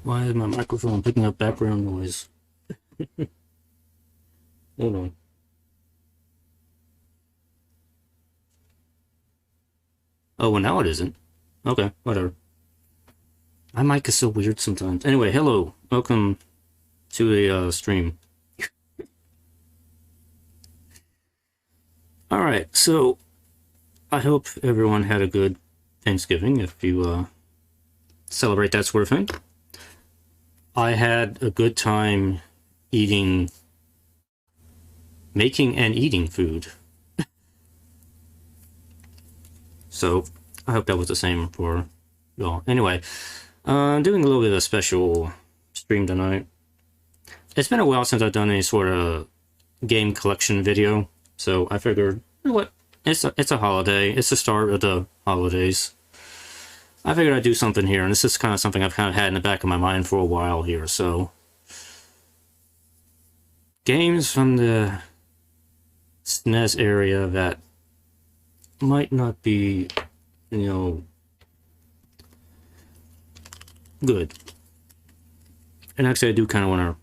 Why is my microphone picking up background noise? Hold on. Oh, well, now it isn't. Okay, whatever. My mic is so weird sometimes. Anyway, hello. Welcome to the stream. Alright, so I hope everyone had a good Thanksgiving if you celebrate that sort of thing. I had a good time making and eating food. So I hope that was the same for y'all. Anyway, I'm doing a little bit of a special stream tonight. It's been a while since I've done any sort of game collection video, so I figured, you know what, it's a holiday. It's the start of the holidays. I figured I'd do something here, and this is kind of something I've kind of had in the back of my mind for a while here, so games from the SNES area that might not be, you know, good. And actually, I do kind of want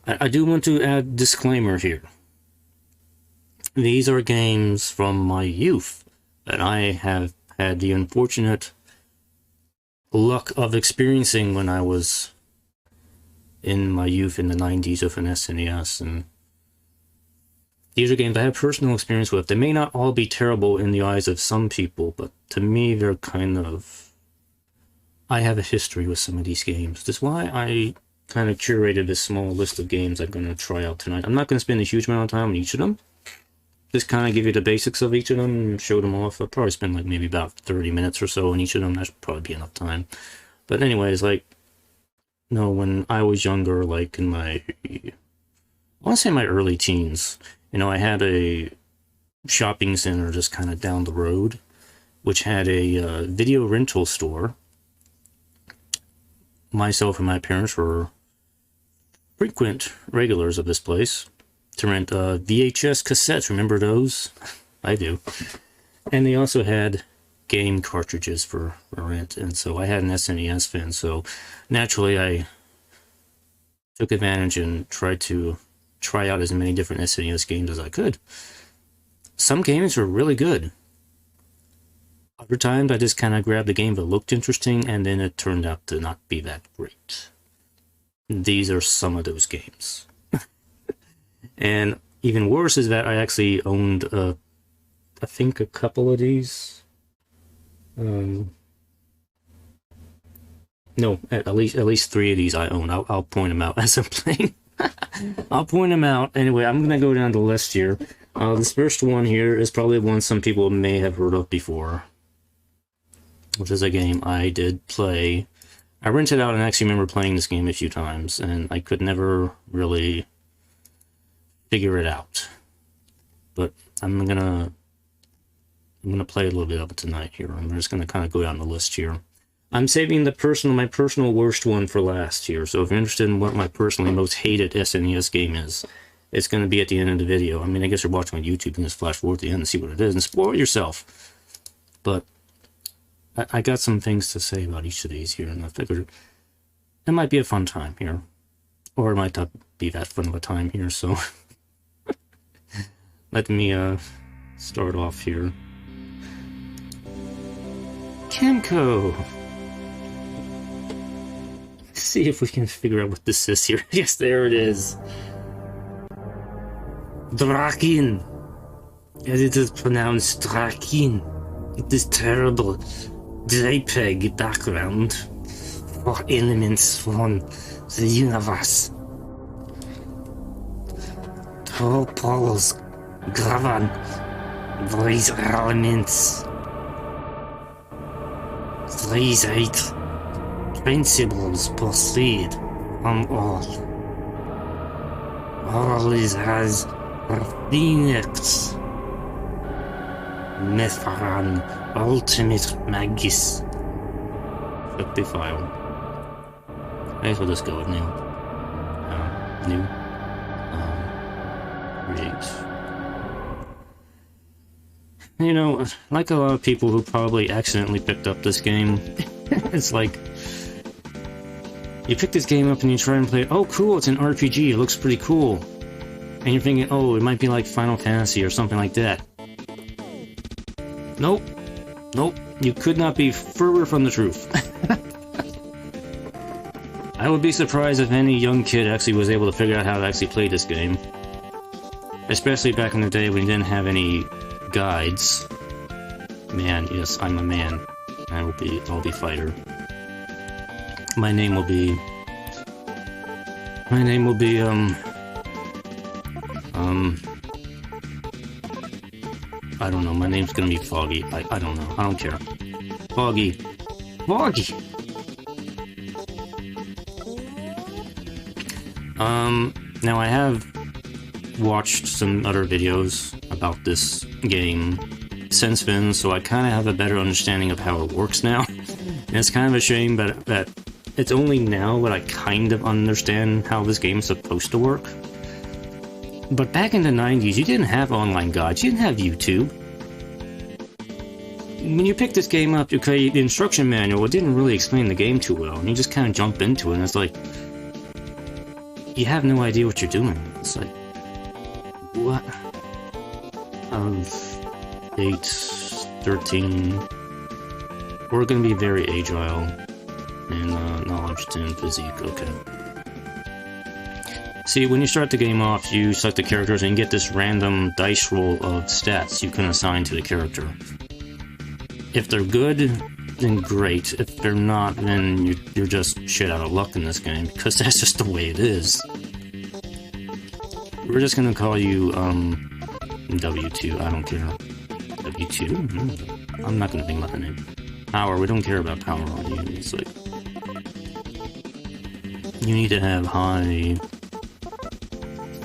to... I do want to add a disclaimer here. These are games from my youth that I have had the unfortunate luck of experiencing when I was in my youth in the 90s with an SNES, and these are games I have personal experience with. They may not all be terrible in the eyes of some people, but to me they're kind of... I have a history with some of these games. That's why I kind of curated this small list of games I'm going to try out tonight. I'm not going to spend a huge amount of time on each of them. Just kind of give you the basics of each of them and show them off. I'll probably spend like maybe about 30 minutes or so on each of them. That should probably be enough time. But anyways, like, you know, when I was younger, like in my, I want to say my early teens, you know, I had a shopping center just kind of down the road, which had a video rental store. Myself and my parents were frequent regulars of this place to rent VHS cassettes. Remember those? I do. And they also had game cartridges for rent, and so I had an SNES fan, so naturally I took advantage and tried to try out as many different SNES games as I could. Some games were really good. Other times I just kind of grabbed a game that looked interesting, and then it turned out to not be that great. These are some of those games. And even worse is that I actually owned, I think, a couple of these. No, at least 3 of these I own. I'll point them out as I'm playing. I'll point them out. Anyway, I'm gonna go down the list here. This first one here is probably one some people may have heard of before, which is a game I did play. I rented out and actually remember playing this game a few times, and I could never really figure it out. But I'm gonna play a little bit of it tonight here. I'm just gonna kind of go down the list here. I'm saving my personal worst one for last here. So if you're interested in what my personally most hated SNES game is, it's gonna be at the end of the video. I mean, I guess you're watching on YouTube, you can just flash forward to the end and see what it is and spoil yourself. But I got some things to say about each of these here, and I figured it might be a fun time here. Or it might not be that fun of a time here, so let me start off here. Kenko! Let's see if we can figure out what this is here. Yes, there it is. Drakkhen! As it is pronounced Drakkhen. It is terrible. JPEG background for elements from the universe. Topos govern these elements. These 8 principles proceed from all. All is as a phoenix. Mithran Ultimate Magus. Flip the file. I guess we'll just go with new. Create. You know, like a lot of people who probably accidentally picked up this game, it's like, You pick this game up and you try and play it. Oh, cool, it's an RPG. It looks pretty cool. And you're thinking, oh, it might be like Final Fantasy or something like that. Nope. Nope. You could not be further from the truth. I would be surprised if any young kid actually was able to figure out how to actually play this game. Especially back in the day when you didn't have any guides. Man, yes, I'm a man. I'll be fighter. My name will be, I don't know, my name's gonna be Foggy. I don't know, I don't care. Foggy. Foggy! Now I have watched some other videos about this game since then, so I kind of have a better understanding of how it works now. And it's kind of a shame that it's only now that I kind of understand how this game's supposed to work. But back in the 90s, you didn't have online guides, you didn't have YouTube. When you picked this game up, okay, the instruction manual, it didn't really explain the game too well, and you just kind of jump into it, and it's like, you have no idea what you're doing. It's like, what? 8, 13, we're gonna be very agile. And knowledge 10, physique, okay. See, when you start the game off, you select the characters and you get this random dice roll of stats you can assign to the character. If they're good, then great. If they're not, then you're just shit out of luck in this game, because that's just the way it is. We're just gonna call you, W2, I don't care. W2? I'm not gonna think about the name. Power, we don't care about power on you. It's like, you need to have high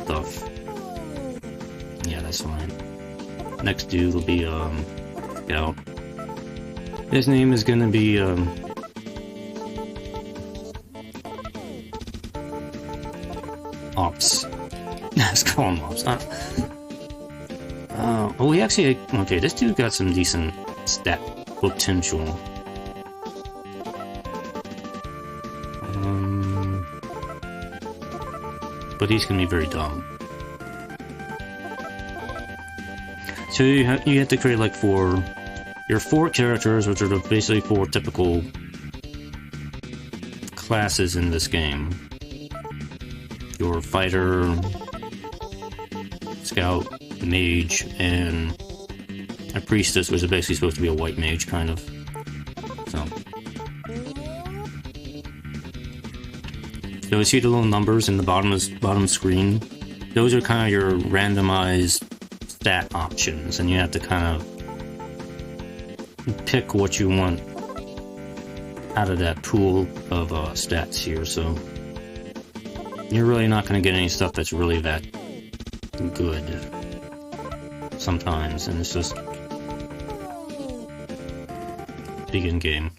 stuff. Yeah, that's fine. Next dude will be, Scout. His name is gonna be, Ops. Let's call him Ops. Oh, we actually, okay, this dude got some decent stat potential. But he's gonna be very dumb. So you have to create like your 4 characters, which are basically 4 typical classes in this game. Your fighter, scout, mage, and a priestess, which is basically supposed to be a white mage, kind of. So you see the little numbers in the bottom screen? Those are kind of your randomized stat options, and you have to kind of pick what you want out of that pool of stats here. So you're really not going to get any stuff that's really that good sometimes, and it's just begin game.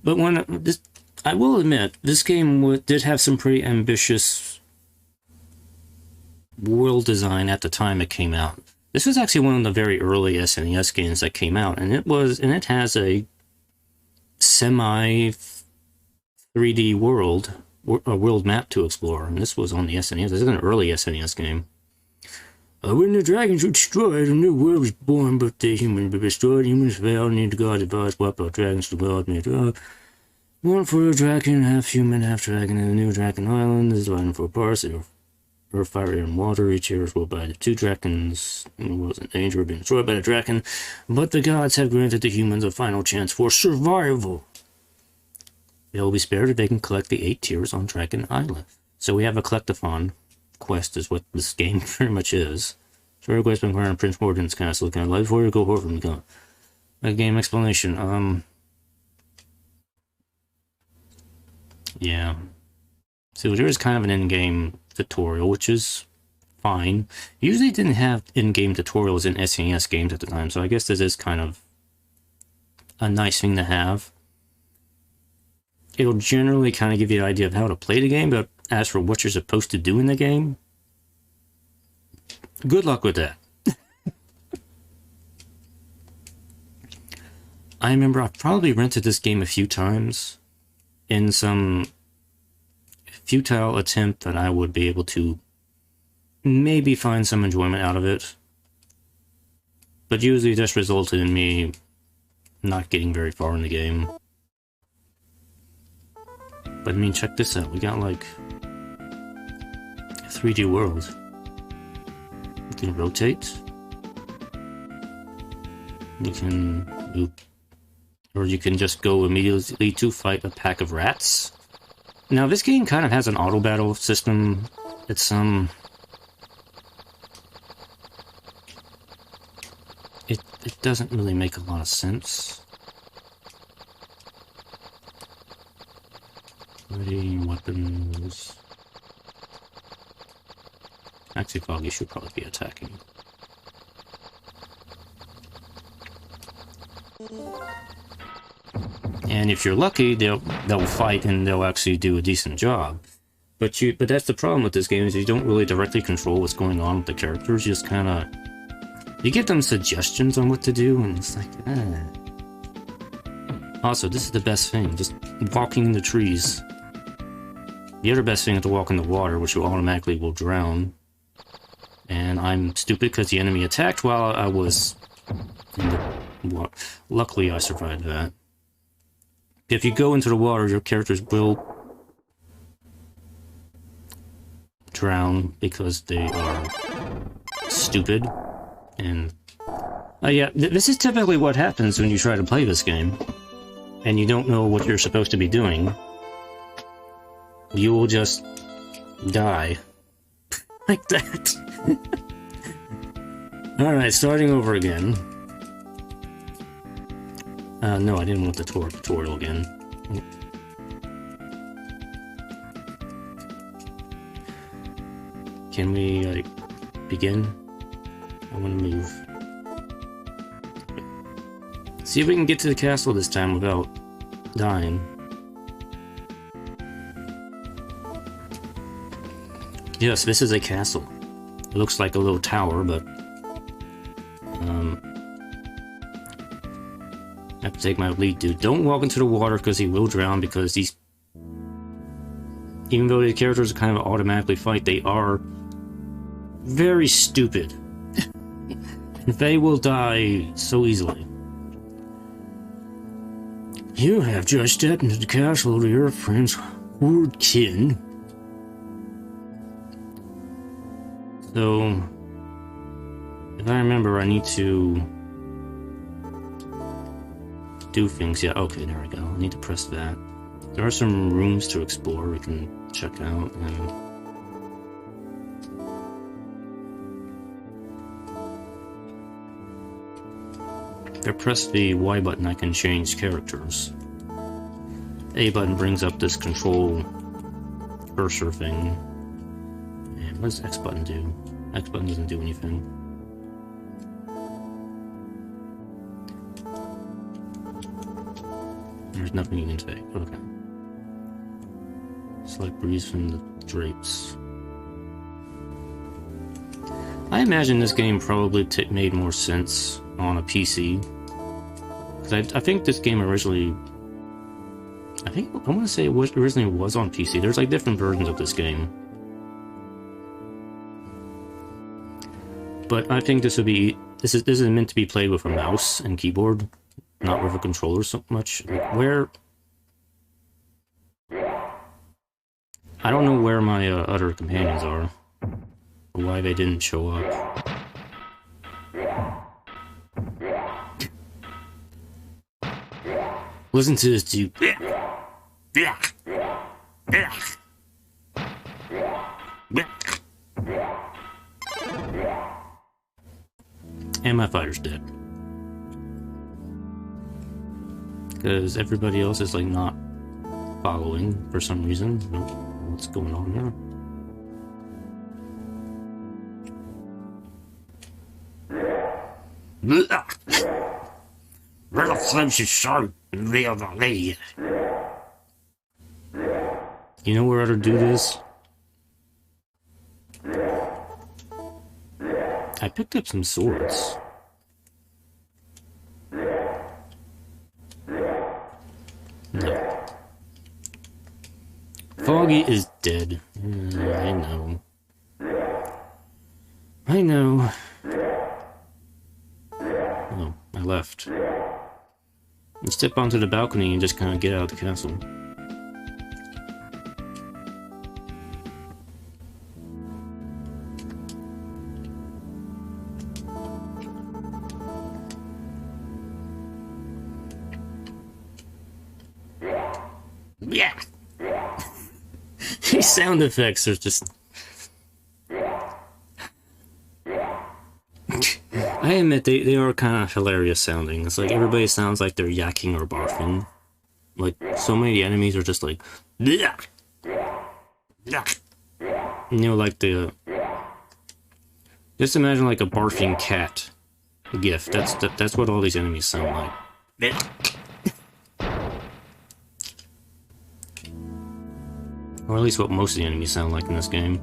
But when this, I will admit, this game did have some pretty ambitious world design at the time it came out. This was actually one of the very early SNES games that came out, and it has a semi 3D world map to explore, and this was on the SNES. This is an early SNES game. When the dragons were destroyed, a new world was born, but the humans were destroyed. Humans fell, and the gods advised wipe out dragons to world made up. One for a Drakkhen, half human, half dragon, and a new Drakkhen island is divided for parts. Earth, fire, air, and water. Each area is ruled by the 2 Drakkens, and the world's in danger of being destroyed by the Drakkhen. But the gods have granted the humans a final chance for survival. They will be spared if they can collect the 8 tiers on Drakkhen Island. So we have a collectathon quest, is what this game pretty much is. So our quest been acquiring Prince Morgan's castle. Kind of life before you go forward from the gun. A game explanation. Yeah. So there is kind of an in-game tutorial, which is fine. Usually didn't have in-game tutorials in SNES games at the time, so I guess this is kind of a nice thing to have. It'll generally kind of give you an idea of how to play the game, but as for what you're supposed to do in the game, good luck with that. I remember I've probably rented this game a few times, in some futile attempt that I would be able to maybe find some enjoyment out of it. But usually this resulted in me not getting very far in the game. But I mean, check this out. We got like a 3D world. You can rotate. You can loop. Or you can just go immediately to fight a pack of rats. Now this game kind of has an auto battle system. It's it doesn't really make a lot of sense. Ready, weapons. Actually, Foggy should probably be attacking. And if you're lucky, they'll fight and they'll actually do a decent job. But that's the problem with this game, is you don't really directly control what's going on with the characters. You just kind of, you give them suggestions on what to do, and it's like, Also, this is the best thing, just walking in the trees. The other best thing is to walk in the water, which you automatically will drown. And I'm stupid because the enemy attacked while I was in the water. Luckily, I survived that. If you go into the water, your characters will drown because they are stupid. And yeah, this is typically what happens when you try to play this game and you don't know what you're supposed to be doing. You will just die like that. Alright, starting over again. No, I didn't want the tutorial again. Can we, begin? I want to move. See if we can get to the castle this time without dying. Yes, this is a castle. It looks like a little tower, but I have to take my lead, dude. Don't walk into the water because he will drown, because these... Even though the characters kind of automatically fight, they are very stupid. They will die so easily. You have just stepped into the castle of your friend's Drakkhen. So, if I remember, I need to do things. Yeah, okay, there we go. I need to press that. There are some rooms to explore we can check out. And if I press the Y button, I can change characters. A button brings up this control cursor thing. And what does X button do? X button doesn't do anything. There's nothing you can take. Okay. Select breeze from the drapes. I imagine this game probably made more sense on a PC. Because I think this game originally... I want to say it originally was on PC. There's like different versions of this game. But I think this would be... This is meant to be played with a mouse and keyboard, not with a controller so much. Where... I don't know where my other companions are, or why they didn't show up. Listen to this, dude. And my fighter's dead. Because everybody else is like not following for some reason. I don't know what's going on here. Little Flimsy son, real the lead. You know where other dude is? I picked up some swords. No. doggy is dead. I know. I know. Oh, I left. You step onto the balcony and just kind of get out of the castle. Yeah. These sound effects are just... I admit they are kind of hilarious sounding. It's like everybody sounds like they're yakking or barfing. Like so many enemies are just like... You know, like the... Just imagine like a barfing cat gif. That's what all these enemies sound like. Or at least what most of the enemies sound like in this game.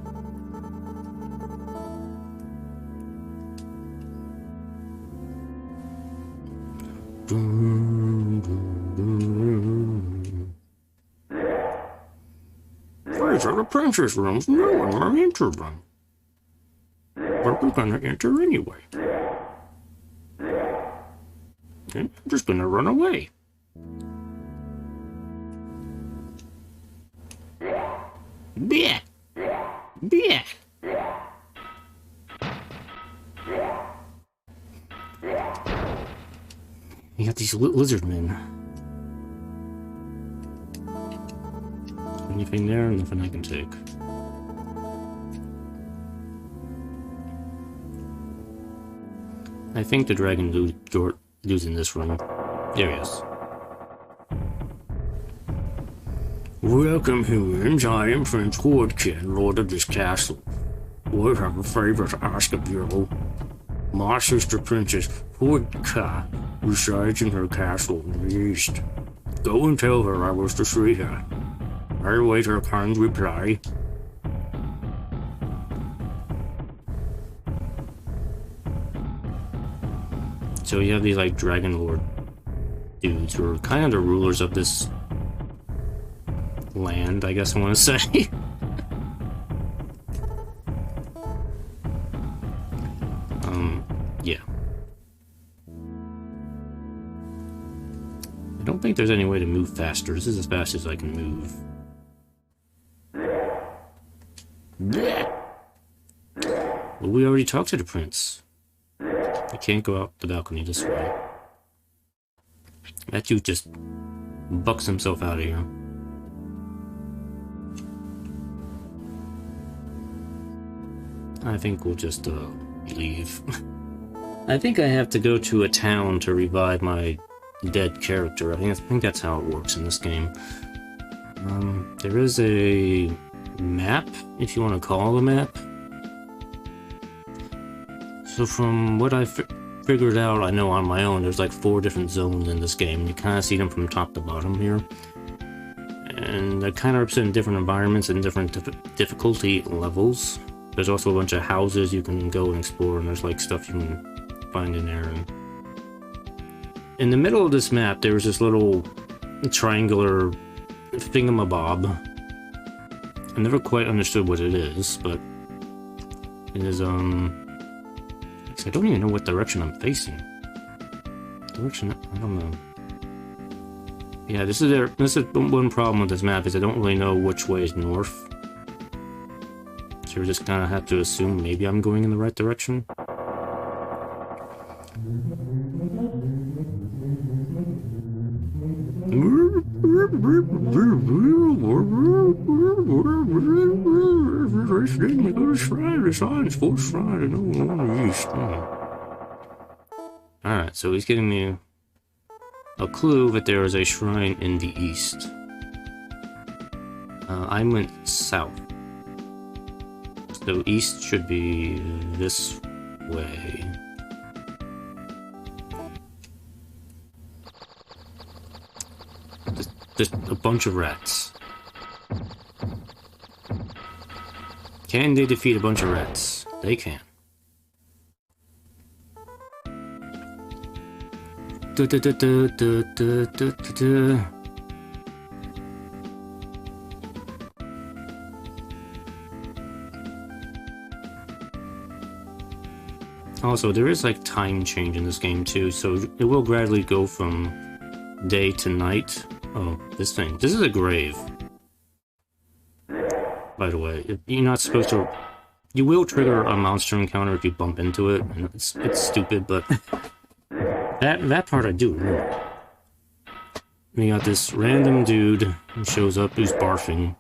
These are the princess rooms. No one will enter them. But we're gonna enter anyway. Okay, I'm just gonna run away. Yeah. Yeah. You got these lizard men. Anything there? Nothing I can take. I think the dragon dude's in this room. There he is. Welcome, humans. I am Prince Drakkhen, Lord of this castle. I have a favor to ask of you. My sister Princess Drakkhen resides in her castle in the east. Go and tell her I was to see her. I await her kind reply. So you have these like Dragon Lord dudes who are kind of the rulers of this land, I guess I want to say. Yeah. I don't think there's any way to move faster. This is as fast as I can move. Well, we already talked to the prince. I can't go out the balcony this way. That dude just bucks himself out of here. I think we'll just leave. I think I have to go to a town to revive my dead character. I think that's how it works in this game. There is a map, if you want to call it a map. So from what I figured out, I know on my own, there's like 4 different zones in this game. You kind of see them from top to bottom here. And they're kind of representing different environments and different difficulty levels. There's also a bunch of houses you can go and explore, and there's like stuff you can find in there. And in the middle of this map, there was this little triangular thingamabob. I never quite understood what it is, but it is, I don't even know what direction I'm facing. Direction, I don't know. Yeah, this is one problem with this map, is I don't really know which way is north. So we just kind of have to assume maybe I'm going in the right direction. Alright, so he's giving me a clue that there is a shrine in the east. I went south. So east should be this way. Just a bunch of rats. Can they defeat a bunch of rats? They can. Also, there is like time change in this game too, so it will gradually go from day to night. Oh, this thing. This is a grave. By the way, you're not supposed to... You will trigger a monster encounter if you bump into it. And it's stupid, but... that part I do remember. We got this random dude who shows up who's barfing.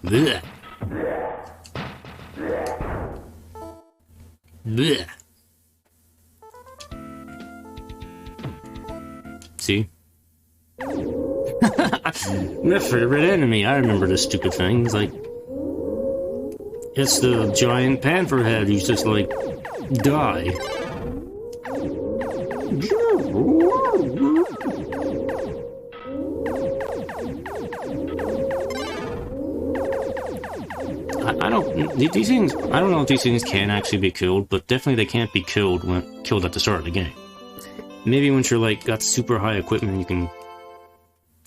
Blech. Blech. See? My favorite enemy. I remember this stupid thing. It's like... It's the giant panther head. He's just like... Die. I don't... These things... I don't know if these things can actually be killed, but definitely they can't be killed at the start of the game. Maybe once you're like got super high equipment, you can,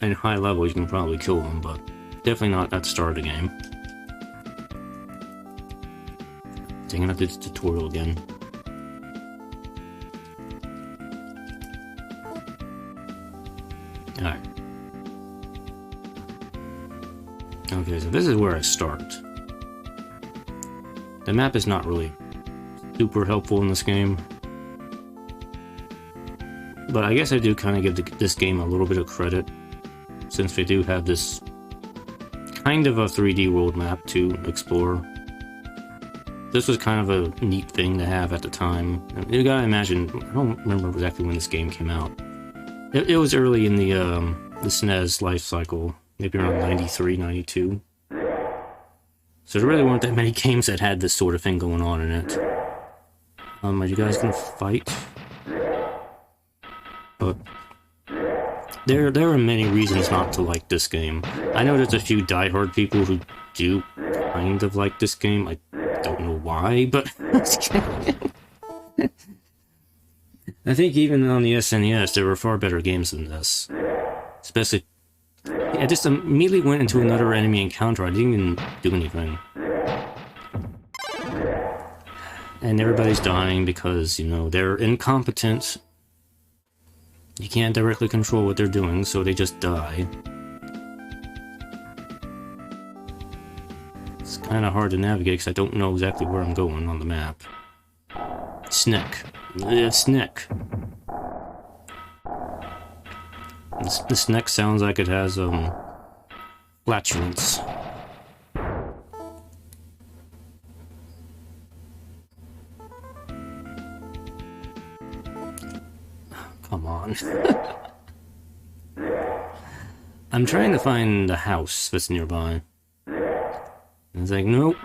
and high level, you can probably kill them, but definitely not at the start of the game. Dang it, I have to do the tutorial again. Alright. Okay, so this is where I start. The map is not really super helpful in this game. But I guess I do kind of give this game a little bit of credit, since they do have this kind of a 3D world map to explore. This was kind of a neat thing to have at the time. You gotta imagine, I don't remember exactly when this game came out. It was early in the SNES life cycle, maybe around 93, 92. So there really weren't that many games that had this sort of thing going on in it. Are you guys gonna fight? But there are many reasons not to like this game. I know there's a few diehard people who do kind of like this game. I don't know why, but I think even on the SNES there were far better games than this. Especially, I just immediately went into another enemy encounter. I didn't even do anything. And everybody's dying because, you know, they're incompetent. You can't directly control what they're doing, so they just die. It's kind of hard to navigate because I don't know exactly where I'm going on the map. SNEC. SNEC. The SNEC sounds like it has, flatulence. Come on. I'm trying to find the house that's nearby. And it's like, nope.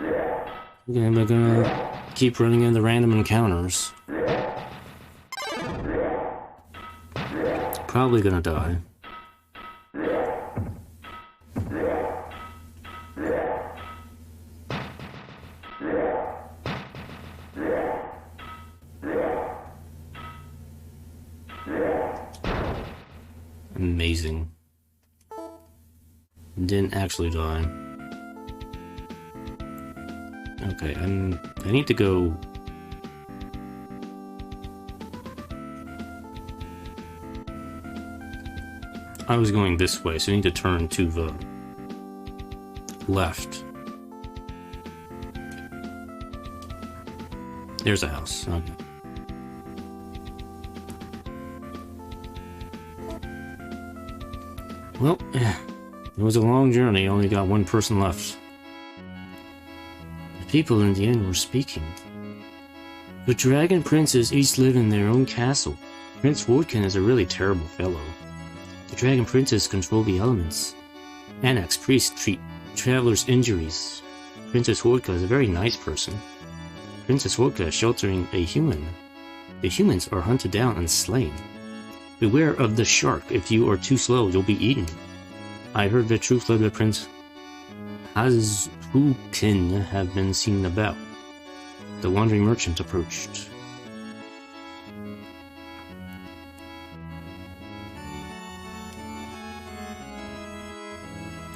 We're gonna keep running into random encounters. Probably gonna die. Amazing. Didn't actually die. Okay, I need to go... I was going this way, so I need to turn to the left. There's a house. Okay. Well, it was a long journey. Only got one person left. The people in the inn were speaking. The dragon princes each live in their own castle. Prince Drakkhen is a really terrible fellow. The dragon princes control the elements. Annex priests treat travelers' injuries. Princess Drakkhen is a very nice person. Princess Drakkhen is sheltering a human. The humans are hunted down and slain. Beware of the shark. If you are too slow, you'll be eaten. I heard the truth of the Prince Drakkhen have been seen about. The wandering merchant approached.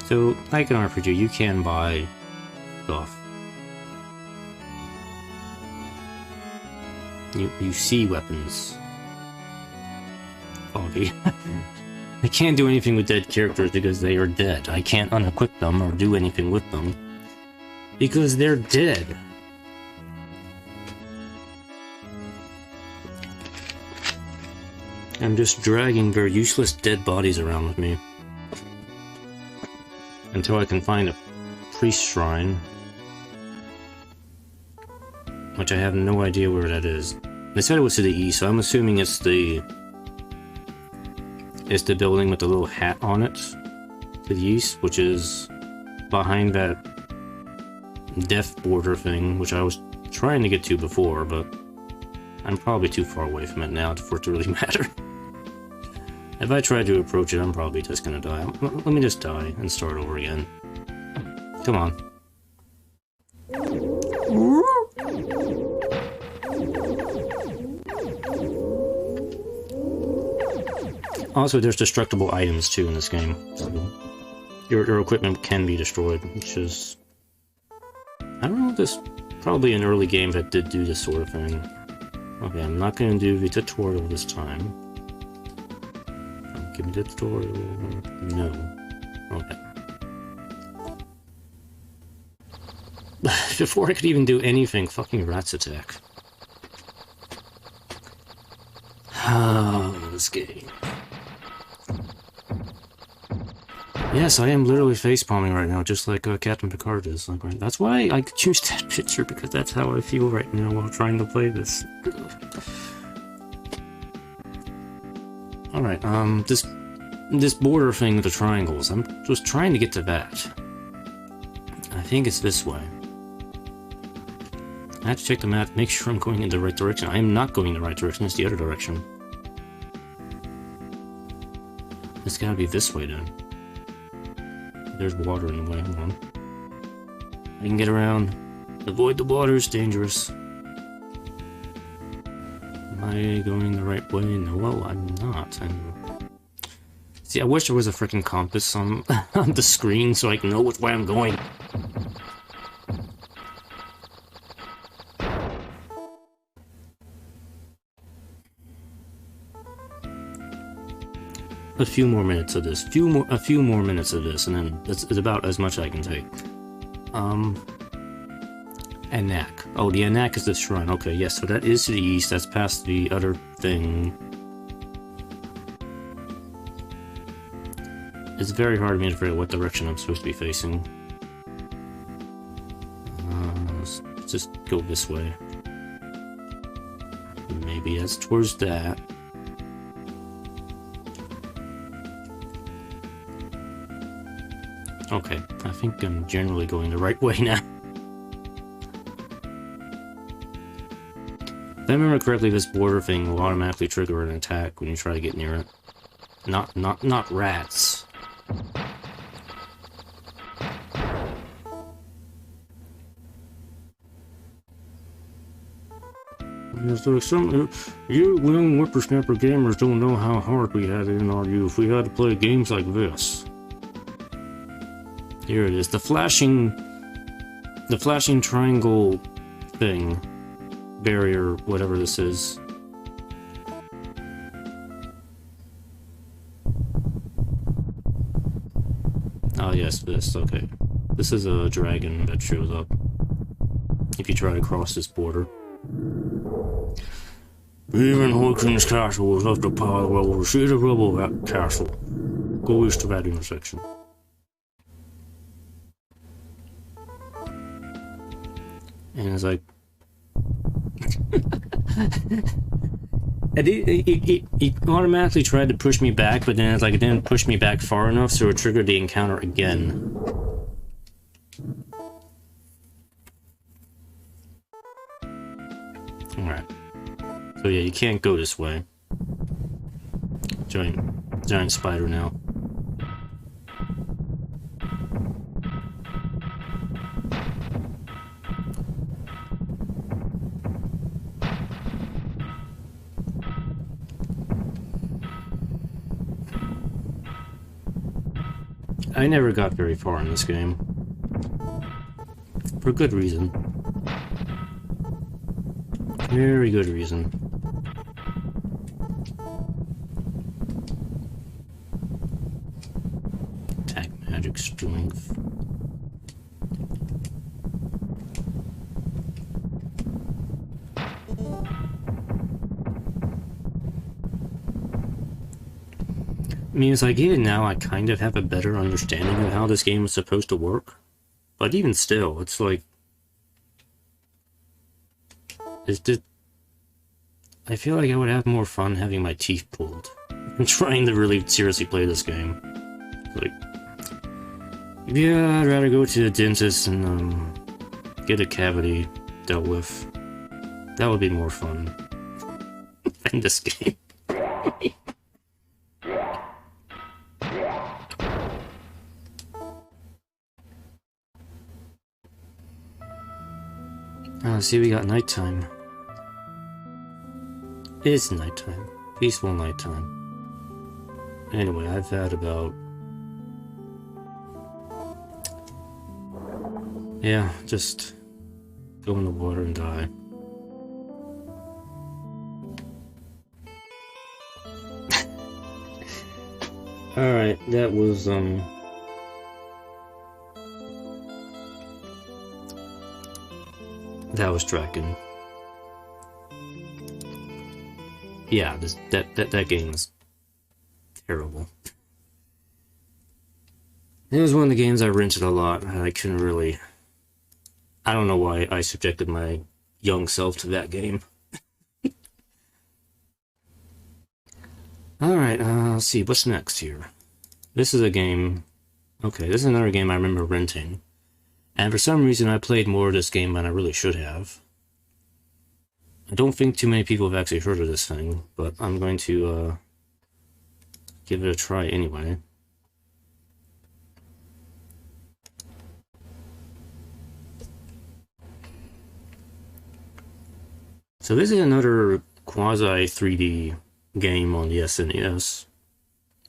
So, like an RPG, you can buy stuff. You see weapons. Foggy. I can't do anything with dead characters because they are dead. I can't unequip them or do anything with them because they're dead. I'm just dragging their useless dead bodies around with me until I can find a priest shrine, which I have no idea where that is. They said it was to the east, so I'm assuming it's the building with the little hat on it to the east, which is behind that death border thing, which I was trying to get to before, but I'm probably too far away from it now for it to really matter. If I try to approach it, I'm probably just gonna die. Let me just die and start over again. Come on. Also, there's destructible items too in this game. So your equipment can be destroyed, which is... I don't know if this... Probably an early game that did do this sort of thing. Okay, I'm not gonna do the tutorial this time. Give me the tutorial. No. Okay. Before I could even do anything, fucking rats attack. Oh, this game. Yes, I am literally facepalming right now, just like Captain Picard is. Like, right? That's why I choose that picture, because that's how I feel right now while trying to play this. Alright, this border thing with the triangles, I'm just trying to get to that. I think it's this way. I have to check the map, make sure I'm going in the right direction. I am not going in the right direction, it's the other direction. It's gotta be this way then. There's water in the way, hold on. I can get around. Avoid the water, it's dangerous. Am I going the right way? No, well, I'm not. See, I wish there was a freaking compass on, on the screen so I can know which way I'm going. A few more minutes of this. A few more minutes of this, and then it's about as much as I can take. Anak. Oh, the Anak is the shrine. Okay, yes, so that is to the east. That's past the other thing. It's very hard for me to figure out what direction I'm supposed to be facing. Let's just go this way. Maybe that's towards that. Okay, I think I'm generally going the right way now. If I remember correctly, this border thing will automatically trigger an attack when you try to get near it. Not rats. It's like you young whippersnapper gamers don't know how hard we had it in our youth. We had to play games like this. Here it is, the flashing triangle thing, barrier, whatever this is. Oh yes, this, okay. This is a dragon that shows up if you try to cross this border. Even Hawkins Castle was left a pile of rubble. See the rubble of that castle. Go east of that intersection. And it's like... it automatically tried to push me back, but then it's like it didn't push me back far enough, so it triggered the encounter again. Alright. So yeah, you can't go this way. Giant spider now. I never got very far in this game. For good reason. Very good reason. Attack magic strength. I mean, as I get it now, I kind of have a better understanding of how this game is supposed to work. But even still, it's like... It's just... I feel like I would have more fun having my teeth pulled and trying to really seriously play this game. Like... Yeah, I'd rather go to the dentist and, get a cavity dealt with. That would be more fun than this game. See, we got nighttime. It's nighttime. Peaceful nighttime. Anyway, I've had about... Yeah, just go in the water and die. Alright, that was, that was Drakkhen. Yeah, that game is terrible. It was one of the games I rented a lot, and I couldn't really... I don't know why I subjected my young self to that game. Alright, let's see, what's next here? This is a game... Okay, this is another game I remember renting. And for some reason I played more of this game than I really should have. I don't think too many people have actually heard of this thing, but I'm going to give it a try anyway. So this is another quasi 3D game on the SNES.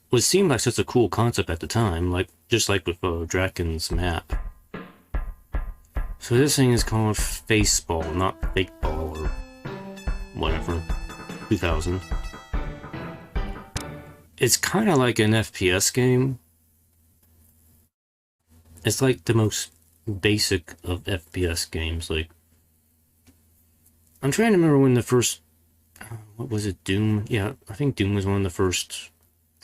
Which seemed like such a cool concept at the time, like just like with Drakkhen's map. So this thing is called Faceball, not Fakeball or whatever. 2000. It's kind of like an FPS game. It's like the most basic of FPS games. Like, I'm trying to remember when the first, what was it, Doom? Yeah, I think Doom was one of the first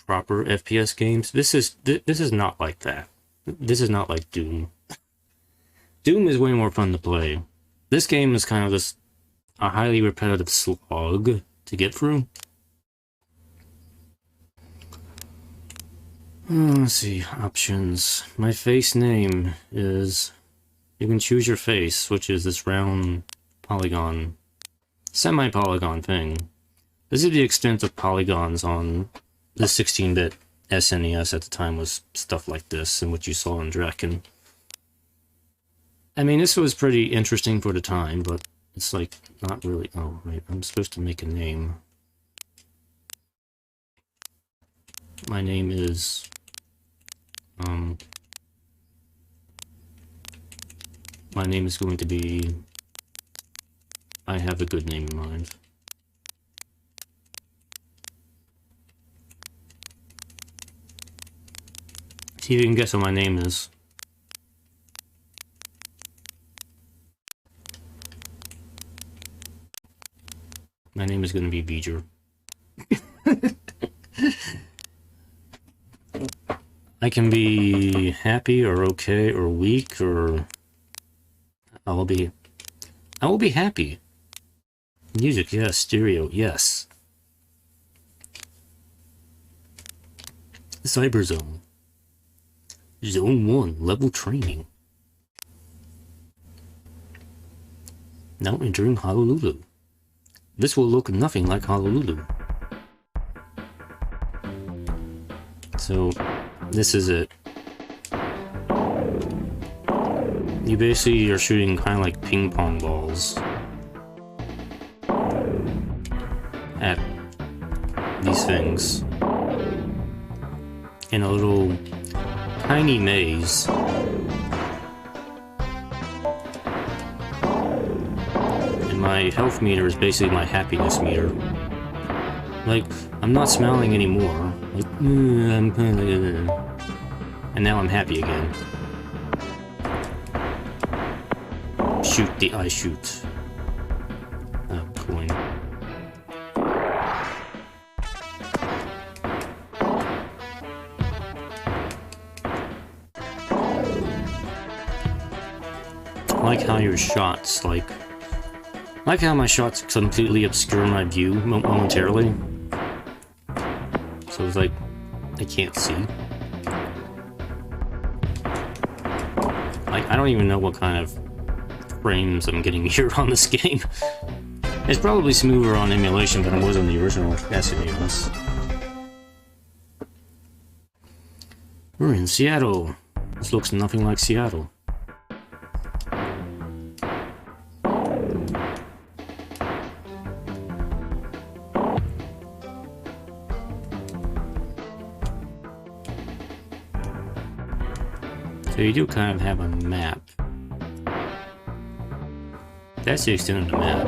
proper FPS games. This is not like that. This is not like Doom. Doom is way more fun to play. This game is kind of just a highly repetitive slog to get through. Let's see, options. My face name is... You can choose your face, which is this round polygon, semi-polygon thing. This is the extent of polygons on the 16-bit SNES at the time, was stuff like this, and what you saw in Drakkhen. I mean, this was pretty interesting for the time, but it's like, not really... Oh, right, I'm supposed to make a name. My name is... My name is going to be... I have a good name in mind. See if you can guess what my name is. My name is going to be Beeger. I can be happy or okay or weak, or I will be happy. Music, yes. Stereo, yes. Cyber Zone. Zone 1, level training. Now entering Honolulu. This will look nothing like Honolulu. So, this is it. You basically are shooting kind of like ping pong balls at these things in a little tiny maze. And my health meter is basically my happiness meter. Like, I'm not smiling anymore. Like, I'm kind of... And now I'm happy again. Shoot the eye shoot. Coin. I like how your shots, like how my shots completely obscure my view momentarily. So it's like, I can't see. Like, I don't even know what kind of frames I'm getting here on this game. It's probably smoother on emulation than it was on the original SNES. We're in Seattle. This looks nothing like Seattle. So you do kind of have a map. That's the extent of the map.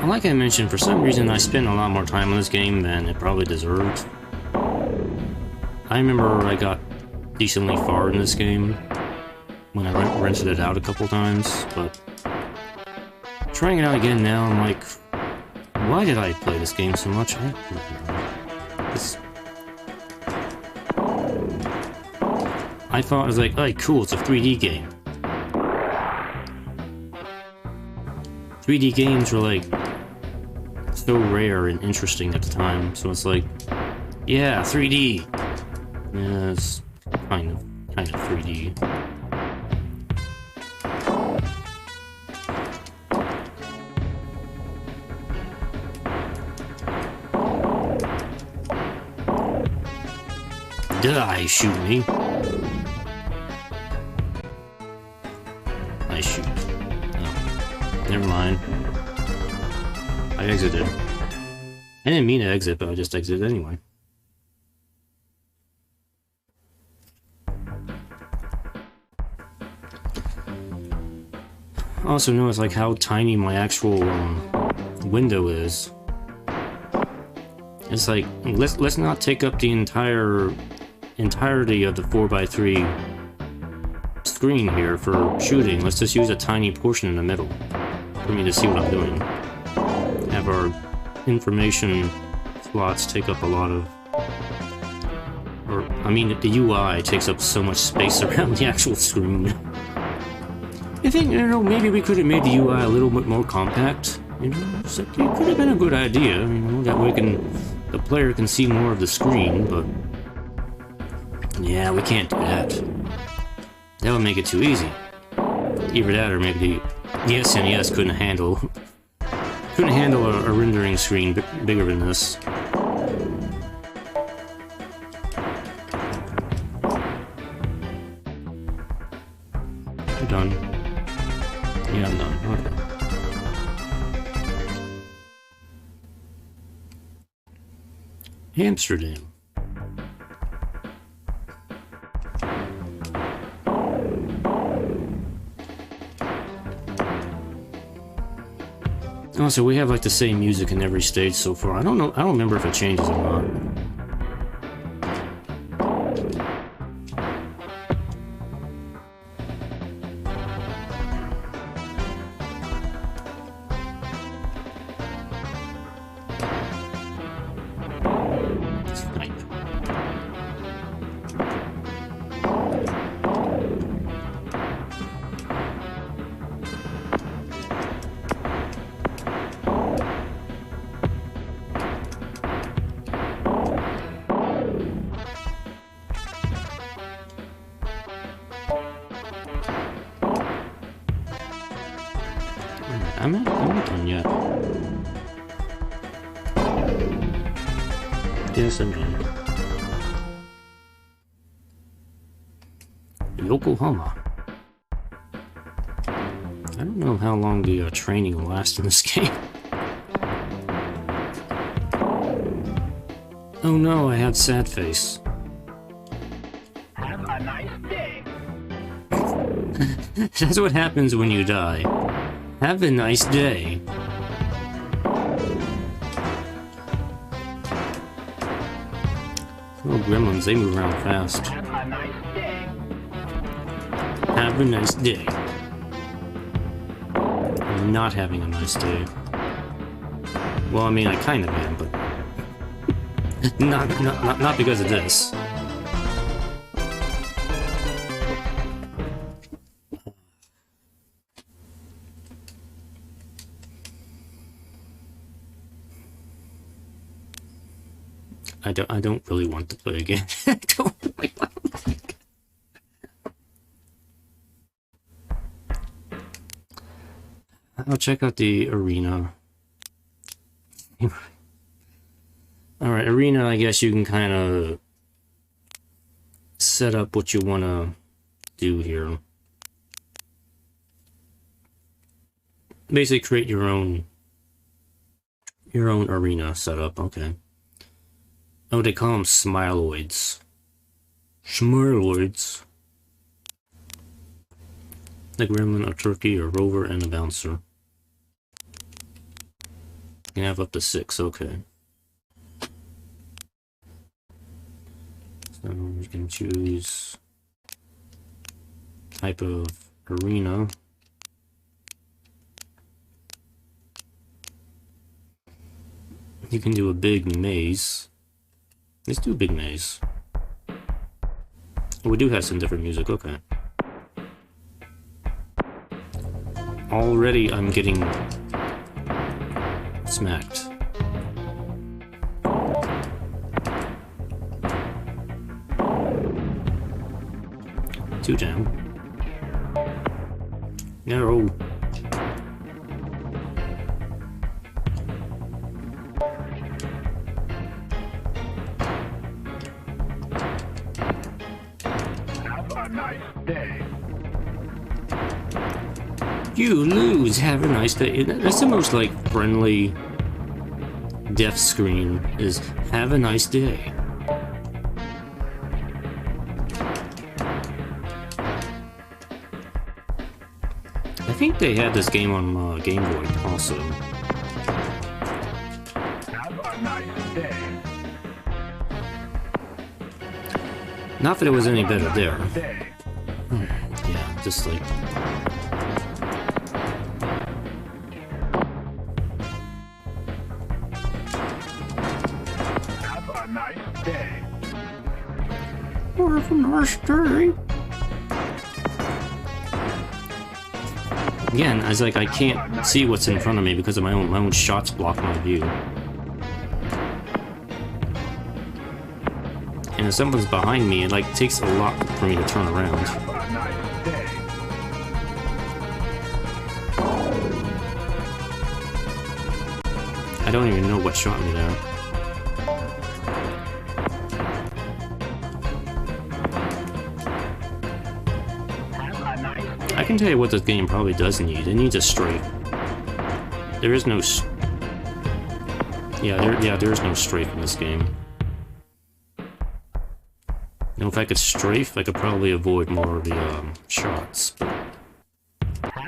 Like I mentioned, for some reason I spent a lot more time on this game than it probably deserved. I remember I got decently far in this game when I rented it out a couple times, but trying it out again now, I'm like, why did I play this game so much? I thought it was like, oh, cool, it's a 3D game. 3D games were like so rare and interesting at the time, so it's like, yeah, 3D. Yeah, it's kind of 3D. Die, shoot me. I shoot. Oh, never mind. I exited. I didn't mean to exit, but I just exited anyway. Also notice like how tiny my actual window is. It's like, let's not take up the entirety of the 4x3 screen here for shooting. Let's just use a tiny portion in the middle for me to see what I'm doing. Have our information slots take up a lot of... Or, I mean, the UI takes up so much space around the actual screen. I think, you know, maybe we could have made the UI a little bit more compact. You know, so it could have been a good idea, you know, that way the player can see more of the screen, but... Yeah, we can't do that. That would make it too easy. Either that, or maybe the SNES couldn't handle a rendering screen bigger than this. I'm done. Yeah, I'm done. Okay. Amsterdam. Also, we have like the same music in every stage so far. I don't remember if it changes or not. I'm not done yet. Yes, I'm done. Yokohama. I don't know how long the training will last in this game. Oh no, I have sad face. Have a nice day. That's what happens when you die. Have a nice day. Oh, gremlins, they move around fast. Have a nice day. Have a nice day. I'm not having a nice day. Well, I mean, I kind of am, but not because of this. I don't really want to play again. I don't really want to play again. I'll check out the arena. Alright, arena, I guess you can kind of set up what you want to do here. Basically create your own arena setup, okay. Oh, they call them smiloids. Smiloids. The gremlin, a turkey, a rover, and a bouncer. You can have up to 6, okay. So you can choose type of arena. You can do a big maze. Let's do a big maze. Oh, we do have some different music, okay. Already I'm getting smacked. 2 down. No. Have a nice day. You lose. Have a nice day. That's the most like friendly death screen. Is have a nice day. I think they had this game on Game Boy also. Have a nice day. Not that it was any better there. Day. Yeah, just like. Have a nice day. Have a nice day. Again, I was like, I can't see what's in front of me because of my own shots block my view. And if someone's behind me, it like takes a lot for me to turn around. Have a nice day. I don't even know what shot me there. Have a nice day. I can tell you what this game probably does need. It needs a strafe. There is no. There is no strafe in this game. You know, if I could strafe, I could probably avoid more of the shots. But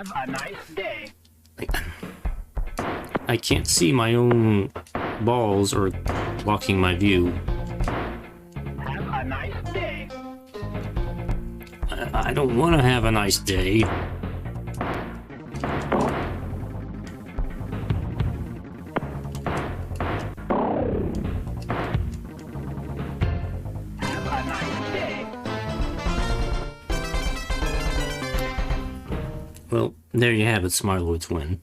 Have a nice day. I can't see my own balls or blocking my view. Have a nice day. I don't want to have a nice day. Have a nice day. Well, there you have it. Smiloids win.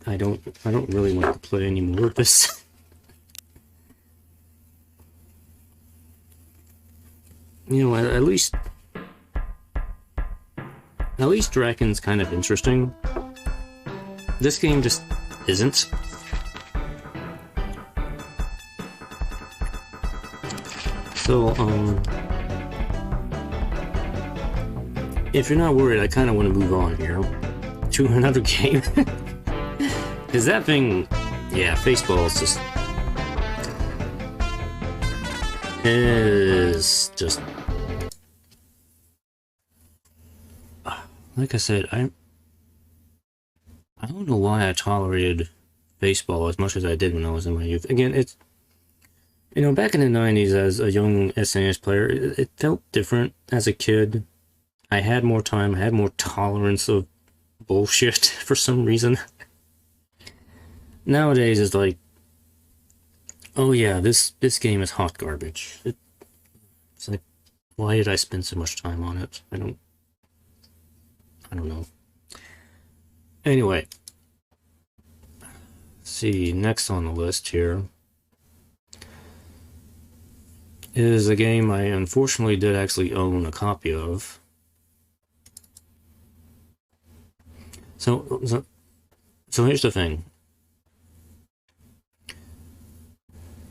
I don't really want to play any more of this. You know, at least Drakkhen's kind of interesting. This game just isn't. So, if you're not worried, I kind of want to move on here to another game. Because that thing, yeah, Faceball is just like I said, I don't know why I tolerated Faceball as much as I did when I was in my youth. Again, it's, you know, back in the 90s as a young SNES player, it felt different as a kid. I had more time, I had more tolerance of bullshit for some reason. Nowadays, it's like, oh yeah, this game is hot garbage. It's like, why did I spend so much time on it? I don't know. Anyway, let's see, next on the list here is a game I unfortunately did actually own a copy of. So here's the thing.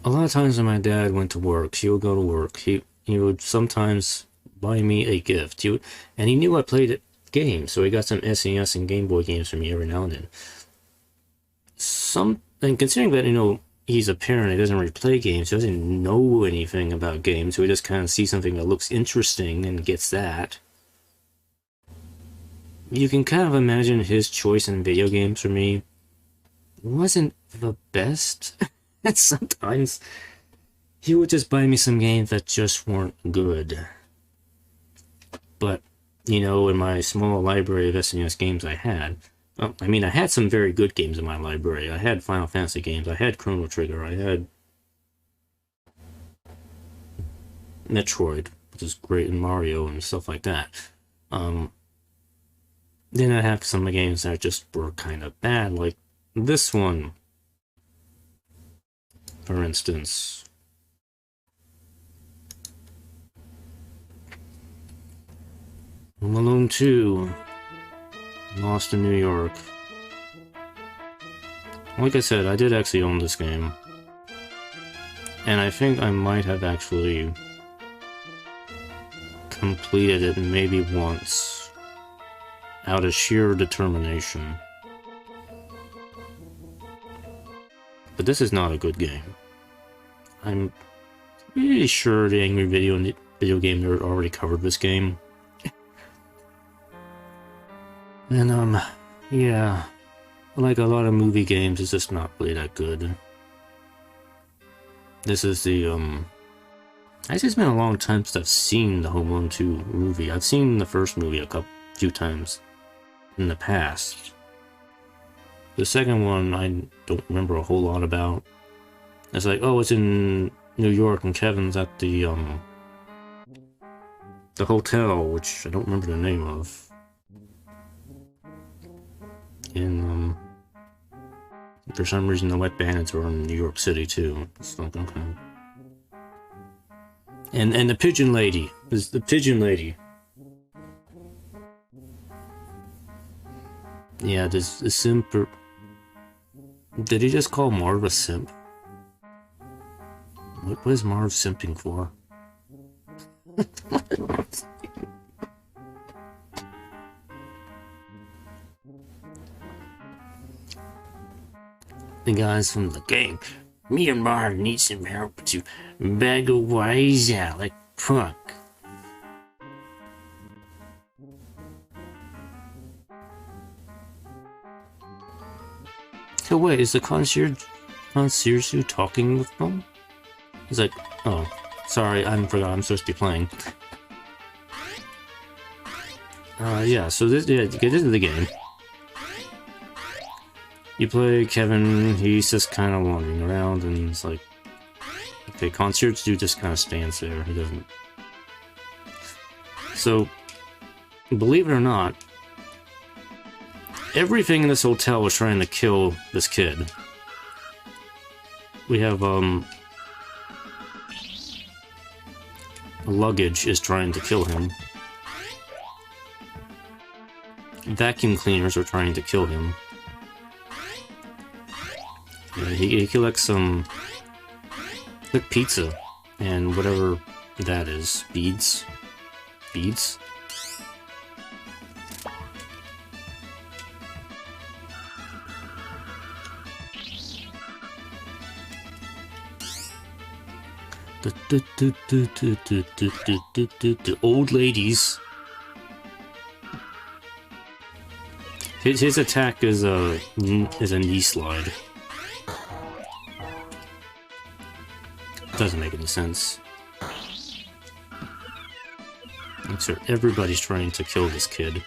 A lot of times when my dad went to work, he would go to work, he would sometimes buy me a gift. And he knew I played games, so he got some SNES and Game Boy games for me every now and then. And considering that, you know, he's a parent, he doesn't really play games, he doesn't know anything about games, so he just kind of sees something that looks interesting and gets that. You can kind of imagine his choice in video games for me wasn't the best. And sometimes he would just buy me some games that just weren't good. But, you know, in my small library of SNES games I had, I mean, I had some very good games in my library. I had Final Fantasy games, I had Chrono Trigger, I had Metroid, which is great, and Mario and stuff like that. Then I have some games that just were kind of bad, like this one, for instance. Home Alone 2, Lost in New York. Like I said, I did actually own this game. And I think I might have actually completed it maybe once, out of sheer determination. But this is not a good game. I'm pretty sure the Angry Video Game Nerd already covered this game. And, yeah, like a lot of movie games, it's just not really that good. This is the, actually, it's been a long time since I've seen the Home Alone 2 movie. I've seen the first movie a few times in the past. The second one, I don't remember a whole lot about. It's like, oh, it's in New York, and Kevin's at the hotel, which I don't remember the name of. And, for some reason, the Wet Bandits are in New York City, too. It's like, okay. And the Pigeon Lady. Is the Pigeon Lady. Yeah, the simp... Did he just call Marv a simp? What is Marv simping for? The guys from the gang. Me and Marv need some help to bag a wise out like punk. So wait, is the concierge talking with them? He's like, oh, sorry, I forgot I'm supposed to be playing. Yeah, so this is the game. You play Kevin, he's just kind of wandering around, and it's like, okay, concierge dude just kind of stands there, he doesn't... So, believe it or not, everything in this hotel was trying to kill this kid. We have, luggage is trying to kill him. Vacuum cleaners are trying to kill him. Yeah, he collects some like pizza and whatever that is. Beads? Old ladies. His attack is a knee slide. Doesn't make any sense. I'm sure everybody's trying to kill this kid.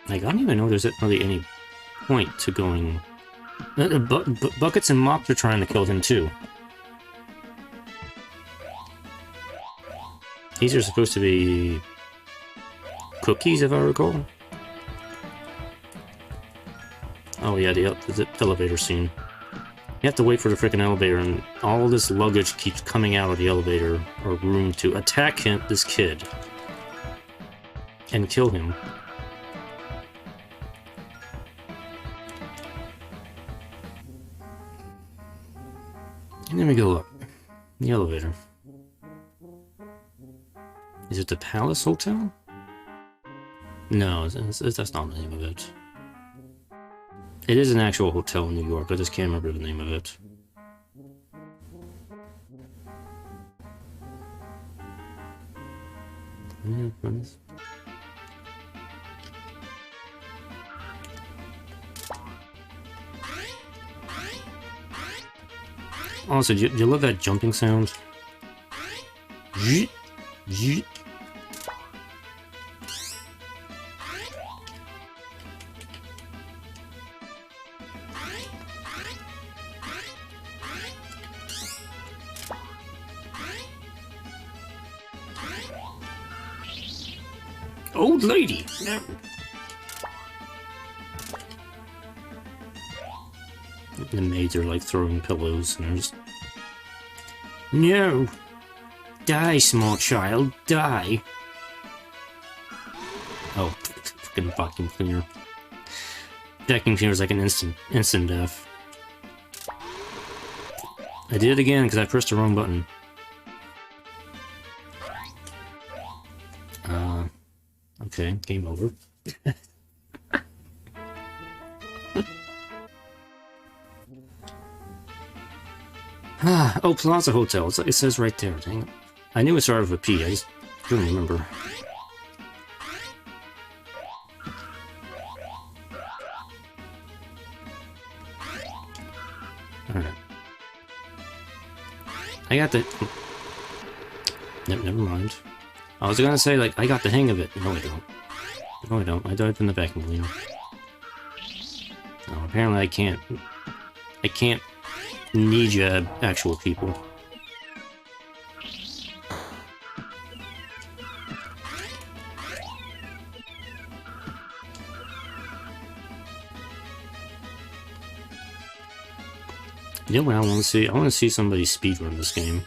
Like, I don't even know there's really any point to going... Buckets and Mops are trying to kill him, too. These are supposed to be... cookies, if I recall? Oh yeah, the elevator scene. You have to wait for the freaking elevator, and all this luggage keeps coming out of the elevator or room to attack this kid. And kill him. And then we go up. The elevator. Is it the Palace Hotel? No, that's not the name of it. It is an actual hotel in New York, I just can't remember the name of it. Also, do you love that jumping sound? Yeet, yeet. Old lady! No. The maids are like throwing pillows and there's... No! Die, small child, die! Oh, fucking vacuum cleaner. Vacuum cleaner is like an instant death. I did it again because I pressed the wrong button. Okay, game over. Oh, Plaza Hotel. It says right there. Dang it. I knew it started with a P. I just couldn't remember. Alright. I got the... Never mind. I was gonna say, like, I got the hang of it. No, I don't. No, I don't. I died from the vacuum cleaner. No, apparently I can't knee jab actual people. You know what I want to see? I want to see somebody speedrun this game.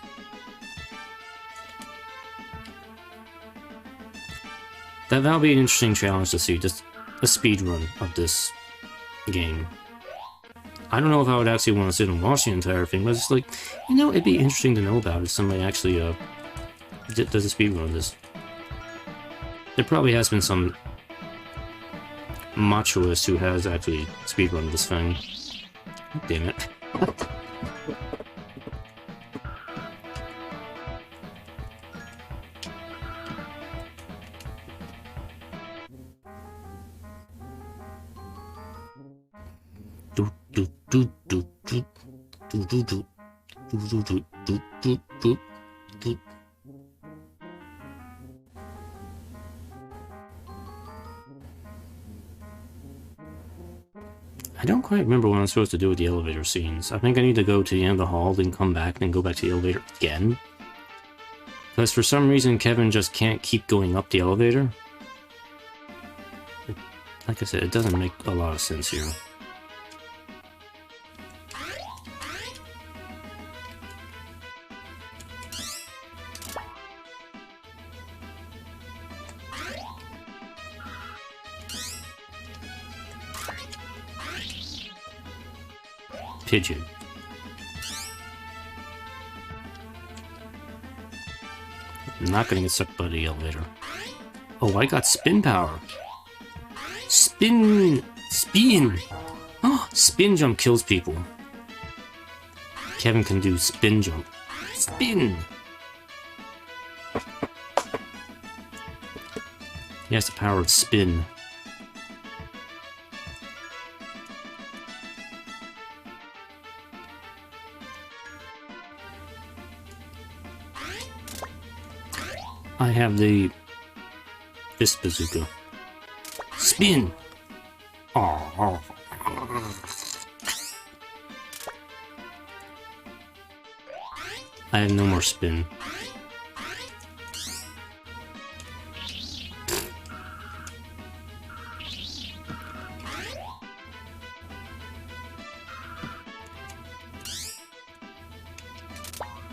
That'll be an interesting challenge to see, just a speedrun of this game. I don't know if I would actually want to sit and watch the entire thing, but it's like, you know, it'd be interesting to know about if somebody actually does a speedrun of this. There probably has been some machoist who has actually speedrun this thing. Damn it. I don't quite remember what I'm supposed to do with the elevator scenes. I think I need to go to the end of the hall, then come back, then go back to the elevator again. Because for some reason, Kevin just can't keep going up the elevator. Like I said, it doesn't make a lot of sense here. Pigeon. I'm not gonna get sucked by the elevator. Oh, I got spin power. Spin! Spin! Oh, spin jump kills people. Kevin can do spin jump. Spin! He has the power of spin. I have the fist bazooka. Spin! Oh. I have no more spin.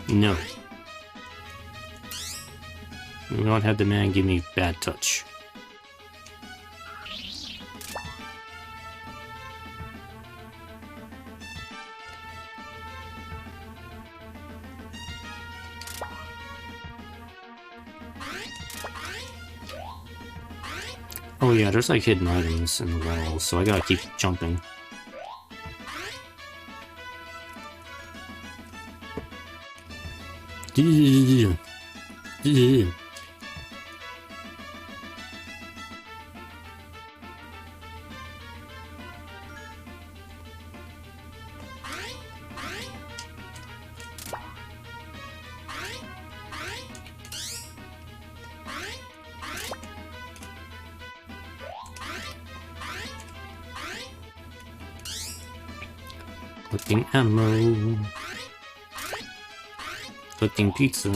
No. We don't have the man give me bad touch. Oh yeah, there's like hidden items in the walls, so I gotta keep jumping. Collecting ammo. Collecting pizza.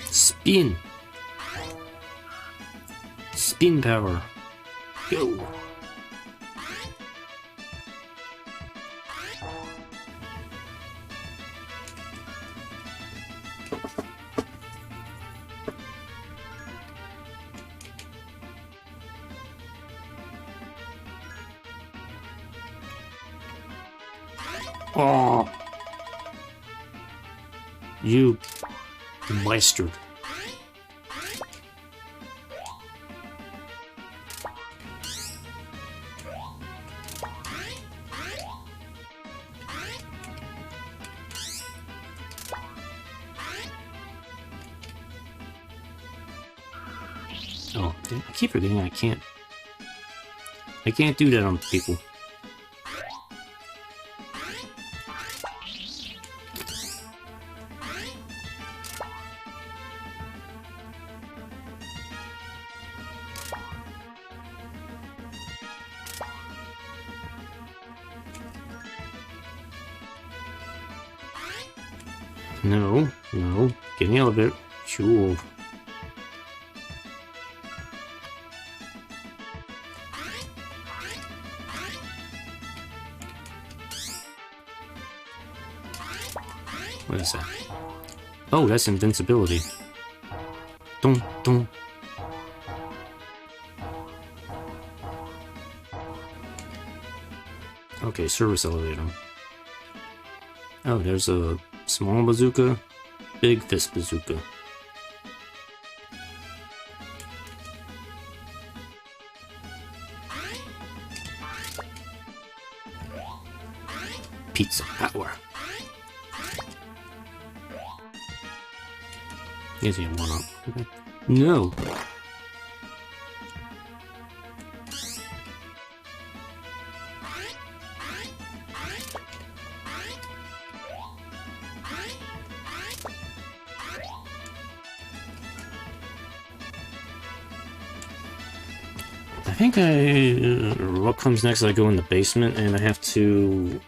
Spin! Spin power. Go! Oh! You bastard. Oh, I keep forgetting I can't do that on people. No, no, get in the elevator. Sure. What is that? Oh, that's invincibility. Dun, dun. Okay, service elevator. Oh, there's a small bazooka, big fist bazooka. Pizza power. Yes, he had one up. Okay. No. I think what comes next is I go in the basement and I have to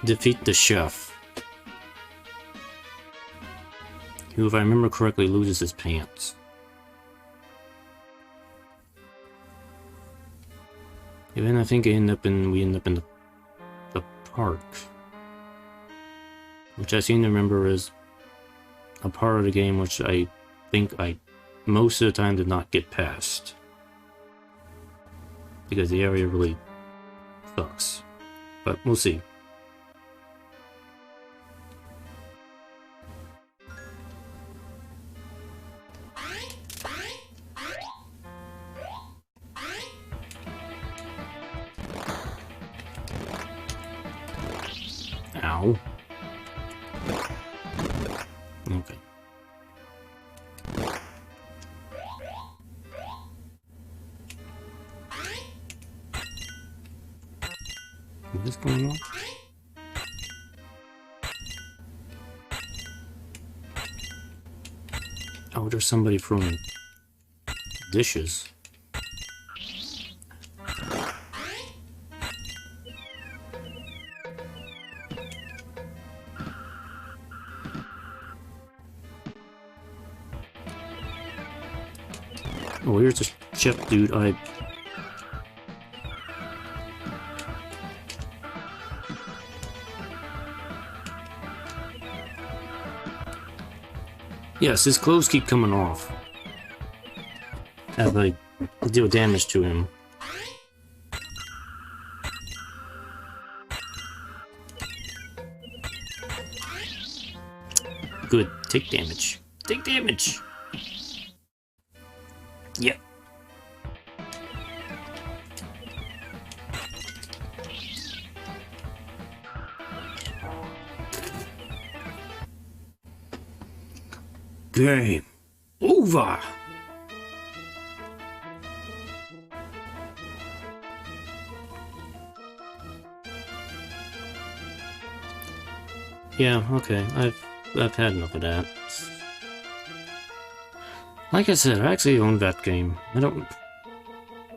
defeat the chef, who, if I remember correctly, loses his pants. And then I think we end up in the park, which I seem to remember is a part of the game which I think I, most of the time, did not get past. Because the area really sucks. But we'll see. Ow. Okay. What's going on? Oh, there's somebody throwing dishes. Oh, here's this chip dude. Yes, his clothes keep coming off as I deal damage to him. Good. Take damage. Take damage! Yep. Game over. Yeah, okay. I've had enough of that. Like I said, I actually own that game. I don't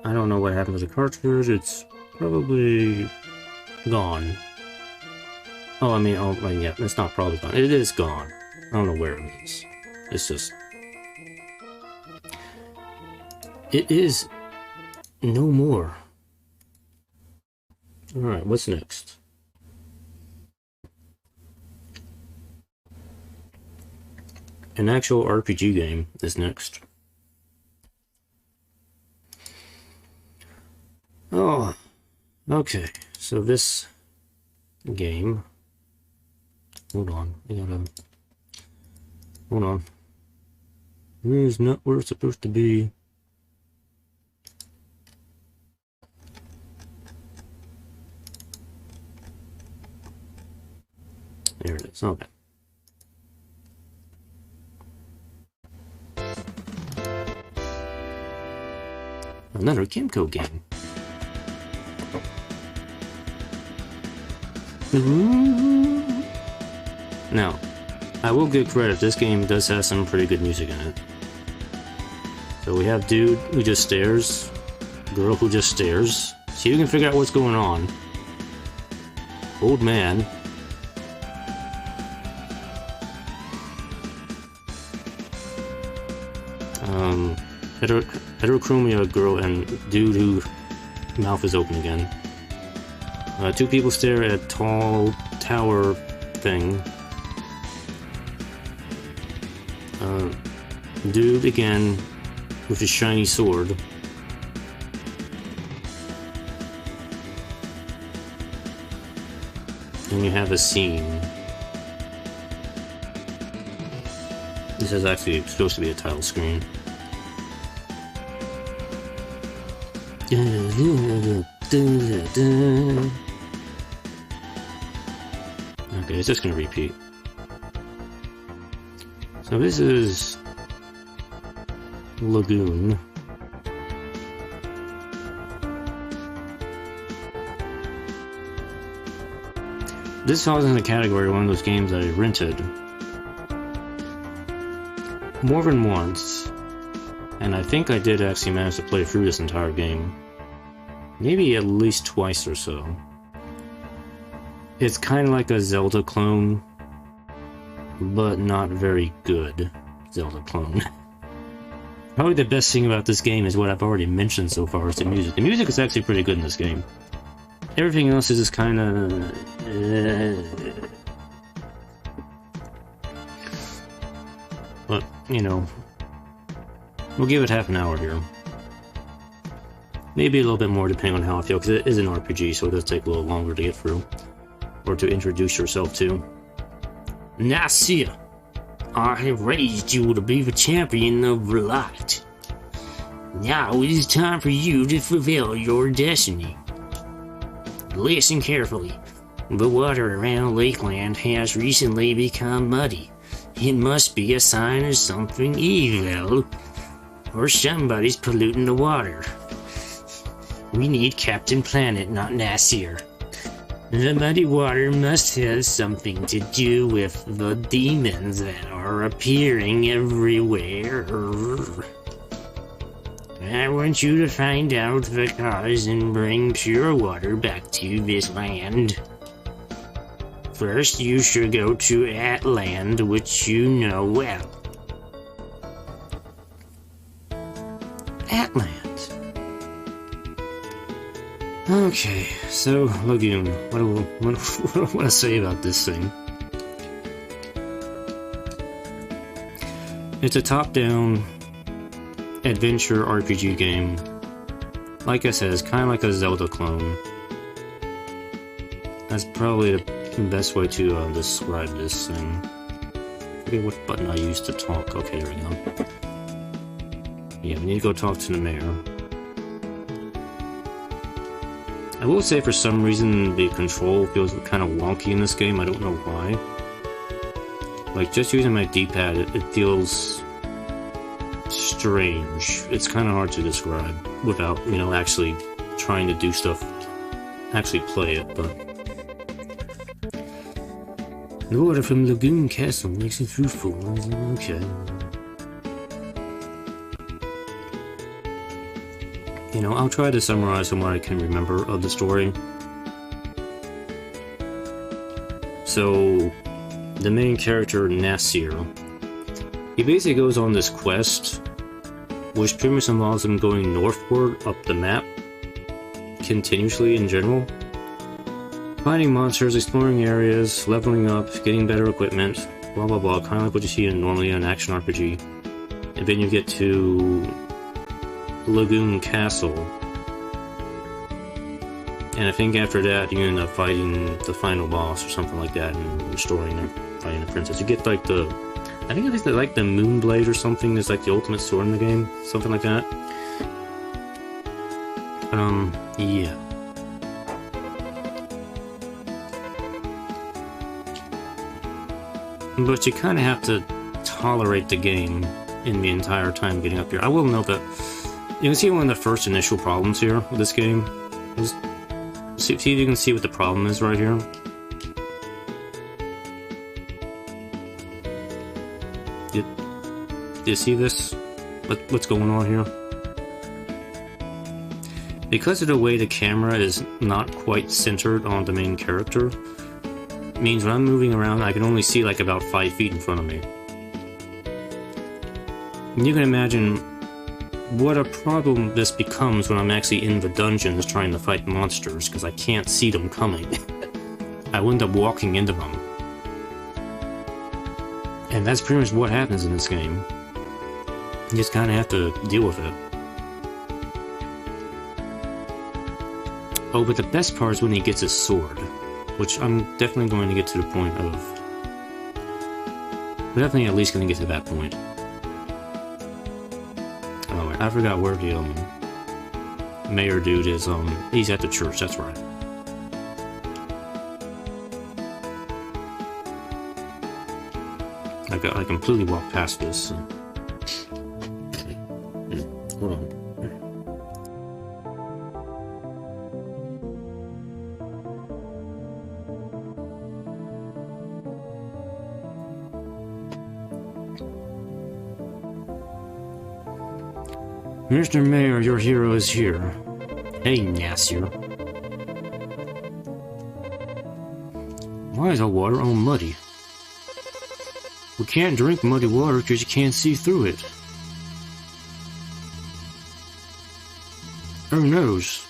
know what happened to the cartridge. It's probably gone. Oh, I mean, oh, yeah, it's not probably gone. It is gone. I don't know where it is. It's just... It is no more. Alright, what's next? An actual RPG game is next. Oh, okay. So this game... Hold on. Hold on. Here's not where it's supposed to be. There it is. Okay. Another Kimco game. Now, I will give credit, this game does have some pretty good music in it. So we have dude who just stares, girl who just stares. So you can figure out what's going on. Old man. Heterochromia girl and dude who mouth is open again. Two people stare at tall tower thing. Dude again with his shiny sword. And you have a scene. This is actually supposed to be a title screen. Okay, it's just gonna repeat. So this is Lagoon. This falls in the category of one of those games I rented more than once, and I think I did actually manage to play through this entire game. Maybe at least twice or so. It's kind of like a Zelda clone, but not very good Zelda clone. Probably the best thing about this game is what I've already mentioned so far, is the music. The music is actually pretty good in this game. Everything else is just kind of... But, you know, We'll give it half an hour here. Maybe a little bit more depending on how I feel, because it is an RPG, so it does take a little longer to get through. Or to introduce yourself to. Nasir, I have raised you to be the champion of the light. Now it is time for you to fulfill your destiny. Listen carefully. The water around Lakeland has recently become muddy. It must be a sign of something evil. Or somebody's polluting the water. We need Captain Planet, not Nasir. The muddy water must have something to do with the demons that are appearing everywhere. I want you to find out the cause and bring pure water back to this land. First, you should go to Atland, which you know well. Atland. Okay, so Lagoon. What do I want to say about this thing? It's a top-down adventure RPG game. Like I said, it's kind of like a Zelda clone. That's probably the best way to describe this thing. I forget what button I used to talk. Okay, there we go. Yeah, we need to go talk to the mayor. I will say for some reason the control feels kind of wonky in this game. I don't know why. Like, just using my D-pad, it feels strange. It's kind of hard to describe without, you know, actually trying to do stuff, actually play it, but... The water from Lagoon Castle makes it fruitful. Okay. You know, I'll try to summarize what I can remember of the story. So, the main character, Nasir, he basically goes on this quest, which pretty much involves him going northward up the map, continuously in general. Fighting monsters, exploring areas, leveling up, getting better equipment, blah blah blah, kind of like what you see normally in an action RPG. And then you get to Lagoon Castle. And I think after that you end up fighting the final boss or something like that and restoring and fighting the princess. You get like the... I think it's like the Moonblade or something is like the ultimate sword in the game. Something like that. Yeah. But you kind of have to tolerate the game in the entire time getting up here. I will note that you can see one of the first initial problems here with this game. See if you can see what the problem is right here. Do you see this? What's going on here? Because of the way the camera is not quite centered on the main character, means when I'm moving around, I can only see like about 5 feet in front of me. And you can imagine what a problem this becomes when I'm actually in the dungeons trying to fight monsters, because I can't see them coming. I will end up walking into them. And that's pretty much what happens in this game. You just kind of have to deal with it. Oh, but the best part is when he gets his sword, which I'm definitely going to get to the point of... We're definitely at least going to get to that point. Oh, wait, I forgot where the mayor dude is. He's at the church, that's right. I completely walked past this. So. Hold on. Mr. Mayor, your hero is here. Hey, Nasir. Why is the water all muddy? We can't drink muddy water because you can't see through it. Who knows?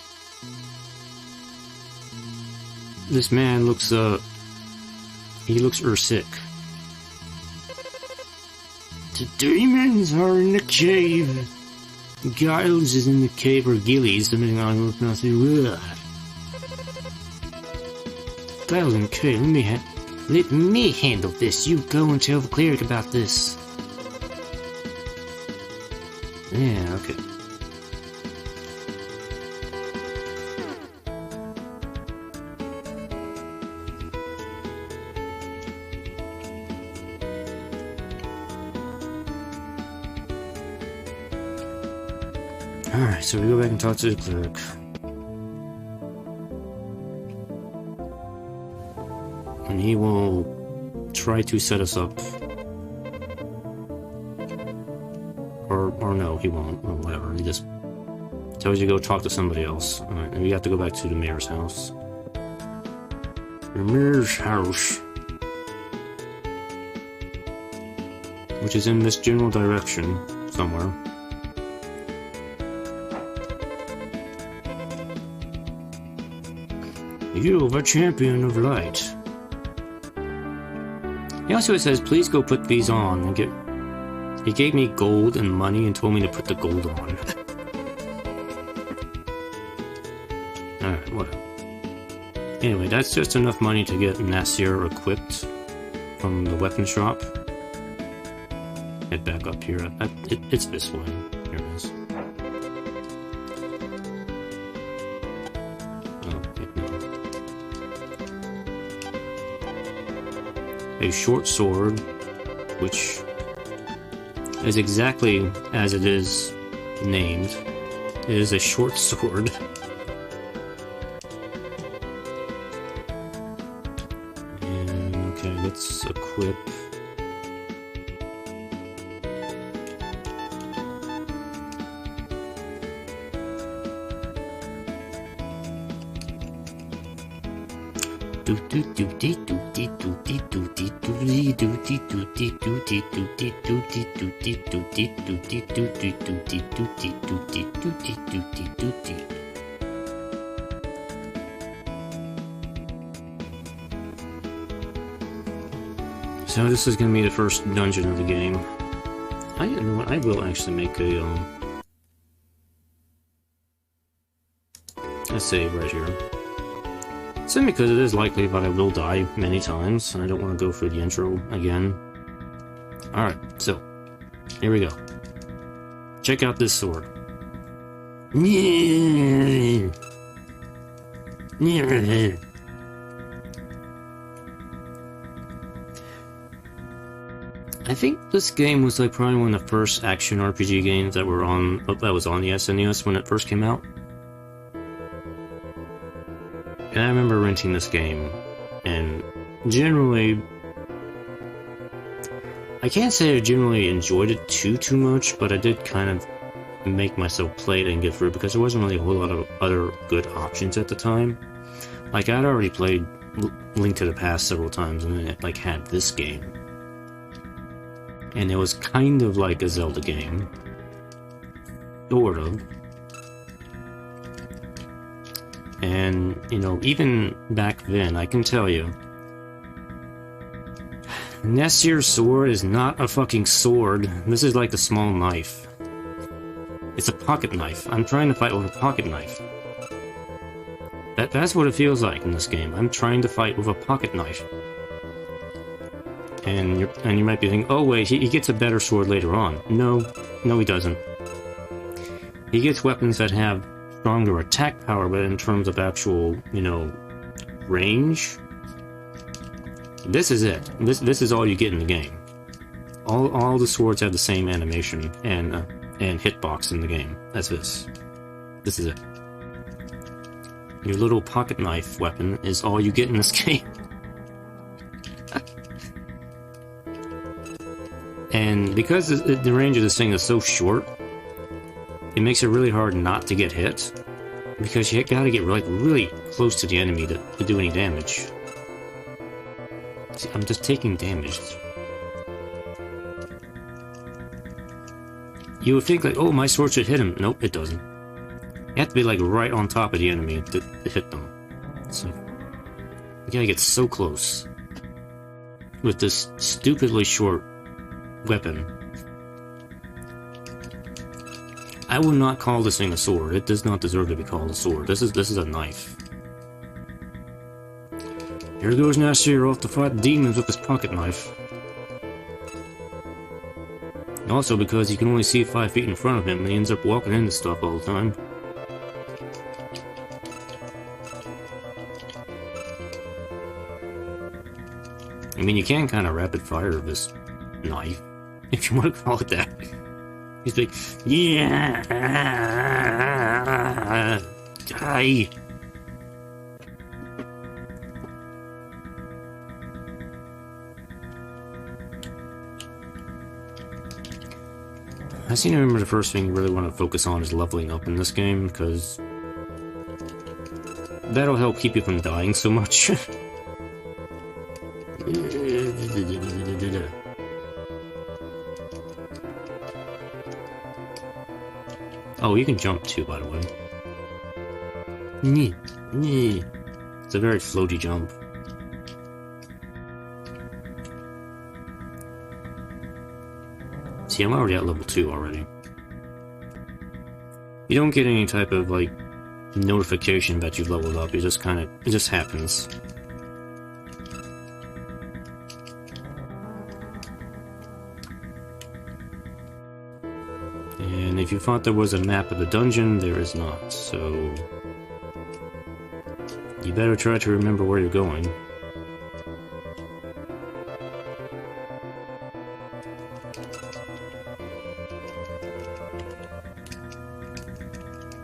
This man looks, he looks sick. The demons are in the cave. Giles is in the cave, or Gillies, depending on who pronounce it. Giles in the cave, let me handle this. You go and tell the cleric about this. Yeah, okay. Alright, so we go back and talk to the cleric. And he will try to set us up. Or no, he won't, or whatever. He just tells you to go talk to somebody else. Alright, and we have to go back to the mayor's house. The mayor's house. Which is in this general direction, somewhere. You, the champion of light. He also says, please go put these on and get... He gave me gold and money and told me to put the gold on. Alright, whatever. Anyway, that's just enough money to get Nasir equipped from the weapon shop. Head back up here. It's this way. Here it is. A short sword, which is exactly as it is named. It is a short sword. And okay, let's equip. So this is going to be the first dungeon of the game. You know what? I will actually make a save right here. Simply because it is likely that I will die many times, and I don't want to go through the intro again. Alright, so, here we go. Check out this sword. I think this game was like probably one of the first action RPG games that were on that was on the SNES when it first came out. And I remember renting this game, and generally, I can't say I generally enjoyed it too much, but I did kind of make myself play it and get through, because there wasn't really a whole lot of other good options at the time. Like, I'd already played Link to the Past several times, and then it, like, had this game. And it was kind of like a Zelda game. Sort of. And, you know, even back then, I can tell you, Nasir's sword is not a fucking sword. This is like a small knife. It's a pocket knife. I'm trying to fight with a pocket knife. That's what it feels like in this game. I'm trying to fight with a pocket knife. And you might be thinking, oh wait, he gets a better sword later on. No, he doesn't. He gets weapons that have stronger attack power, but in terms of actual, you know, range, this is it. This is all you get in the game. All the swords have the same animation and hitbox in the game. That's this. This is it. Your little pocket knife weapon is all you get in this game. And because the range of this thing is so short, it makes it really hard not to get hit, because you gotta get like really close to the enemy to do any damage. See, I'm just taking damage. You would think like, oh, my sword should hit him. Nope, it doesn't. You have to be like right on top of the enemy to hit them. So you gotta get so close with this stupidly short weapon. I will not call this thing a sword. It does not deserve to be called a sword. This is a knife. Here goes Nasir off to fight demons with his pocket knife. Also, because he can only see 5 feet in front of him, he ends up walking into stuff all the time. I mean, you can kind of rapid fire this knife, if you want to call it that. He's like, yeah, die. I seem to remember the first thing you really want to focus on is leveling up in this game, because that'll help keep you from dying so much. Oh, you can jump too, by the way. It's a very floaty jump. See, I'm already at level 2 already. You don't get any type of, like, notification that you've leveled up. It just it just happens. And if you thought there was a map of the dungeon, there is not, so you better try to remember where you're going.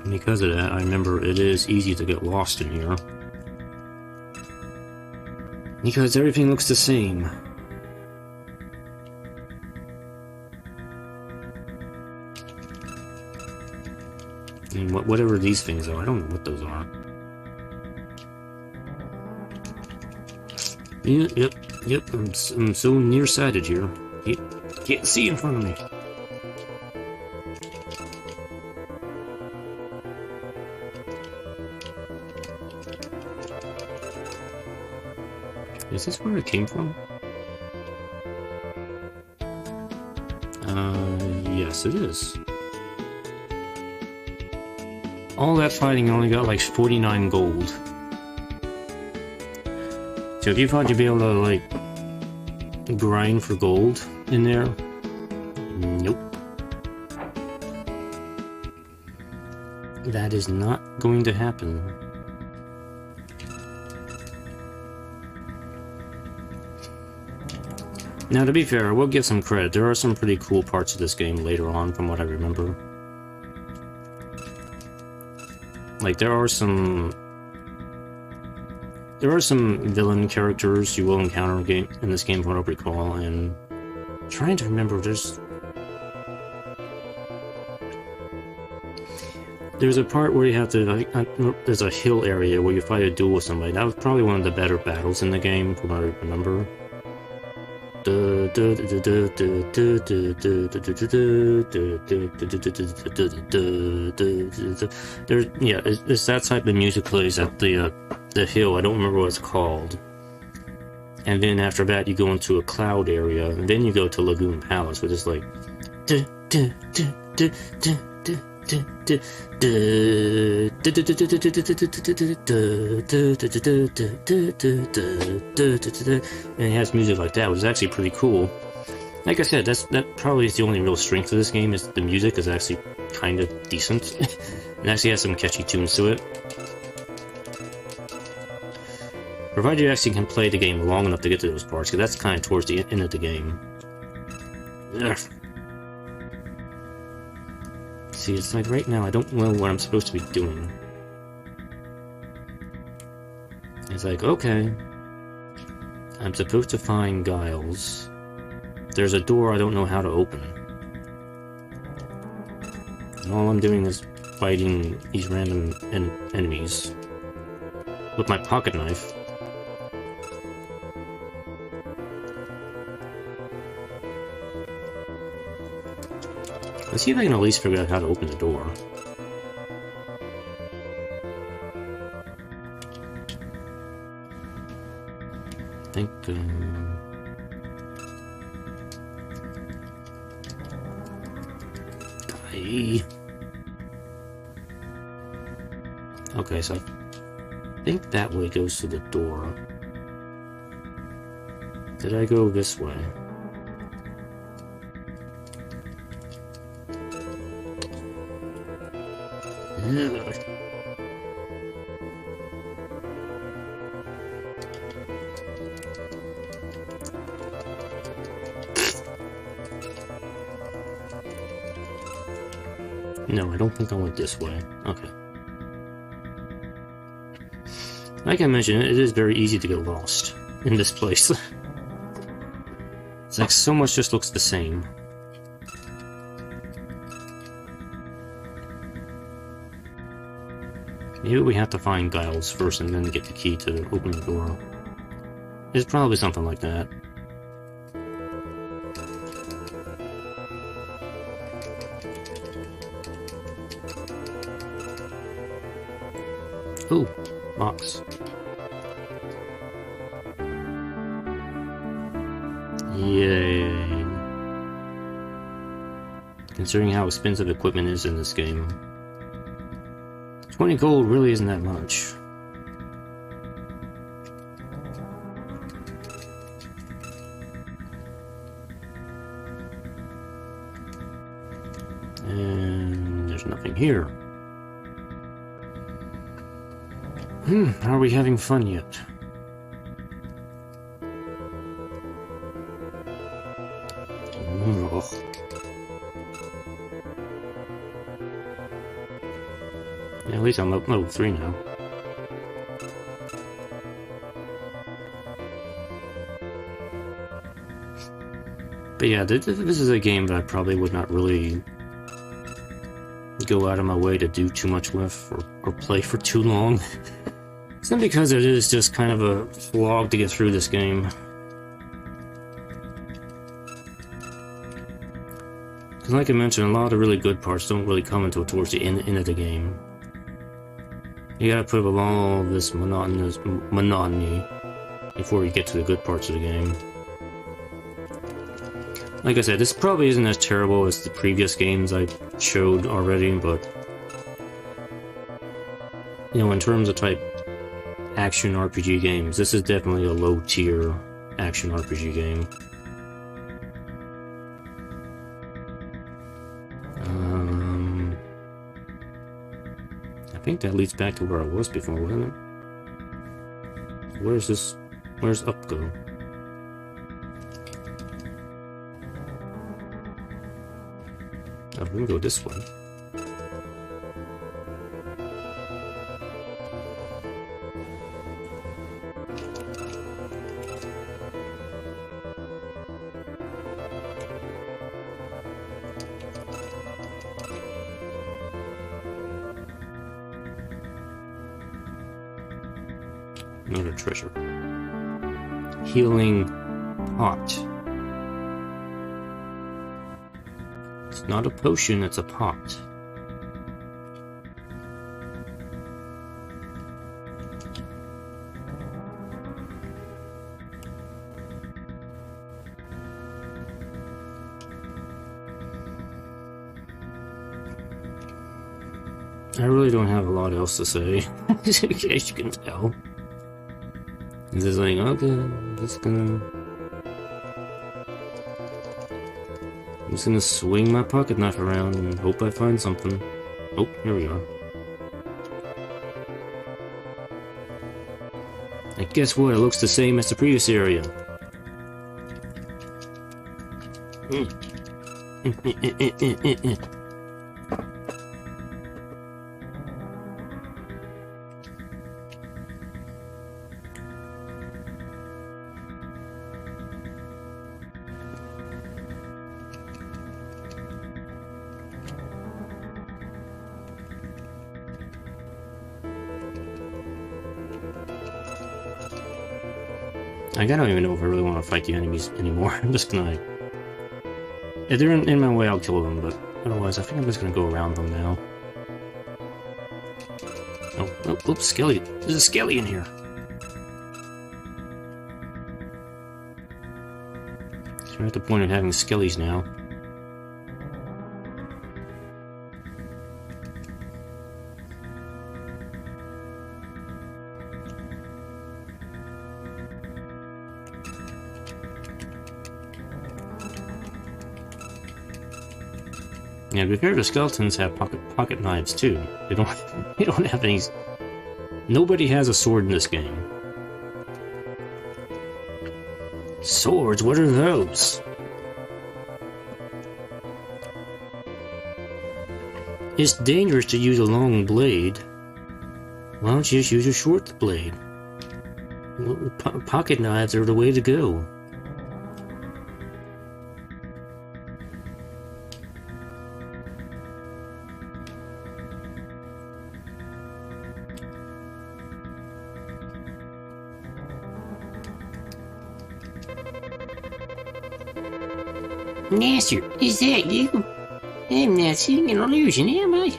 And because of that, I remember it is easy to get lost in here. Because everything looks the same. And whatever these things are, I don't know what those are. Yep, I'm so nearsighted here. Can't see in front of me. Is this where it came from? Yes it is. All that fighting only got like 49 gold. So if you thought you'd be able to, like, grind for gold in there, nope. That is not going to happen. Now, to be fair, I will give some credit. There are some pretty cool parts of this game later on, from what I remember. Like, there are some villain characters you will encounter in this game, from what I recall, and I'm trying to remember, there's a part where you have to, like, there's a hill area where you fight a duel with somebody. That was probably one of the better battles in the game, from what I remember. It's that type of music plays at the hill. I don't remember what it's called. And then after that, you go into a cloud area, and then you go to Lagoon Palace, which is like. And it has music like that, which is actually pretty cool. Like I said, that probably is the only real strength of this game, is the music is actually kind of decent. It actually has some catchy tunes to it. Provided you actually can play the game long enough to get to those parts, because that's kind of towards the end of the game. Ugh. See, it's like right now I don't know what I'm supposed to be doing. It's like, okay, I'm supposed to find Giles. There's a door I don't know how to open. And all I'm doing is fighting these random enemies with my pocket knife. Let's see if I can at least figure out how to open the door. I think, Die. Okay, so I think that way goes to the door. Did I go this way? Ugh. No, I don't think I went this way. Okay. Like I mentioned, it is very easy to get lost in this place. It's like so much just looks the same. Maybe we have to find Giles first and then get the key to open the door. It's probably something like that. Ooh, box. Yay. Considering how expensive equipment is in this game, 20 gold really isn't that much. And there's nothing here. Are we having fun yet? Ugh. Yeah, at least I'm up level 3 now. But yeah, this is a game that I probably would not really go out of my way to do too much with or play for too long. It's not because it is just kind of a slog to get through this game. Because like I mentioned, a lot of the really good parts don't really come until towards the end of the game. You gotta put up with all this monotony before you get to the good parts of the game. Like I said, this probably isn't as terrible as the previous games I showed already, but you know, in terms of type action RPG games, this is definitely a low tier action RPG game. I think that leads back to where I was before, wasn't it? Where's this? Where's up go? Oh, we can go this way. Another treasure. Healing pot. It's not a potion, it's a pot. I really don't have a lot else to say, in case you can tell. It's just like, okay, I'm just gonna swing my pocket knife around and hope I find something. Oh, here we are. And guess what? It looks the same as the previous area. I don't even know if I really want to fight the enemies anymore. I'm just gonna... If they're in my way, I'll kill them, but otherwise I think I'm just gonna go around them now. Oh, oops, Skelly. There's a Skelly in here. So we're at the point of having Skellies now. Yeah, be careful, the skeletons have pocket knives too. They don't they don't have any. Nobody has a sword in this game. Swords? What are those? It's dangerous to use a long blade. Why don't you just use a short blade? Pocket knives are the way to go. Master, is that you? I'm not seeing an illusion, am I?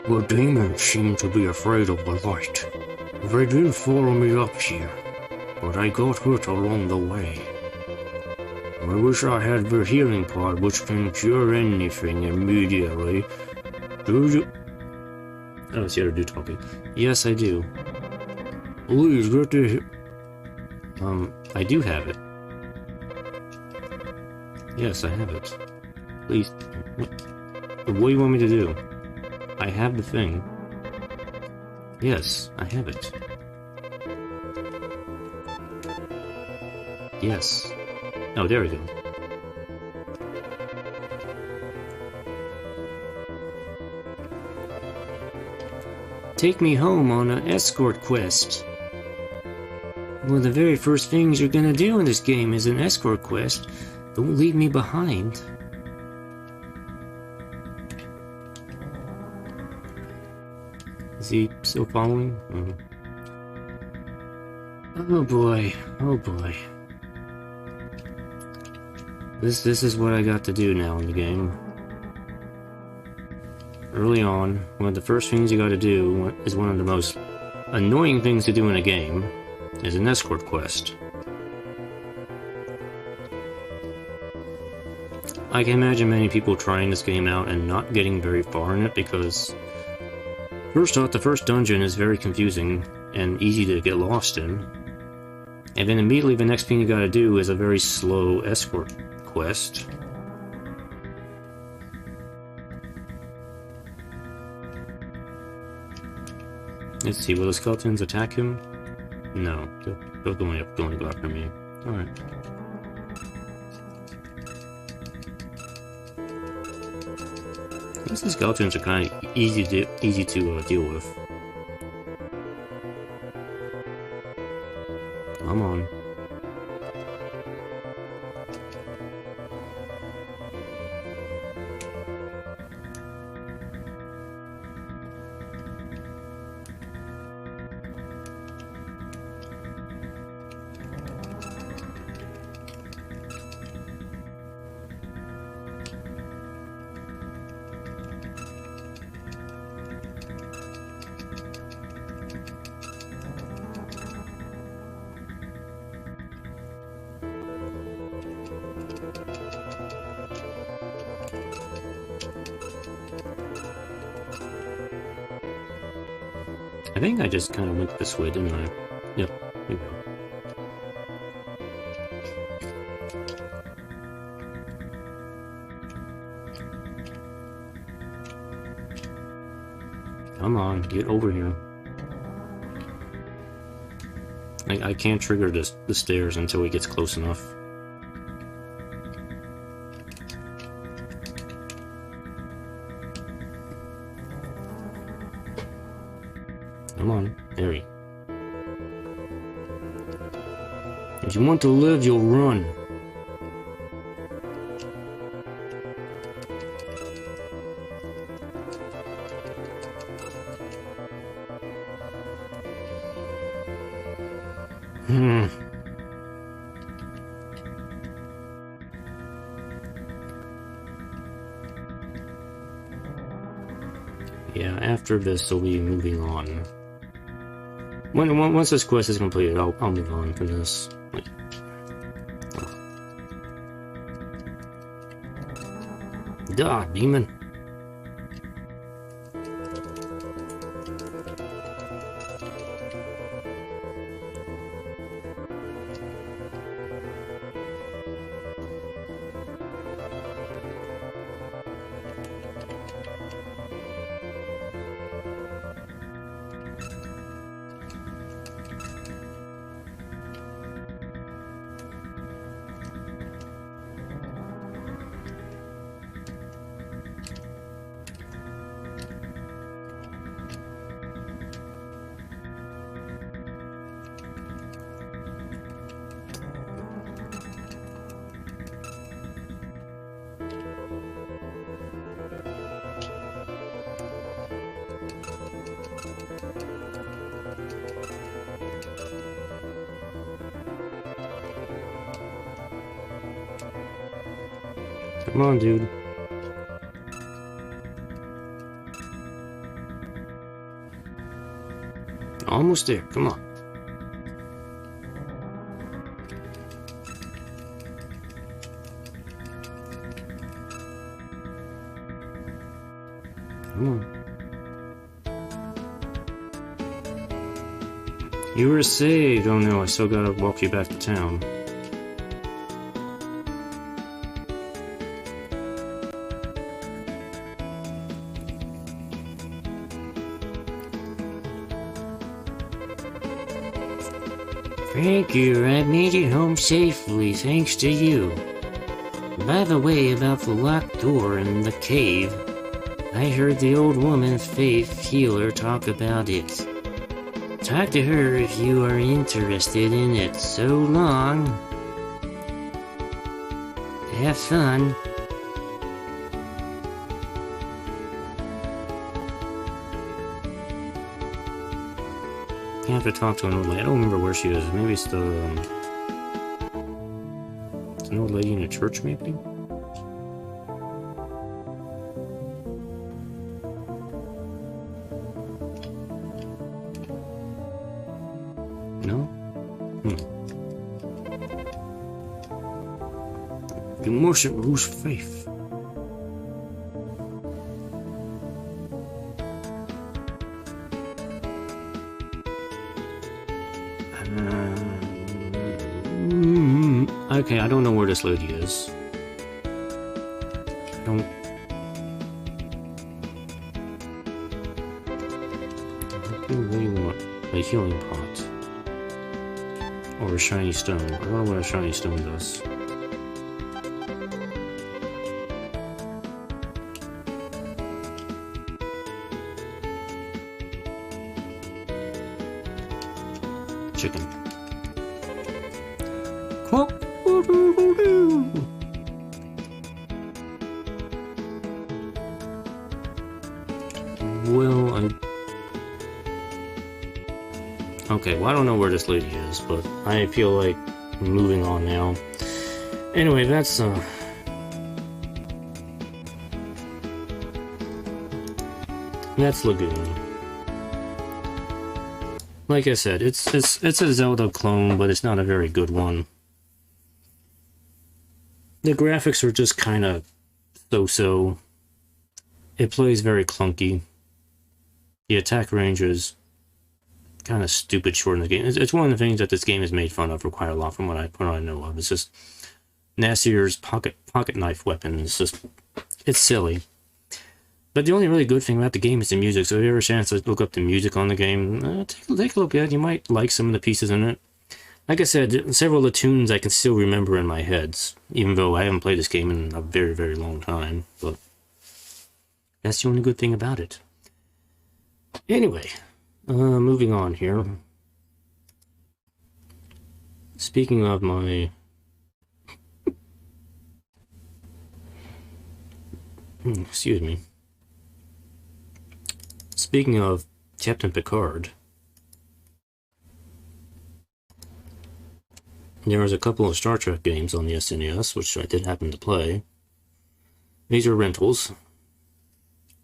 The demons seem to be afraid of the light. They did follow me up here, but I got hurt along the way. I wish I had the healing pod which can cure anything immediately. Do you? Oh, it's the other dude talking. Yes, I do. Please get the... I do have it. Yes, I have it. Please. What do you want me to do? I have the thing. Yes, I have it. Yes. Oh, there we go. Take me home on an escort quest. One of the very first things you're gonna do in this game is an escort quest. Don't leave me behind. Is he still following? Oh boy, oh boy. This is what I got to do now in the game. Early on, one of the first things you gotta do is one of the most annoying things to do in a game is an escort quest. I can imagine many people trying this game out and not getting very far in it because first off, the first dungeon is very confusing and easy to get lost in. And then immediately the next thing you gotta do is a very slow escort quest. Let's see, will the skeletons attack him? No, they'll only go after me. Alright. I guess the skeletons are kind of easy to deal with. Come on. I think I just kind of went this way, didn't I? Yep, here we go. Come on, get over here. I can't trigger the stairs until he gets close enough. Come on, there he. If you want to live, you'll run. Yeah, after this, we'll be moving on. Once this quest is completed, I'll move on from this. Duh, demon. Come on, dude. Almost there. Come on. Come on. You were saved. Oh no, I still gotta walk you back to town. Thank you, I made it home safely thanks to you. By the way, about the locked door in the cave, I heard the old woman, Faith Healer, talk about it. Talk to her if you are interested in it. So long. Have fun. You have to talk to an old lady. I don't remember where she is. Maybe it's the... it's an old lady in a church, maybe? No? You mustn't lose faith. Okay, I don't know where this lady is. I don't... I do really want a healing pot. Or a shiny stone. I don't know what a shiny stone does. Chicken. Quack. Well, okay, well, I don't know where this lady is, but I feel like moving on now. Anyway, that's Lagoon. Like I said, it's a Zelda clone, but it's not a very good one. The graphics are just kind of so-so. It plays very clunky. The attack range is kind of stupid short in the game. It's one of the things that this game is made fun of for quite a lot from what I know of. It's just Nasir's pocket knife weapon. It's silly. But the only really good thing about the game is the music. So if you ever have a chance to look up the music on the game, take a look at it. You might like some of the pieces in it. Like I said, several of the tunes I can still remember in my head, even though I haven't played this game in a very, very long time. But that's the only good thing about it. Anyway, moving on here. Speaking of my... excuse me. Speaking of Captain Picard, there was a couple of Star Trek games on the SNES, which I did happen to play. These are rentals,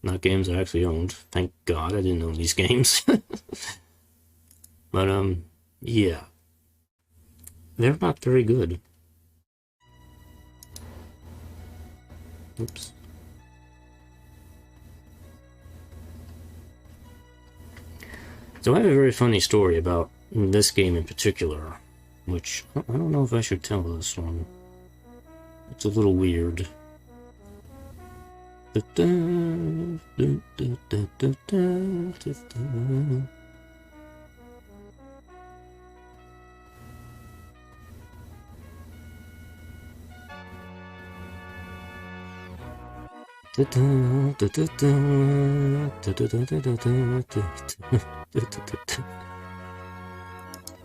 not games I actually owned. Thank God I didn't own these games. But, yeah. They're not very good. Oops. So I have a very funny story about this game in particular, which I don't know if I should tell this one. It's a little weird.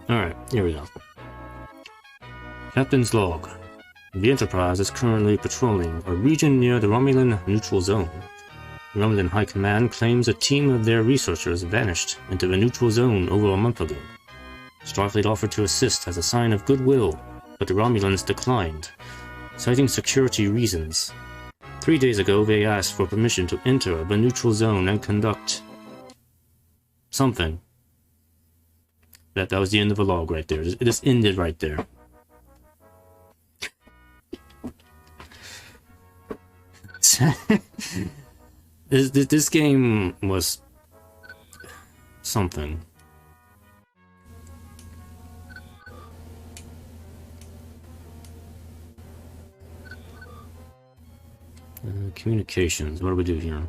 Alright, here we go. Captain's log. The Enterprise is currently patrolling a region near the Romulan neutral zone. Romulan High Command claims a team of their researchers vanished into the neutral zone over a month ago. Starfleet offered to assist as a sign of goodwill, but the Romulans declined, citing security reasons. 3 days ago, they asked for permission to enter the neutral zone and conduct something. That was the end of the log right there. It just ended right there. This game was something. Communications. What do we do here?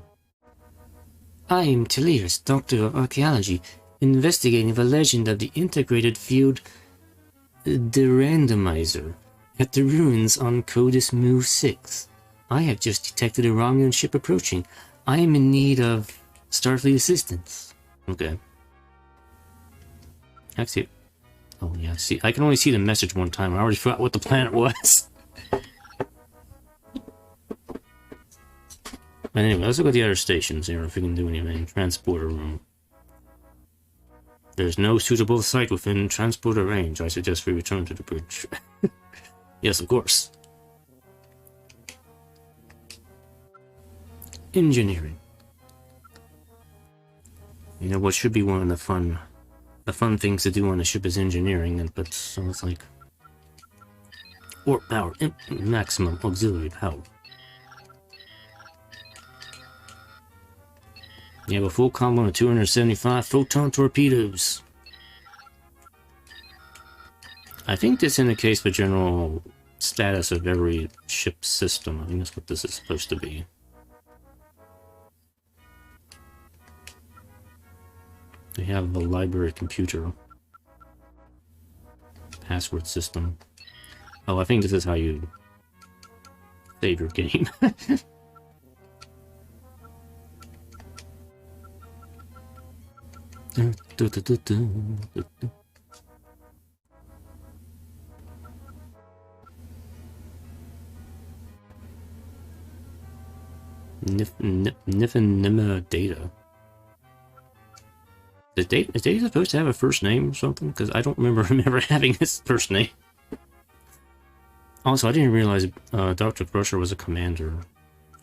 I am Telius, Doctor of Archaeology, investigating the legend of the integrated field de-randomizer at the ruins on Codis Mu 6. I have just detected a Romulan ship approaching. I am in need of Starfleet assistance. Okay. Actually, oh yeah, see, I can only see the message one time. I already forgot what the planet was. But anyway, let's look at the other stations here, if we can do anything. Transporter room. There's no suitable site within transporter range. I suggest we return to the bridge. Yes, of course. Engineering. You know what should be one of the fun things to do on a ship is engineering, but so it's like warp power, maximum auxiliary power. You have a full complement of 275 photon torpedoes. I think this indicates the general status of every ship system. I think that's what this is supposed to be. They have the library computer. Password system. Oh, I think this is how you save your game. Nifnima data. Is Data supposed to have a first name or something? Because I don't remember him ever having his first name. Also, I didn't realize Dr. Crusher was a commander.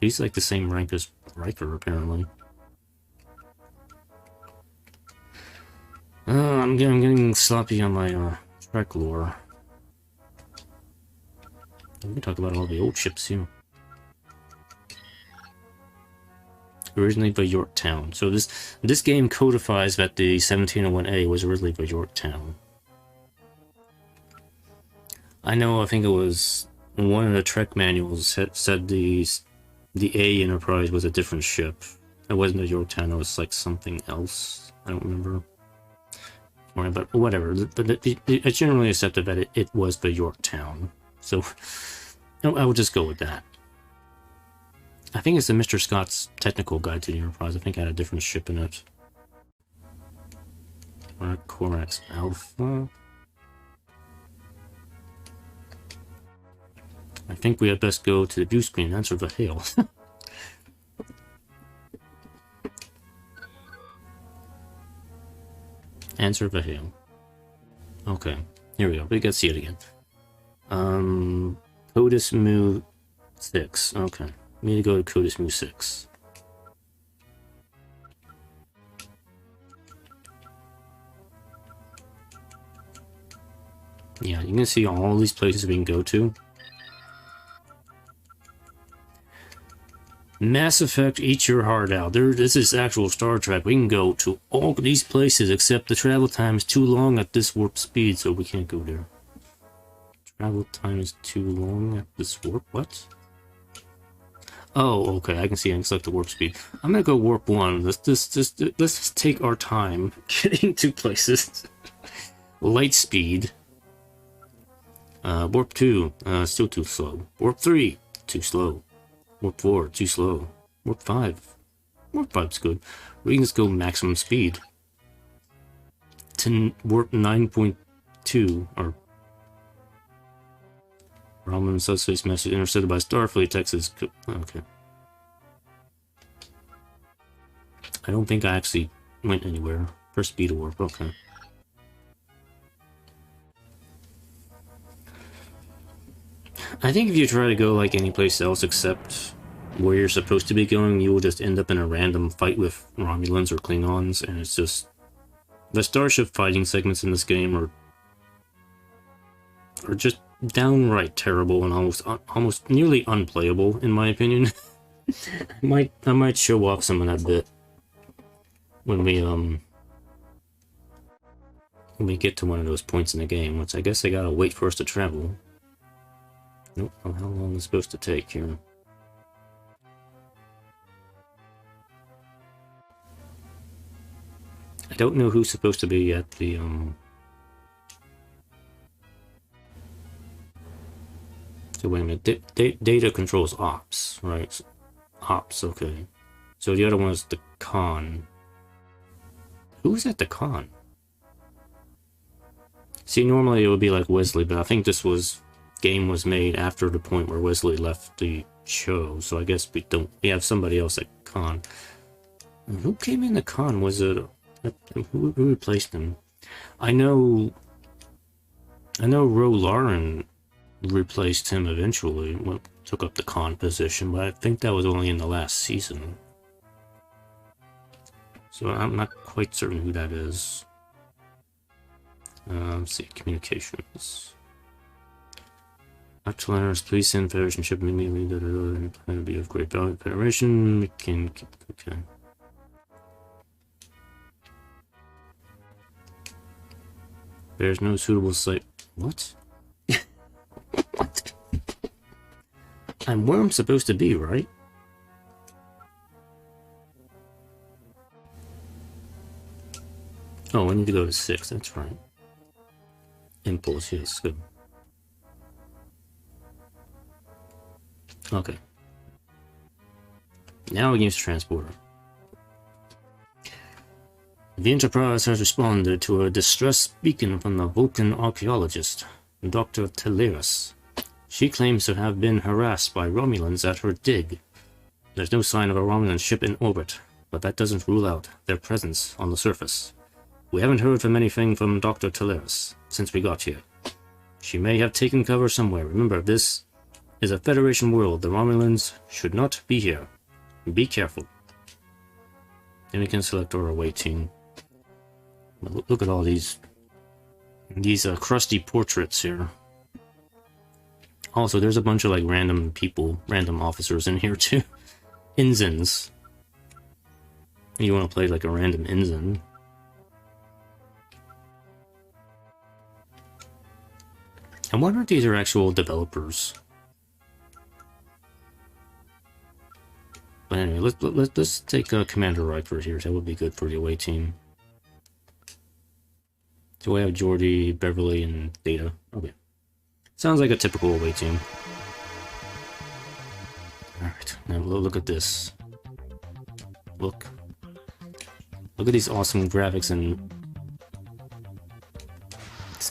He's like the same rank as Riker, apparently. I'm getting sloppy on my Trek lore. We can talk about all the old ships here. Originally by Yorktown. So this game codifies that the 1701A was originally by Yorktown. I think it was one of the Trek manuals said the A Enterprise was a different ship. It wasn't a Yorktown, it was like something else. I don't remember. But whatever. It's generally accepted that it was the Yorktown. So I will just go with that. I think it's the Mr. Scott's Technical Guide to the Enterprise. I think I had a different ship in it. Corax Alpha. I think we had best go to the view screen and answer the hail. Answer the hail. Okay, here we go. We can see it again. Codis Mu 6. Okay. We need to go to Codis Mu 6. Yeah, you can see all these places we can go to. Mass Effect, eat your heart out. This is actual Star Trek. We can go to all these places, except the travel time is too long at this warp speed, so we can't go there. Travel time is too long at this warp. What? Oh, okay. I can see. I can select the warp speed. I'm gonna go warp 1. Let's just take our time getting to places. Light speed. Warp 2. Still too slow. Warp 3. Too slow. Warp 4, too slow. Warp 5. Warp 5's good. We can just go maximum speed. To warp 9.2, or Romulan subspace message intercepted by Starfleet, Texas. Okay. I don't think I actually went anywhere. First speed of warp, okay. I think if you try to go like any place else except where you're supposed to be going, you will just end up in a random fight with Romulans or Klingons, and it's just... The starship fighting segments in this game are just downright terrible and almost nearly unplayable, in my opinion. I might show off some of that bit when we get to one of those points in the game, which I guess they gotta wait for us to travel. Nope, how long is it supposed to take here? I don't know who's supposed to be at the So wait a minute, data controls ops, right? Ops, okay. So the other one is the con. Who's at the con? See, normally it would be like Wesley, but I think this game was made after the point where Wesley left the show, so I guess we have somebody else at con. Who came in the con? Was it who replaced him? I know Ro Lauren replaced him eventually, took up the con position, but I think that was only in the last season. So I'm not quite certain who that is. Let's see, communications. Actual letters, please send Federation ship immediately. Plan to be of great value. Federation, we can keep, okay. There's no suitable site. What? What? I'm where I'm supposed to be, right? Oh, I need to go to 6, that's right. Impulse, yes, good. Okay. Now we can use the transporter. The Enterprise has responded to a distress beacon from the Vulcan archaeologist, Dr. Teleras. She claims to have been harassed by Romulans at her dig. There's no sign of a Romulan ship in orbit, but that doesn't rule out their presence on the surface. We haven't heard from anything from Dr. Teleras since we got here. She may have taken cover somewhere. Remember, this is a Federation world. The Romulans should not be here. Be careful. Then we can select our away team. Look at all these crusty portraits here. Also, there's a bunch of like random people, random officers in here too. Ensigns. You want to play like a random ensign. I wonder if these are actual developers. But anyway, let's take Commander Riker here. That would be good for the away team. So we have Geordi, Beverly, and Data. Okay. Sounds like a typical away team. Alright, now look at this. Look at these awesome graphics and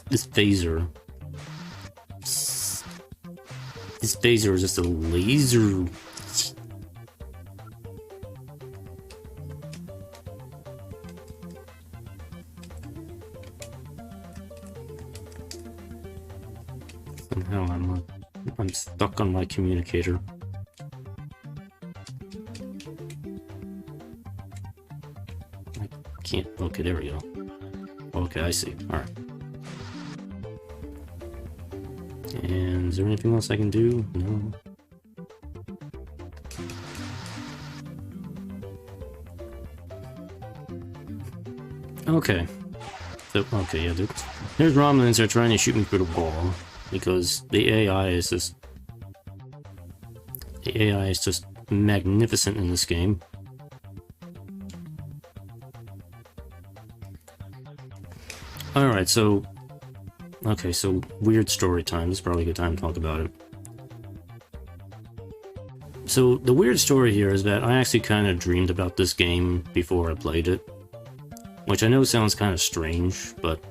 this phaser. This phaser is just a laser. Somehow I'm stuck on my communicator. I can't. Okay, there we go. Okay, I see. All right. And is there anything else I can do? No. Okay. So, okay, yeah, there's Romulans that are trying to shoot me through the wall because the AI is just... The AI is just magnificent in this game. Alright, so... Okay, so weird story time. This is probably a good time to talk about it. So the weird story here is that I actually kind of dreamed about this game before I played it. Which I know sounds kind of strange, but...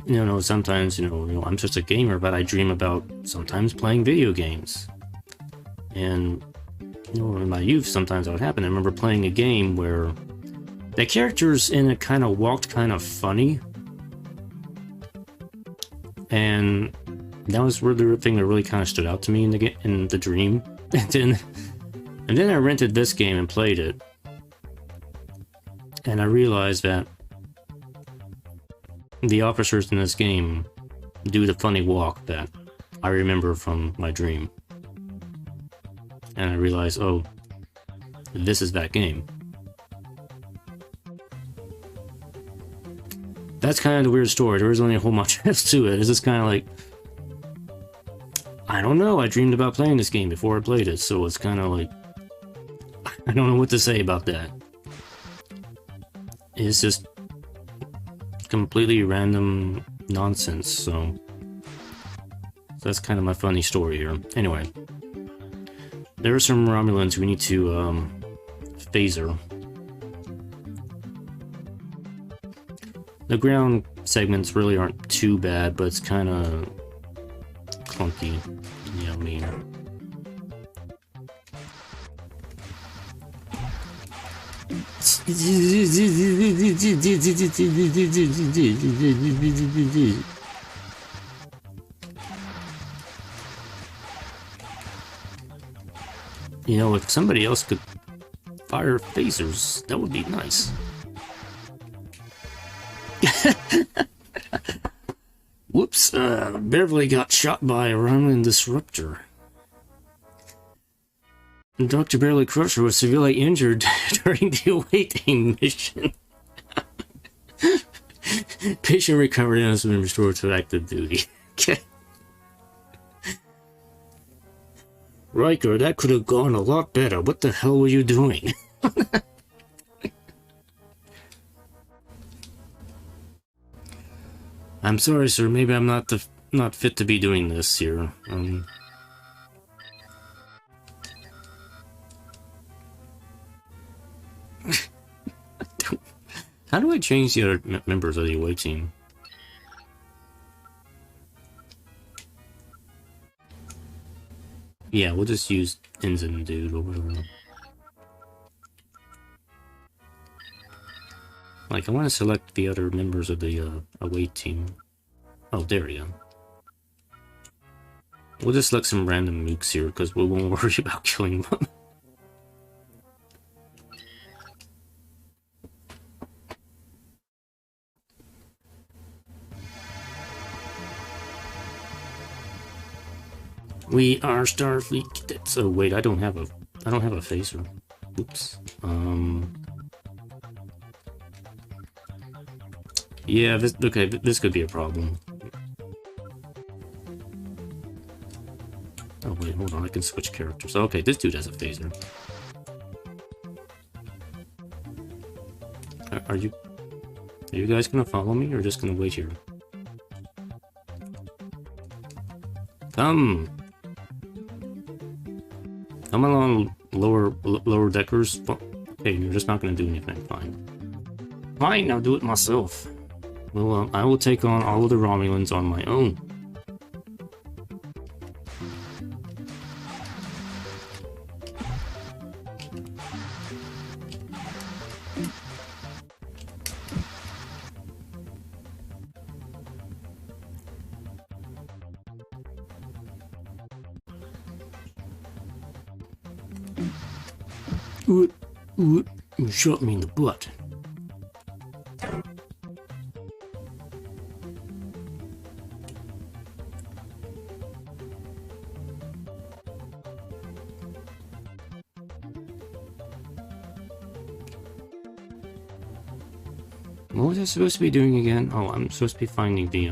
You know, sometimes, you know, I'm just a gamer, but I dream about sometimes playing video games. And, you know, in my youth, sometimes that would happen. I remember playing a game where the characters in it kind of walked kind of funny. And That was the thing that really kind of stood out to me in the dream. And then I rented this game and played it. And I realized that the officers in this game do the funny walk that I remember from my dream. And I realized, oh, this is that game. That's kind of the weird story. There isn't really a whole much else to it. It's just kind of like, I don't know, I dreamed about playing this game before I played it, so it's kind of like, I don't know what to say about that. It's just completely random nonsense, so that's kind of my funny story here. Anyway, there are some Romulans we need to phaser. The ground segments really aren't too bad, but it's kind of clunky, you know what I mean. You know, if somebody else could fire phasers, that would be nice. Whoops, Beverly got shot by a Romulan disruptor. Dr. Beverly Crusher was severely injured during the awaiting mission. Patient recovered and has been restored to active duty. Okay. Riker, that could have gone a lot better. What the hell were you doing? I'm sorry, sir. Maybe I'm not fit to be doing this here. How do I change the other members of the away team? Yeah, we'll just use Ensign Dude or whatever. Like, I want to select the other members of the away team. Oh, there we go. We'll just select some random mooks here because we won't worry about killing them. We are Starfleet. So wait, I don't have a phaser. Oops. Yeah, this could be a problem. Oh wait, hold on, I can switch characters. Okay, this dude has a phaser. Are you guys gonna follow me or just gonna wait here? Come along, lower deckers. Okay, you're just not gonna do anything. Fine, I'll do it myself. Well, I will take on all of the Romulans on my own. You shot me in the butt. What was I supposed to be doing again? Oh, I'm supposed to be finding the,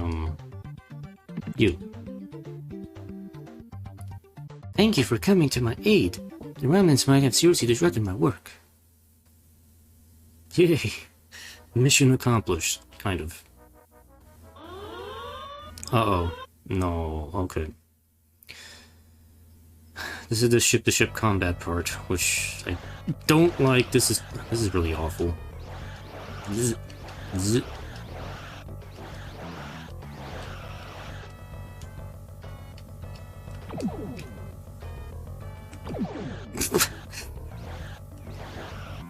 you. Thank you for coming to my aid. The remnants might have seriously disrupted my work. Yay. Mission accomplished, kind of. Uh-oh. No, okay. This is the ship-to-ship combat part, which I don't like. This is really awful.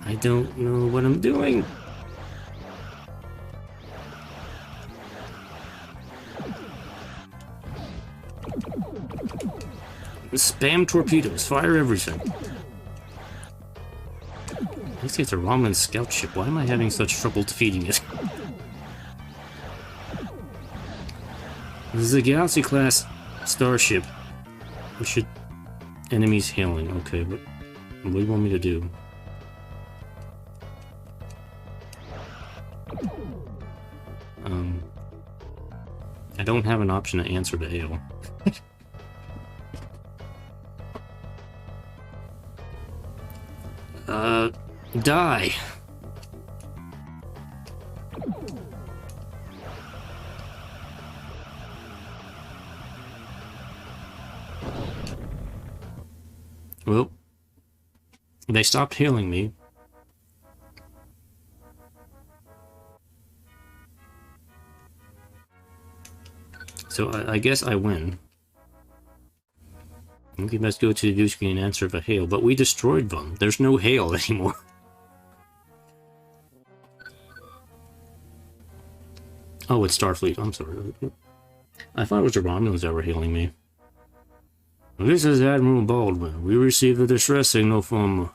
I don't know what I'm doing. Spam torpedoes. Fire everything. At least it's a Romulan scout ship. Why am I having such trouble defeating it? This is a Galaxy-class starship. What should... Enemies hailing. Okay, what do you want me to do? I don't have an option to answer to hail. Die! Well, they stopped hailing me. So I guess I win. Okay, let's go to the view screen and answer the hail, but we destroyed them. There's no hail anymore. Oh, it's Starfleet. I'm sorry. I thought it was the Romulans that were hailing me. This is Admiral Baldwin. We received a distress signal from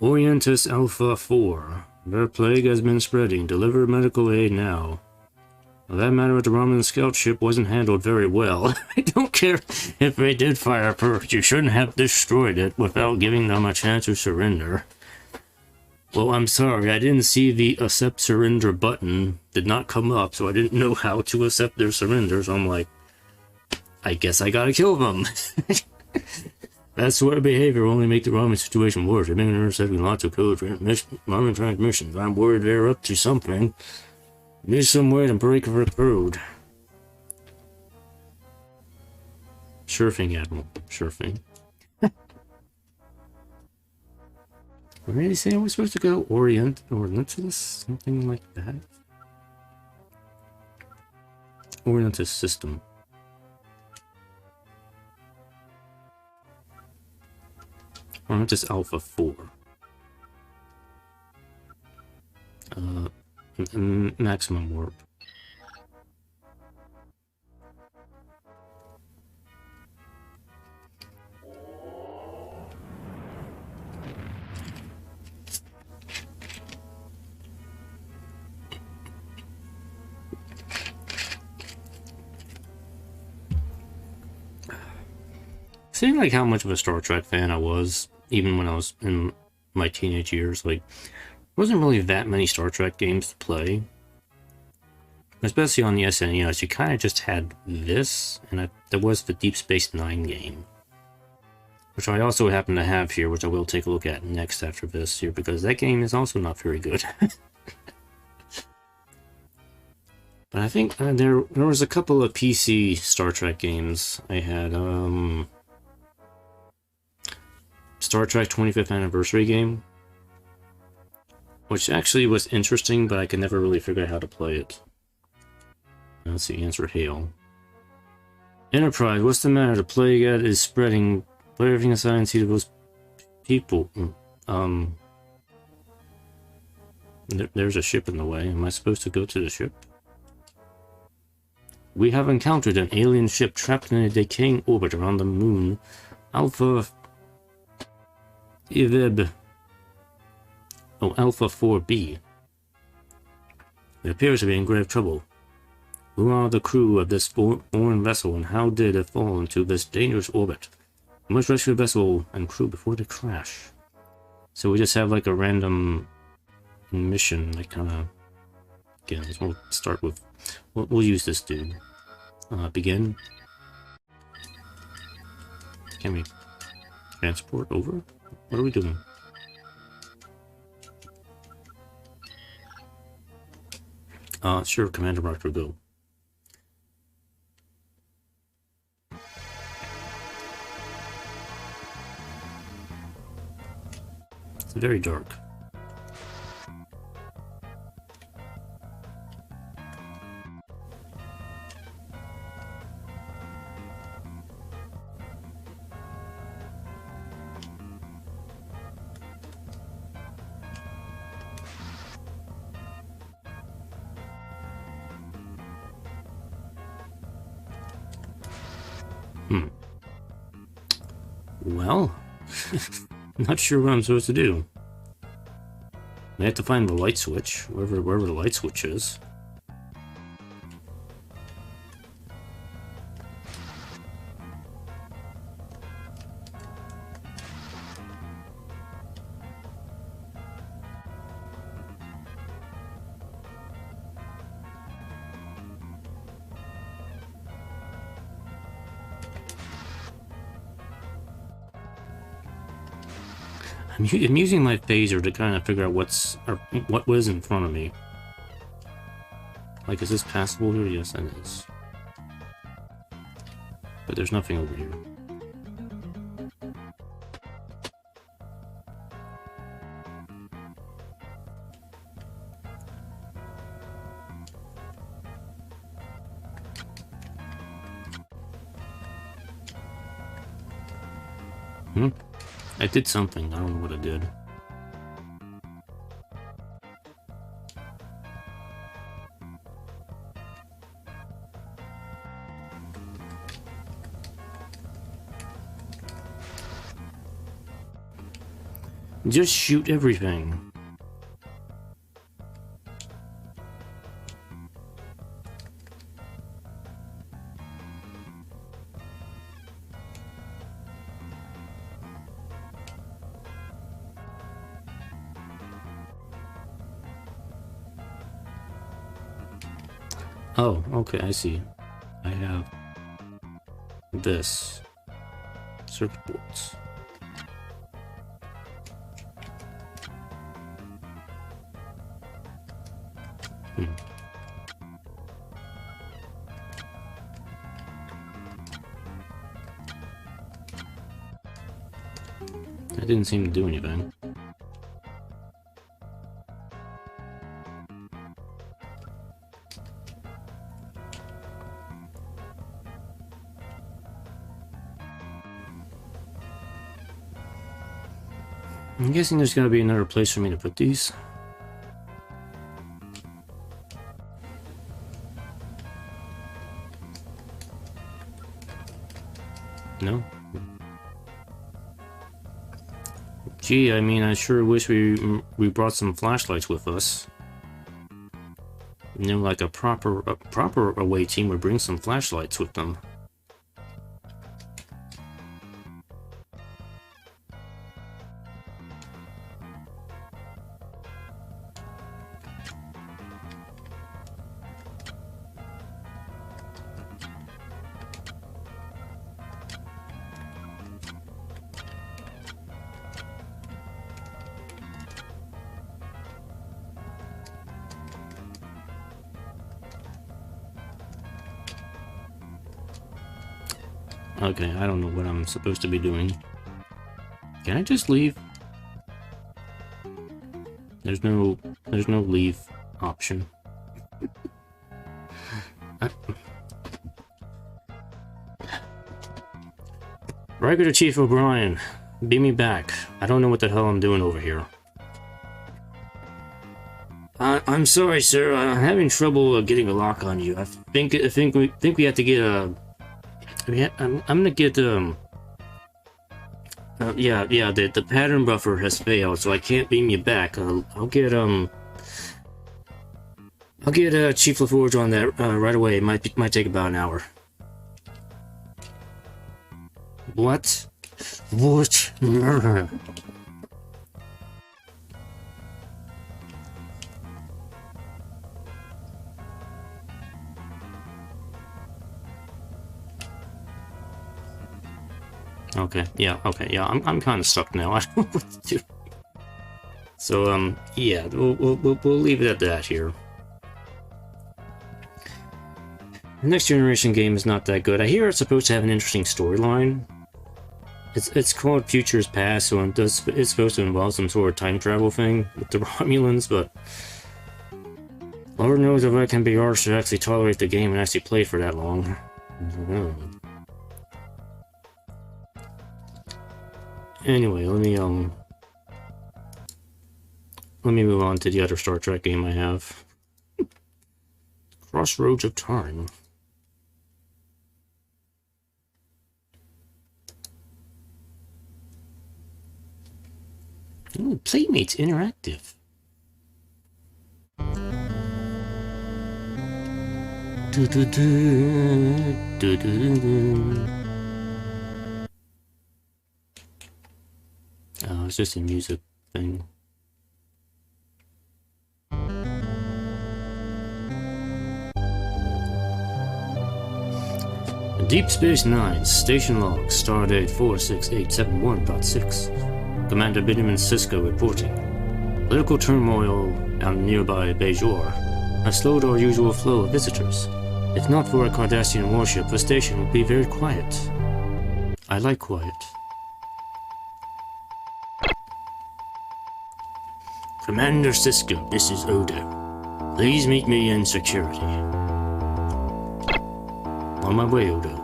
Orientis Alpha 4. Their plague has been spreading. Deliver medical aid now. Well, that matter with the Romulan scout ship wasn't handled very well. I don't care if they did fire first. You shouldn't have destroyed it without giving them a chance to surrender. Well, I'm sorry. I didn't see the accept surrender button. Did not come up, so I didn't know how to accept their surrender. So I'm like, I guess I gotta kill them. That sort of behavior will only make the Romulan situation worse. They've been intercepting lots of code Romulan transmissions. I'm worried they're up to something. Need some way to break the code. Sure thing, Admiral. Sure thing. Where did he say I was supposed to go? Orientus? Something like that? Orientus system. Orientus Alpha 4. Maximum warp. Seeing like how much of a Star Trek fan I was, even when I was in my teenage years, like, wasn't really that many Star Trek games to play. Especially on the SNES, you kind of just had this, and there was the Deep Space Nine game. Which I also happen to have here, which I will take a look at next after this here, because that game is also not very good. But I think there was a couple of PC Star Trek games. I had, Star Trek 25th Anniversary game, which actually was interesting, but I could never really figure out how to play it. Let's see, answer hail. Enterprise, what's the matter? The plague is spreading. Put everything aside and see those people. There's a ship in the way. Am I supposed to go to the ship? We have encountered an alien ship trapped in a decaying orbit around the moon. Alpha 4B. It appears to be in grave trouble. Who are the crew of this foreign vessel, and how did it fall into this dangerous orbit? We must rescue the vessel and crew before they crash. So we just have like a random mission, like kind of... Again, we'll start with... We'll use this dude. Begin. Can we transport over? What are we doing? Sure, Commander Marker, go. It's very dark. Well, I'm not sure what I'm supposed to do. I have to find the light switch, wherever the light switch is. I'm using my phaser to kind of figure out what was in front of me. Like, is this passable here? Yes, it is. But there's nothing over here. I did something. I don't know what I did. Just shoot everything. Oh, okay, I see. I have this. Circuit boards. That didn't seem to do anything. I'm guessing there's gotta be another place for me to put these. No? Gee, I mean, I sure wish we brought some flashlights with us. You know, like a proper away team would bring some flashlights with them. Okay, I don't know what I'm supposed to be doing. Can I just leave? There's no leave option. Regular Chief O'Brien, beam me back. I don't know what the hell I'm doing over here. I'm sorry, sir. I'm having trouble getting a lock on you. I think we have to get a. I'm gonna get the pattern buffer has failed, so I can't beam you back. I'll get Chief LaForge on that right away. It might take about an hour. What? What? Okay, yeah, I'm kind of stuck now. I don't know what to do. So, yeah, we'll leave it at that here. The next generation game is not that good. I hear it's supposed to have an interesting storyline. It's called Futures Past, so it's supposed to involve some sort of time travel thing with the Romulans, but Lord knows if I can be arsed to actually tolerate the game and actually play for that long. Anyway, let me move on to the other Star Trek game I have. Crossroads of Time. Ooh, Playmates Interactive. Do, do, do, do, do, do, do. Oh, it's just a music thing. Deep Space Nine, Station Log, Stardate 46871.6. Commander Benjamin Sisko reporting. Political turmoil on nearby Bajor has slowed our usual flow of visitors. If not for a Cardassian warship, the station would be very quiet. I like quiet. Commander Sisko, this is Odo. Please meet me in security. On my way, Odo.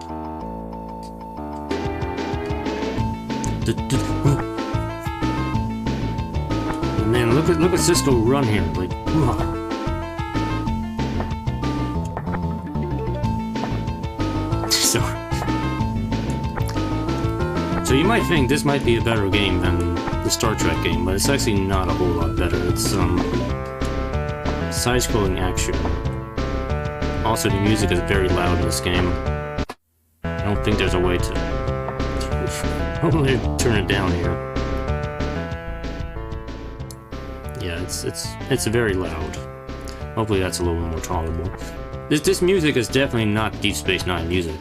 Man, look at Sisko run here, like, So you might think this might be a better game than the Star Trek game, but it's actually not a whole lot better. It's side-scrolling action. Also, the music is very loud in this game. I don't think there's a way to hopefully turn it down here. Yeah, it's very loud. Hopefully that's a little bit more tolerable. This music is definitely not Deep Space Nine music.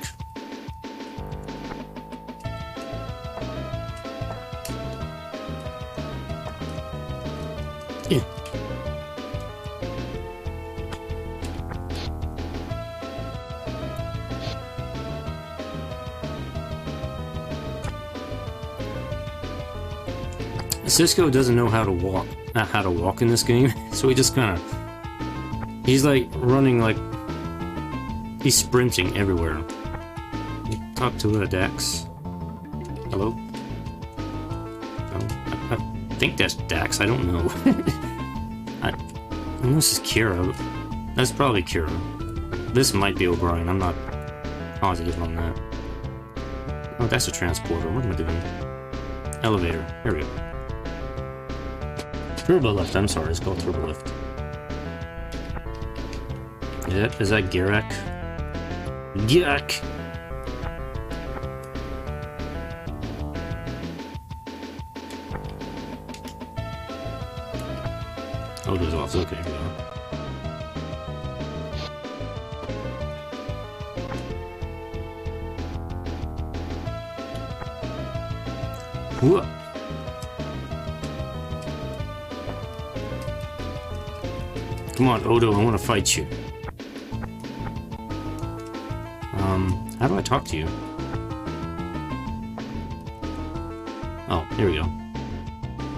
Yeah. Sisko doesn't know how to walk in this game, so he just kind of he's like running like he's sprinting everywhere. Talk to Dax. Hello? I think that's Dax. I don't know. I know this is Kira. That's probably Kira. This might be O'Brien. I'm not positive on that. Oh, that's a transporter. What am I doing? Elevator. Here we go. Turbo lift. I'm sorry. It's called turbo lift. Is that Garak? Garak. Oh, those off. Okay, here we go. Whoa. Come on, Odo, I want to fight you. How do I talk to you? Oh, here we go.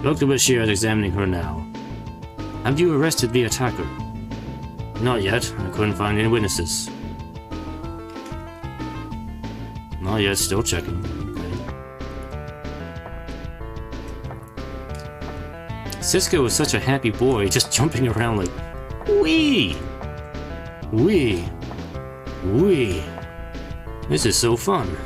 Dr. Bashir is examining her now. Have you arrested the attacker? Not yet. I couldn't find any witnesses. Not yet, still checking. Sisko was such a happy boy, just jumping around like, wee! Wee! Wee! This is so fun.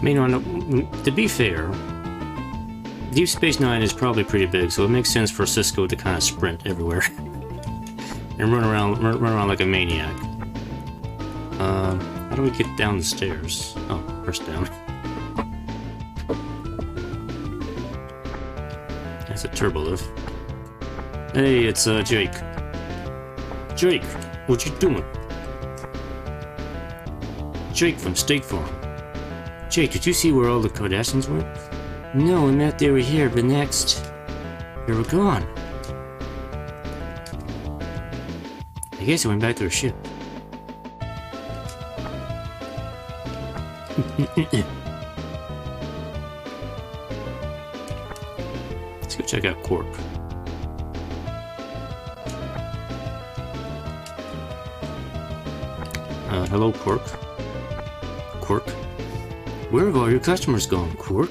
I mean, to be fair, Deep Space Nine is probably pretty big, so it makes sense for Sisko to kind of sprint everywhere and run around like a maniac. How do we get down the stairs? Oh, press down. That's a turbo lift. Hey, it's Jake. Jake, what you doing? Jake from State Farm. Jake, did you see where all the Cardassians went? No, I meant they were here, but next... they were gone. I guess they went back to their ship. Let's go check out Quark. Hello, Quark. Quark? Where have all your customers gone, Quark?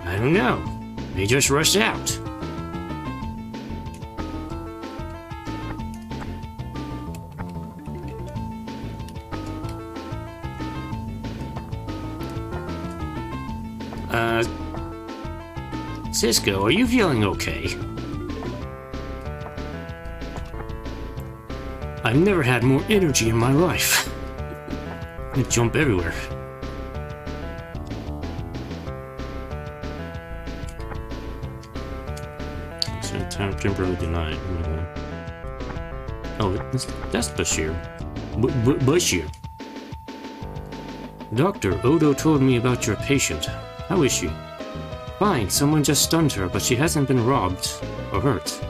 I don't know. They just rushed out. Cisco, are you feeling okay? I've never had more energy in my life. I jump everywhere. So temporarily denied. Oh, that's Bashir. Bashir. Doctor, Odo told me about your patient. How is she? Fine, someone just stunned her, but she hasn't been robbed or hurt.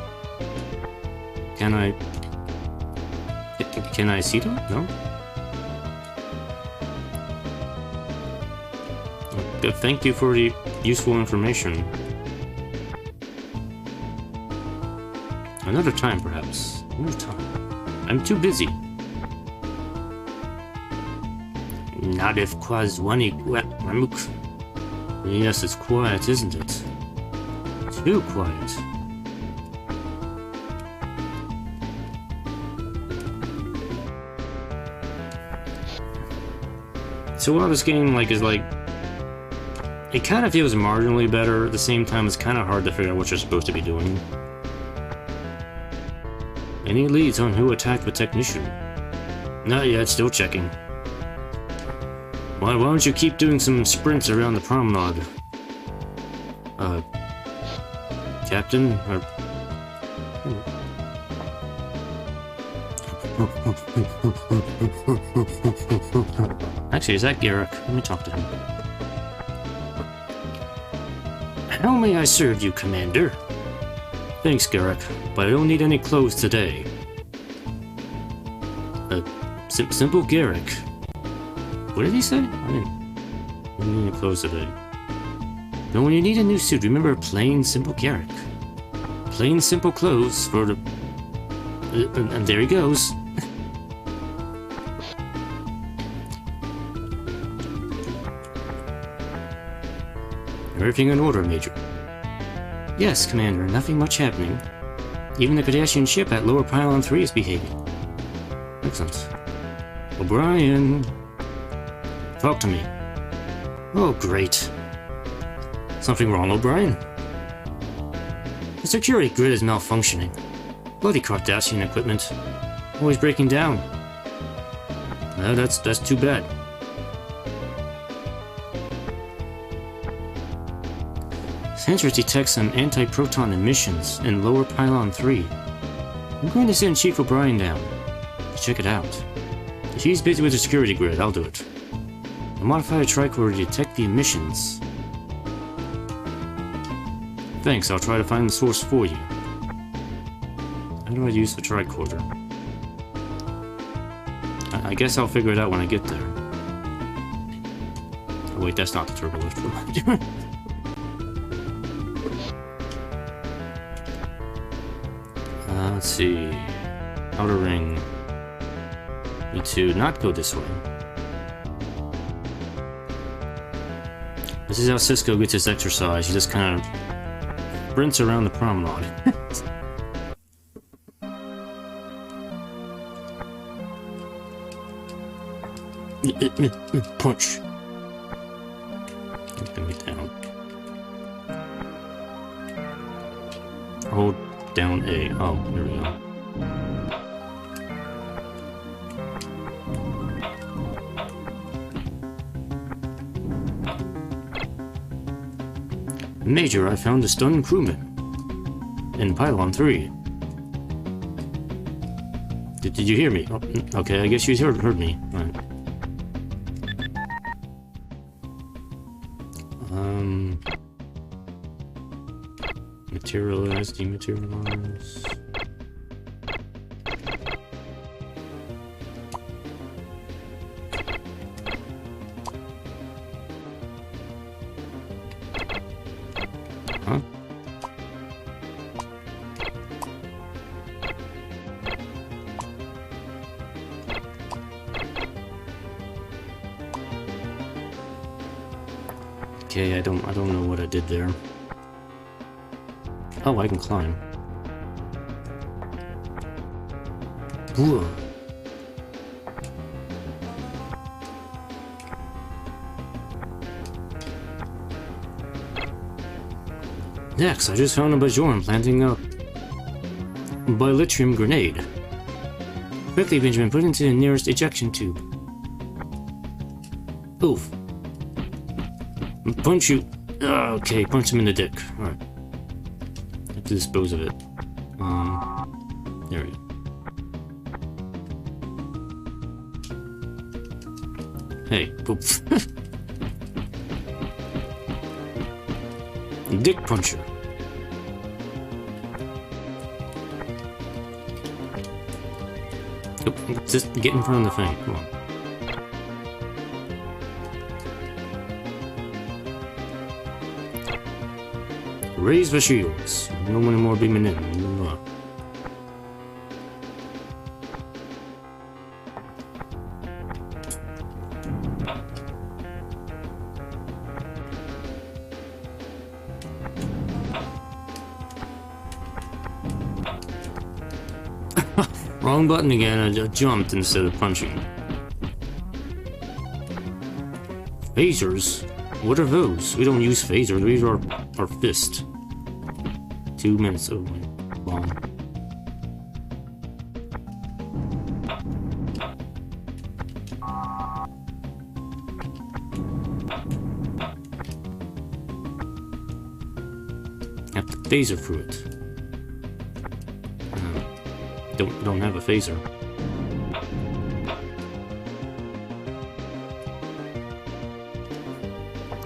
Can I see them? No? Good, thank you for the useful information. Another time, perhaps. Another time. I'm too busy. Not if Kwazwani Ramuk. Yes, it's quiet, isn't it? Too quiet. So while this game is it kind of feels marginally better, at the same time it's kind of hard to figure out what you're supposed to be doing. Any leads on who attacked the technician? Not yet, still checking. Why don't you keep doing some sprints around the promenade? Captain? Or... Actually, is that Garrick? Let me talk to him. How may I serve you, Commander? Thanks, Garrick, but I don't need any clothes today. Simple Garrick. What did he say? I didn't need any clothes today. But when you need a new suit, remember plain, simple Garrick. Plain, simple clothes for the... and there he goes. Everything in order, Major. Yes, Commander, nothing much happening. Even the Kardashian ship at Lower Pylon 3 is behaving. Excellent. O'Brien... Talk to me. Oh, great. Something wrong, O'Brien? The security grid is malfunctioning. Bloody Kardashian equipment. Always breaking down. No, that's too bad. Sensors detect some anti-proton emissions in Lower Pylon 3. I'm going to send Chief O'Brien down to check it out. If he's busy with the security grid, I'll do it. I'll modify a tricorder to detect the emissions. Thanks, I'll try to find the source for you. How do I use the tricorder? I guess I'll figure it out when I get there. Oh wait, that's not the turbo lift. Let's see. Outer ring. Need to not go this way. This is how Cisco gets his exercise. He just kind of sprints around the promenade. Punch. It's gonna be down. Hold down A. Oh, there we go. Major, I found a stunned crewman in Pylon 3. Did you hear me? Oh, okay, I guess you heard me. Right. Materialize, dematerialize. Okay, I don't know what I did there. Oh, I can climb. Whoa. Next, I just found a Bajoran planting a Bilitrum grenade. Quickly, Benjamin, put it into the nearest ejection tube. Oof. Punch you. Okay, punch him in the dick. Alright. Have to dispose of it. There we go. Hey, oops. Dick puncher. Oh, just get in front of the thing. Come on. Raise the shields. No many more beaming in. Wrong button again, I jumped instead of punching. Phasers? What are those? We don't use phasers, these are our fist. 2 minutes long. Have to phaser through it. Don't have a phaser.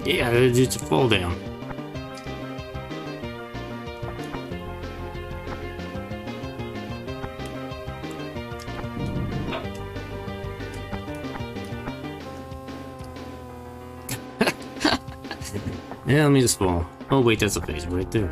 Yeah, it's a fall down. Yeah, let me just fall. Oh wait, that's a phaser right there.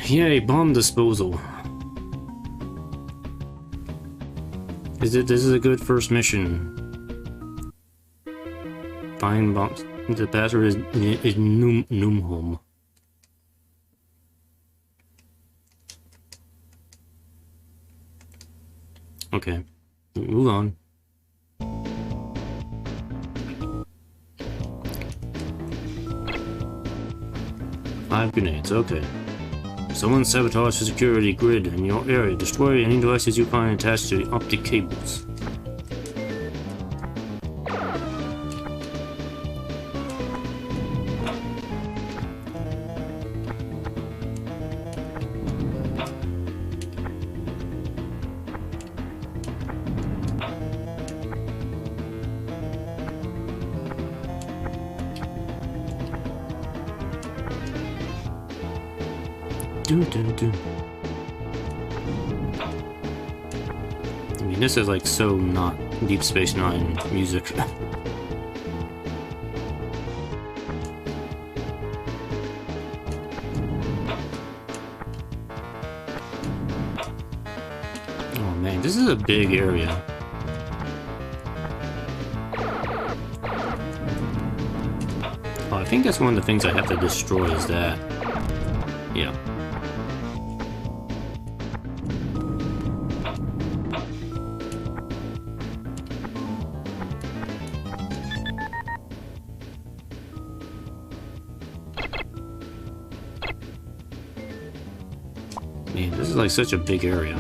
Yay, bomb disposal. This is a good first mission. Find bombs. The password is Numholm. Okay, move on. Five grenades, okay. Someone sabotaged the security grid in your area. Destroy any devices you find attached to the optic cables. I mean, this is like so not Deep Space Nine music. Oh man, this is a big area. Oh, I think that's one of the things I have to destroy is that. Yeah. Man, this is like such a big area.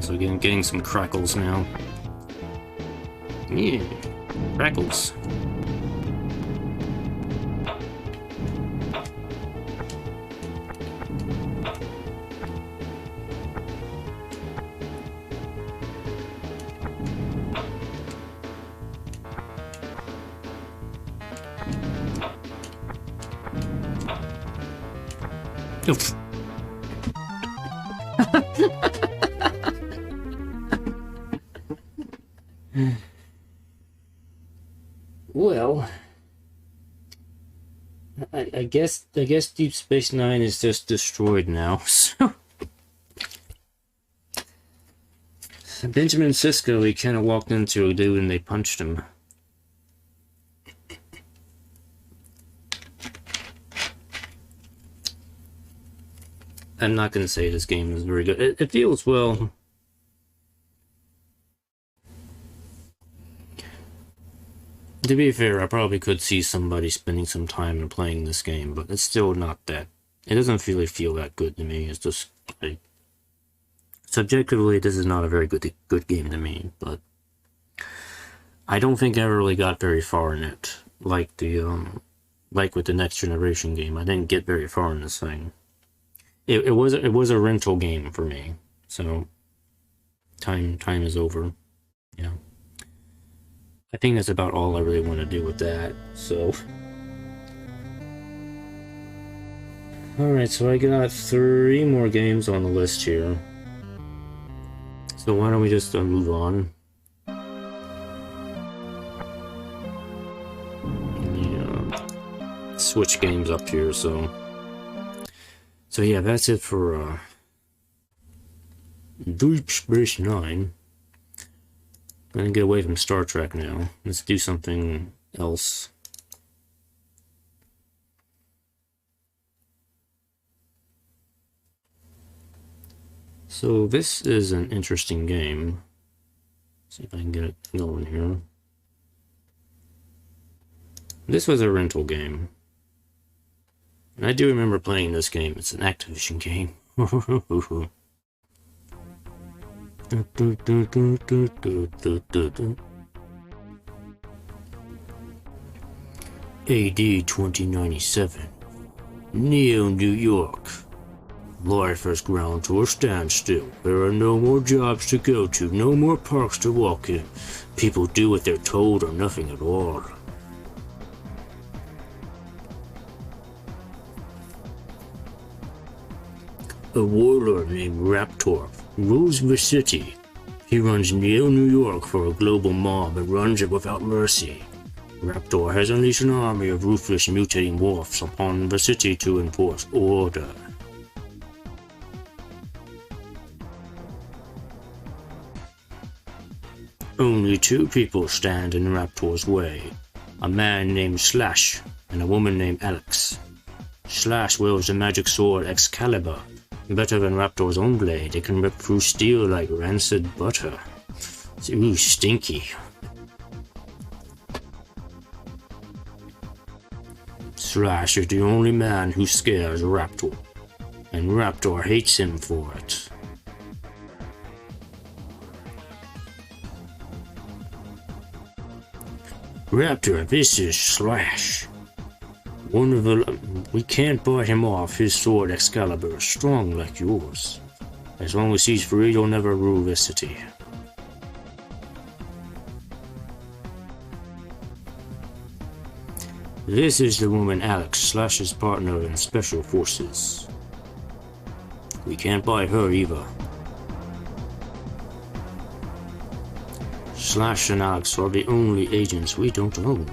So again, getting some crackles now. Yeah, crackles. Oof. Well, I guess Deep Space Nine is just destroyed now. So Benjamin Sisko, he kind of walked into a dude and they punched him. I'm not gonna say this game is very good. It feels well. To be fair, I probably could see somebody spending some time and playing this game, but it's still not that. It doesn't really feel that good to me. It's just like, subjectively, this is not a very good game to me. But I don't think I ever really got very far in it, like with the Next Generation game. I didn't get very far in this thing. It was a rental game for me, so time is over. Yeah. I think that's about all I really want to do with that, so. Alright, so I got 3 more games on the list here. So why don't we just move on? Let me switch games up here, so. So yeah, that's it for Deep Space Nine. I'm gonna get away from Star Trek now. Let's do something else. So this is an interesting game. Let's see if I can get it going here. This was a rental game. And I do remember playing this game. It's an Activision game. AD 2097, Neo, New York. Life has ground to a standstill. There are no more jobs to go to, no more parks to walk in. People do what they're told or nothing at all. A warlord named Raptor rules the city. He runs Neo, New York for a global mob and runs it without mercy. Raptor has unleashed an army of ruthless mutating morphs upon the city to enforce order. Only 2 people stand in Raptor's way. A man named Slash and a woman named Alex. Slash wields the magic sword X-Calibur. Better than Raptor's own blade, it can rip through steel like rancid butter. Ooh, stinky. Slash is the only man who scares Raptor, and Raptor hates him for it. Raptor, this is Slash. We can't buy him off. His sword Excalibur is strong like yours. As long as he's free, you'll never rule this city. This is the woman Alex, Slash's partner in Special Forces. We can't buy her either. Slash and Alex are the only agents we don't own.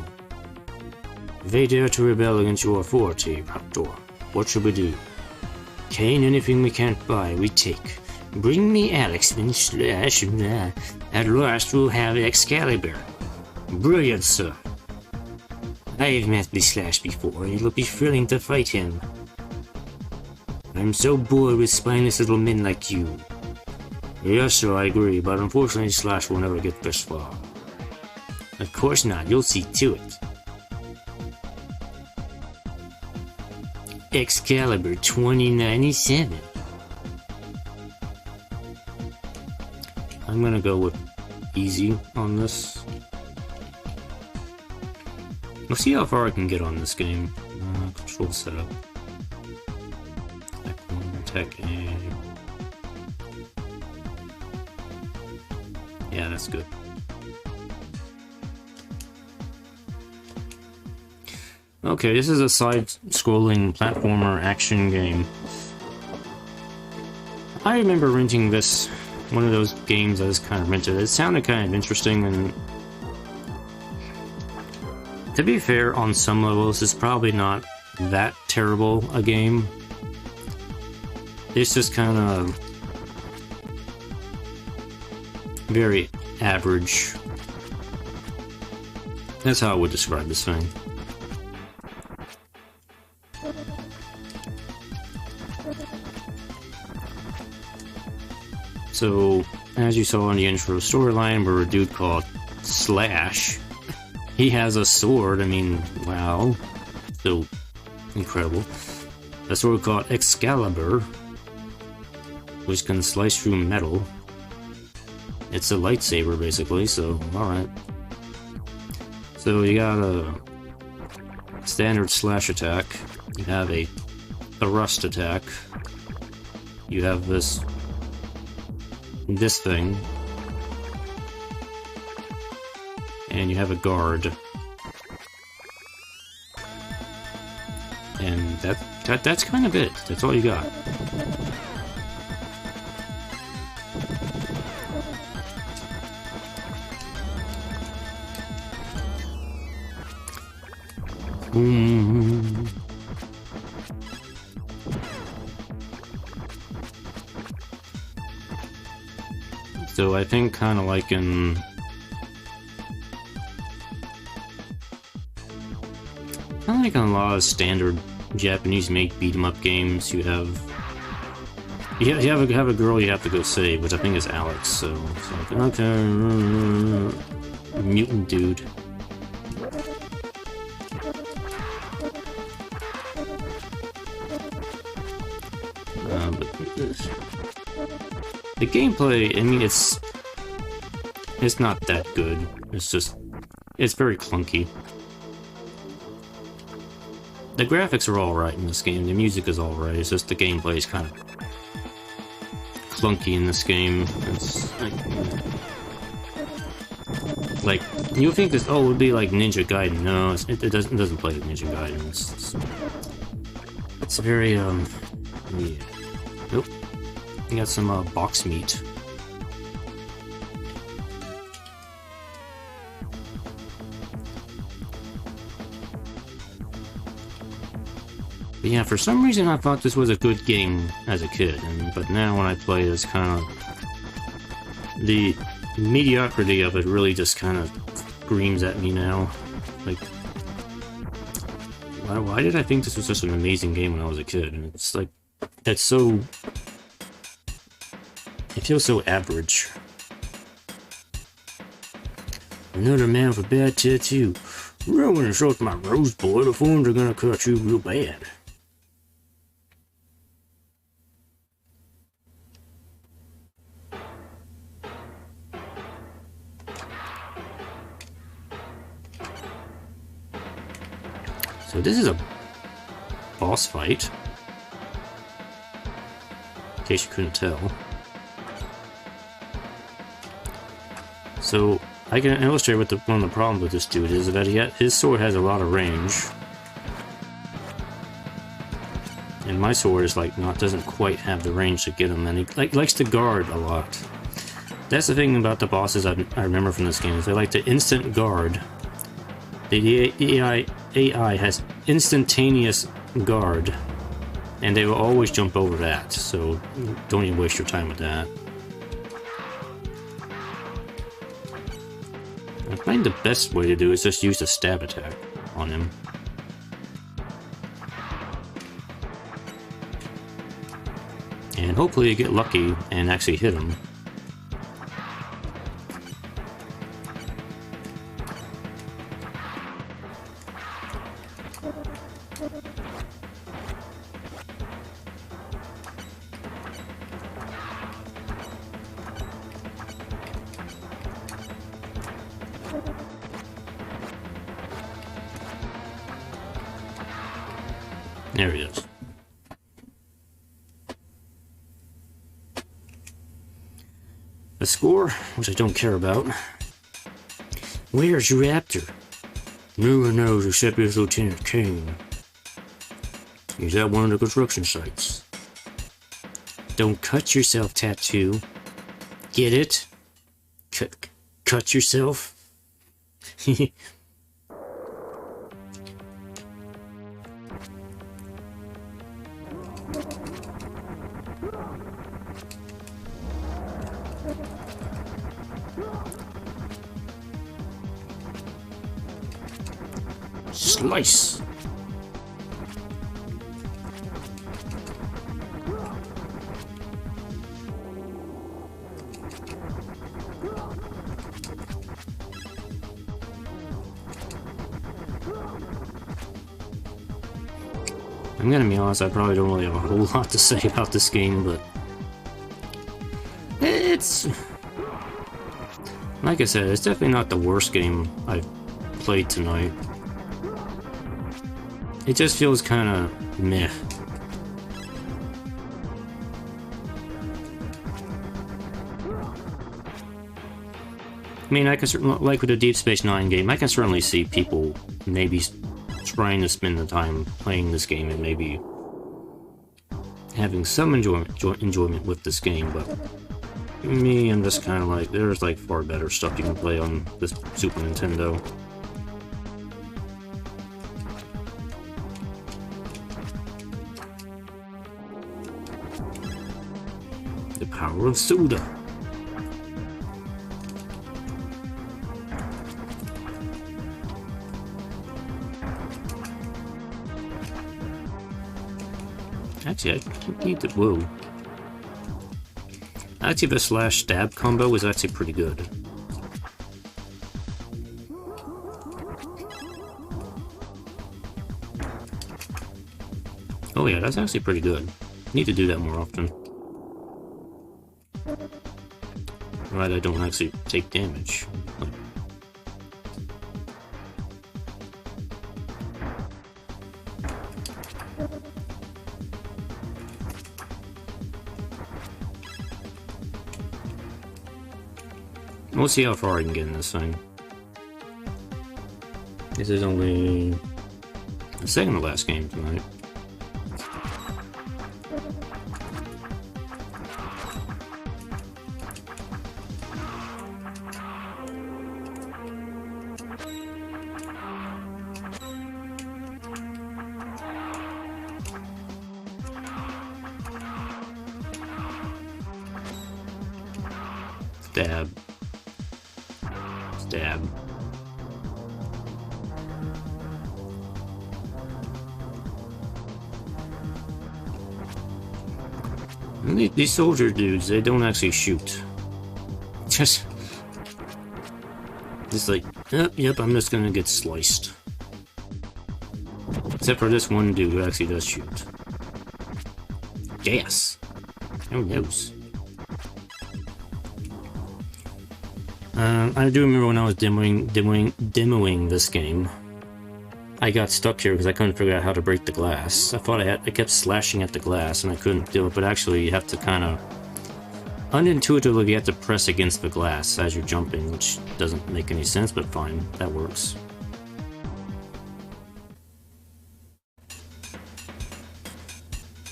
They dare to rebel against your authority, Raptor. What should we do? Kane, anything we can't buy, we take. Bring me Alex and Slash, and at last we'll have Excalibur. Brilliant, sir. I've met the Slash before, and it'll be thrilling to fight him. I'm so bored with spineless little men like you. Yes, sir, I agree, but unfortunately Slash will never get this far. Of course not, you'll see to it. Excalibur 2097. I'm gonna go with easy on this. We'll see how far I can get on this game. Control setup. Tech 1, Tech A. Yeah, that's good. Okay, this is a side-scrolling platformer action game. I remember renting this, one of those games I was kind of rented. It sounded kind of interesting, and to be fair, on some levels, it's probably not that terrible a game. It's just kind of very average. That's how I would describe this thing. So, as you saw in the intro storyline, we're a dude called Slash. He has a sword. I mean, wow. So incredible. A sword called X-Calibur, which can slice through metal. It's a lightsaber, basically, so alright. So you got a standard slash attack. You have a thrust attack. You have this thing. And you have a guard. And that's kind of it. That's all you got. So I think kind of like in a lot of standard Japanese-made beat-em-up games, you have a girl you have to go save, which I think is Alex. So it's like, okay, mutant dude. But the gameplay, I mean, it's not that good. It's very clunky. The graphics are alright in this game, the music is alright, it's just the gameplay is kind of clunky in this game. It's like you think this, oh, it would be like Ninja Gaiden. No, it doesn't play like Ninja Gaiden. It's very, yeah. Nope. You got some, box meat. But yeah, for some reason I thought this was a good game as a kid, but now when I play this, kind of the mediocrity of it really just kind of screams at me now. Like, why did I think this was such an amazing game when I was a kid? And it's like, it feels so average. Another man with a bad tattoo. Well, when it's up my rose boy, the thorns are gonna cut you real bad. So this is a boss fight, in case you couldn't tell. So I can illustrate what one of the problems with this dude is that his sword has a lot of range, and my sword is like doesn't quite have the range to get him, and he likes to guard a lot. That's the thing about the bosses I remember from this game, is they like to instant guard. The AI has instantaneous guard, and they will always jump over that, so don't even waste your time with that. I find the best way to do is just use a stab attack on him. And hopefully you get lucky and actually hit him. There he is. The score, which I don't care about. Where's your raptor? No one knows except his Lieutenant Kane. He's at one of the construction sites. Don't cut yourself, tattoo. Get it? Cut yourself? Slice. I'm gonna be honest, I probably don't really have a whole lot to say about this game, but it's, like I said, it's definitely not the worst game I've played tonight. It just feels kind of meh. I mean, I can certainly, like with the Deep Space Nine game, I can certainly see people maybe trying to spend the time playing this game and maybe having some enjoyment with this game, but me, I'm just kind of like, there's like far better stuff you can play on this Super Nintendo. The power of soda. Actually, I need to. Whoa. Actually, the slash stab combo is actually pretty good. Oh yeah, that's actually pretty good. Need to do that more often. Right, I don't actually take damage. We'll see how far I can get in this thing. This is only the second to last game tonight. Stab. Stab. And these soldier dudes, they don't actually shoot. Just like, yep, I'm just gonna get sliced. Except for this one dude who actually does shoot. Gas. Who knows? I do remember when I was demoing this game, I got stuck here because I couldn't figure out how to break the glass. I thought I kept slashing at the glass and I couldn't do it, but actually you have to kind of, unintuitively you have to press against the glass as you're jumping, which doesn't make any sense, but fine, that works.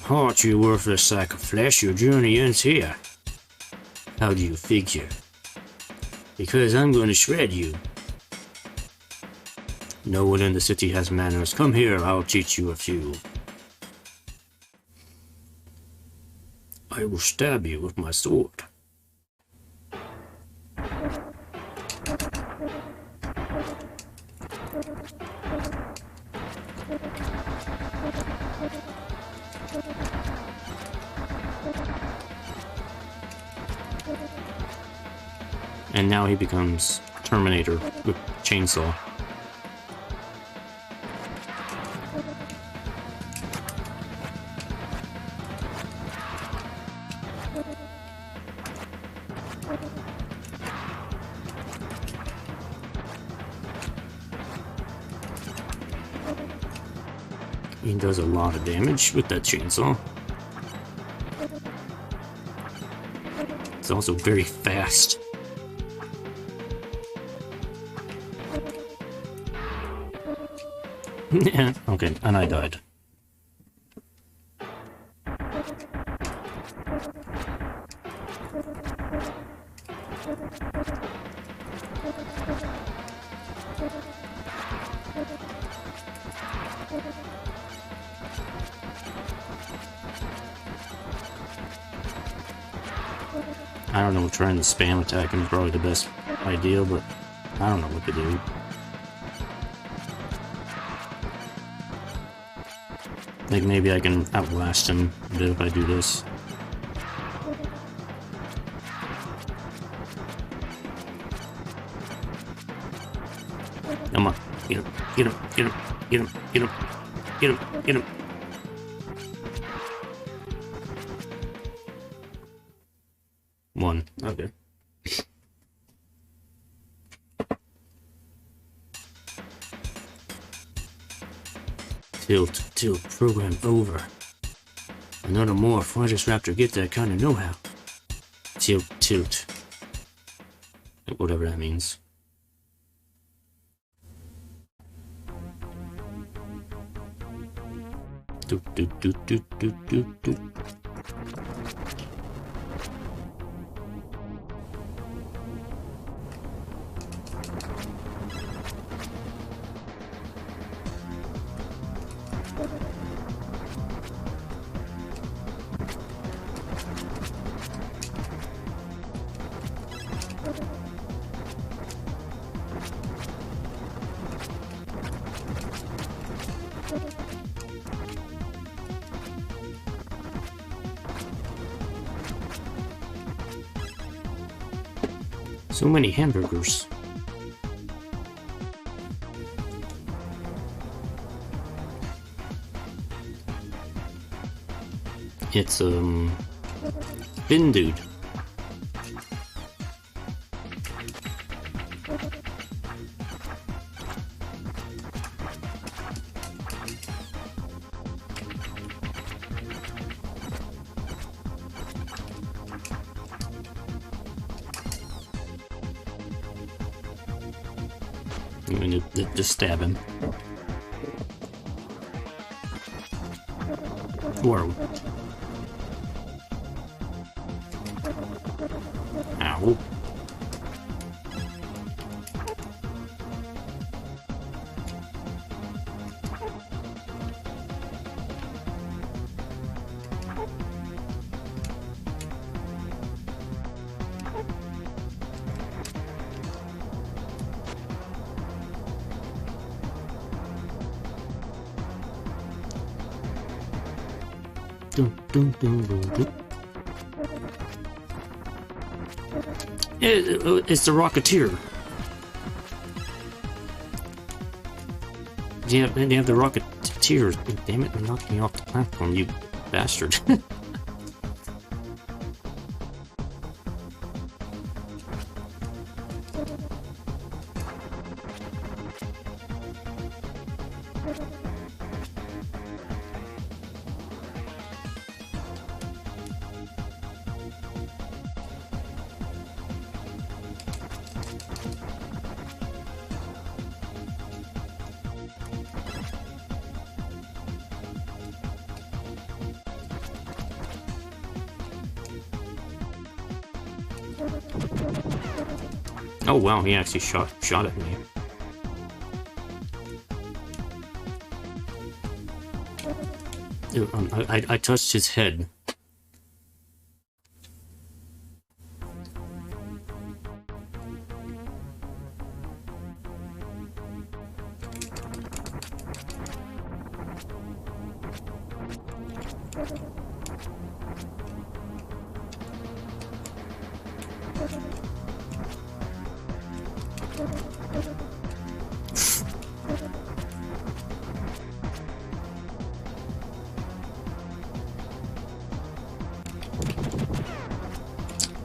Aren't you worthless sack of flesh? Your journey ends here. How do you figure? Because I'm going to shred you. No one in the city has manners. Come here, I'll teach you a few. I will stab you with my sword. And now he becomes Terminator with chainsaw. He does a lot of damage with that chainsaw. It's also very fast. Okay, and I died. I don't know, trying to spam attack him is probably the best idea, but I don't know what to do. Like, maybe I can outlast him a bit if I do this. Come on. Get him, get him, get him, get him, get him, get him, get him. One. Okay. Tilt, tilt, program over. Another Morph. Why does Raptor get that kind of know-how? Tilt, tilt. Whatever that means. Do, do, do, do, do, do, do. So many hamburgers. It's Bin Dude. I'm gonna just stab him. Whoa. Ow. Dun, dun, dun, dun, dun. It's the Rocketeer. Do you have the Rocketeer? Damn it, you're knocking me off the platform, you bastard. Oh wow, he actually shot at me. I touched his head.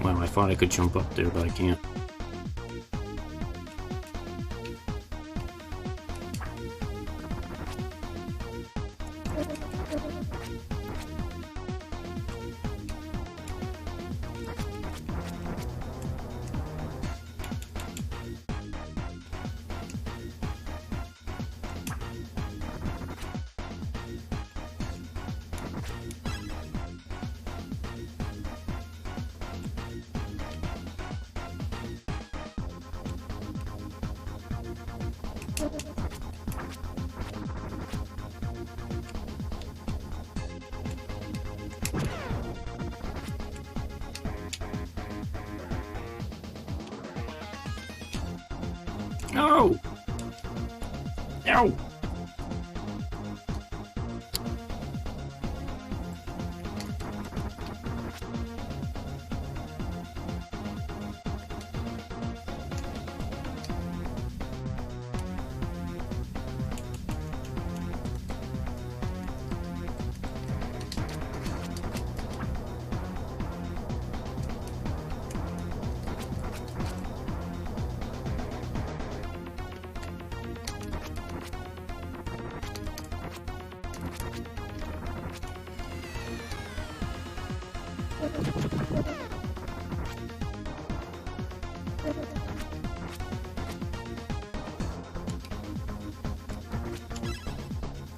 Wow, I thought I could jump up there, but I can't. No! No!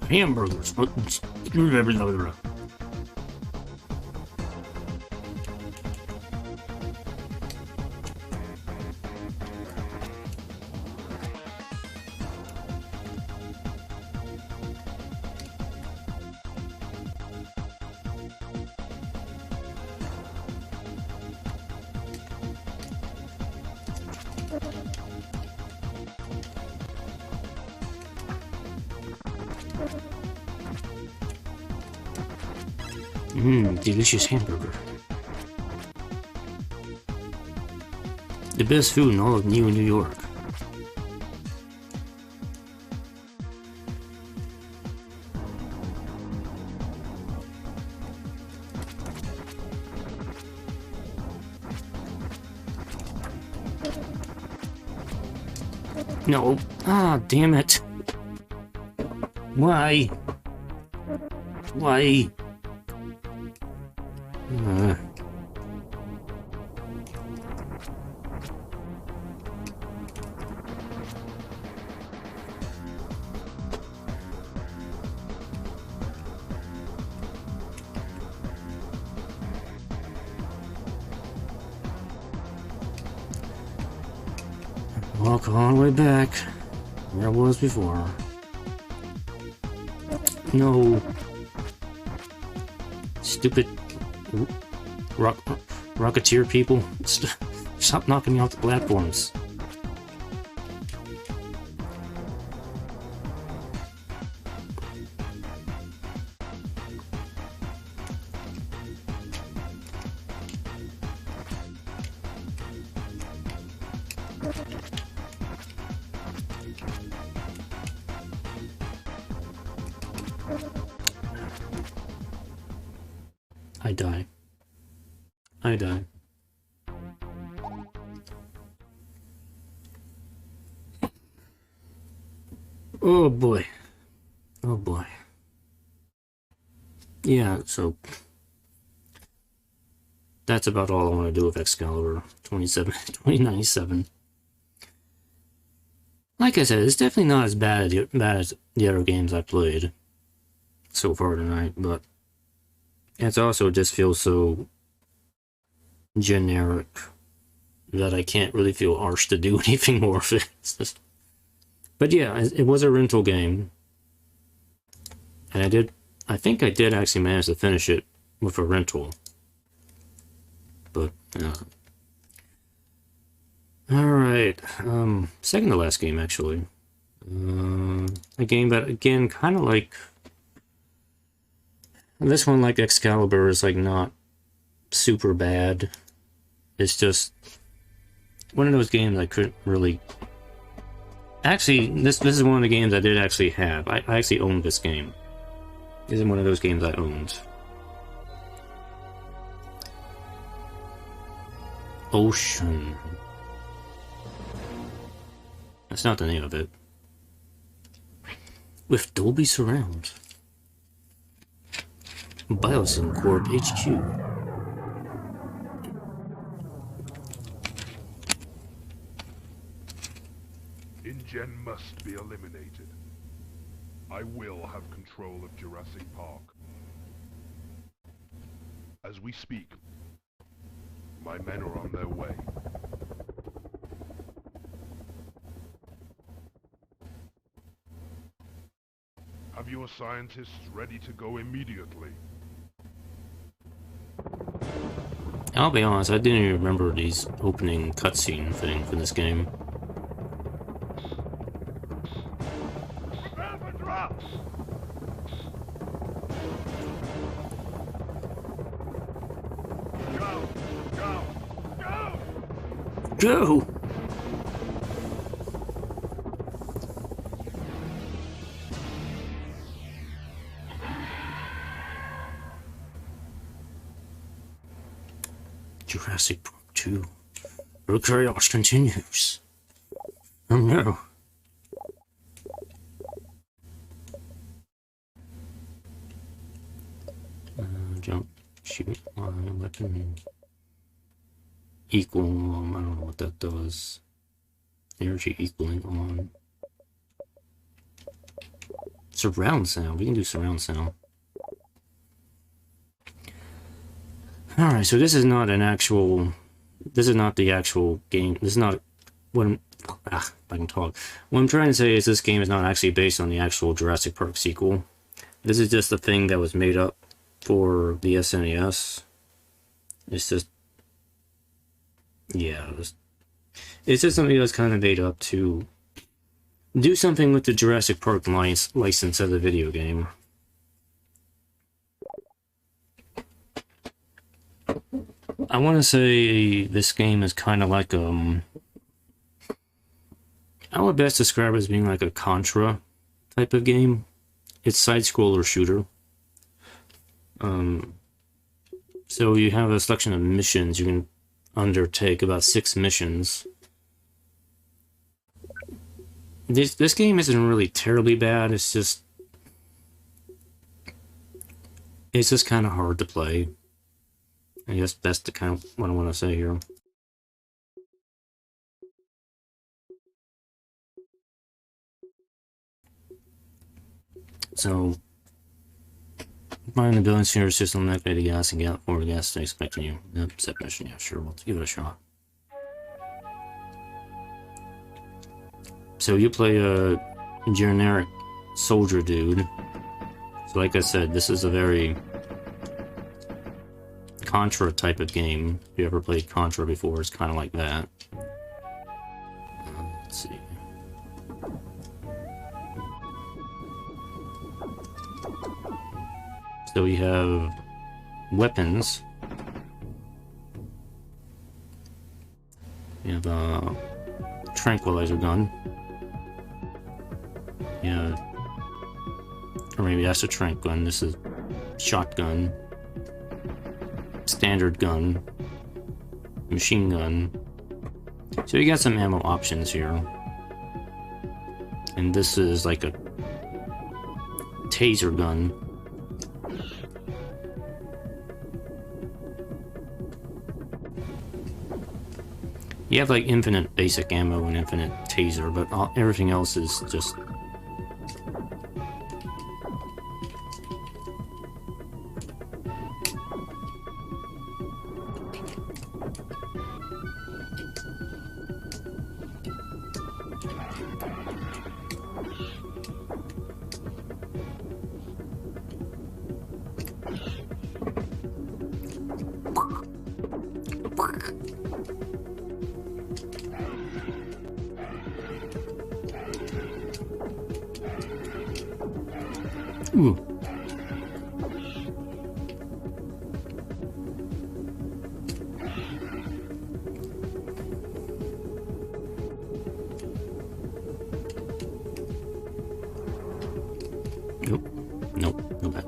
Hamburgers. Delicious hamburger. The best food in all of New York. No. Ah, damn it. Why? Why? Walk all the way back where I was before. No. Stupid Rocketeer people. Stop knocking me off the platforms. I die. I die. Oh boy. Oh boy. Yeah, so that's about all I want to do with X-Calibur 2097. Like I said, it's definitely not as bad as the other games I played so far tonight, but it also just feels so generic that I can't really feel arsed to do anything more of it. But yeah, it was a rental game, and I think I did actually manage to finish it with a rental. But alright, second to last game actually. A game that, again, kind of like this one, like X-Calibur, is like not super bad. It's just one of those games I couldn't really... Actually, this is one of the games I did actually have. I actually owned this game. This is one of those games I owned. Ocean. That's not the name of it. With Dolby Surround. Biosyn Corp HQ. InGen must be eliminated. I will have control of Jurassic Park. As we speak, my men are on their way. Have your scientists ready to go immediately? I'll be honest, I didn't even remember these opening cutscene thing for this game. Go! Jurassic Park 2. The chaos continues. Oh no. Jump, shoot, weapon. Equal, I don't know what that does. Energy equaling on. Surround sound, we can do surround sound. Alright, so this is not an actual, this is not the actual game, this is not what I'm, if I can talk. What I'm trying to say is this game is not actually based on the actual Jurassic Park sequel. This is just a thing that was made up for the SNES. It's just, yeah, it's just something that's kind of made up to do something with the Jurassic Park license of the video game. I want to say this game is kind of like I would best describe it as being like a Contra type of game. It's side-scroller shooter. So you have a selection of missions you can undertake, about 6 missions. This game isn't really terribly bad, it's just kind of hard to play. I guess that's the kind of what I want to say here. So, find the building sphere system, activate the gas and get out for the gas station expecting you. Yep, set mission, yeah, sure, we'll give it a shot. So you play a generic soldier dude. So like I said, this is a very Contra type of game. If you ever played Contra before, it's kind of like that. Let's see. So we have weapons. We have a tranquilizer gun. Yeah, or maybe that's a tranq gun. This is shotgun, standard gun, machine gun. So you got some ammo options here. And this is like a taser gun. You have like infinite basic ammo and infinite taser, but everything else is just... Ooh. Nope. Nope. No bad.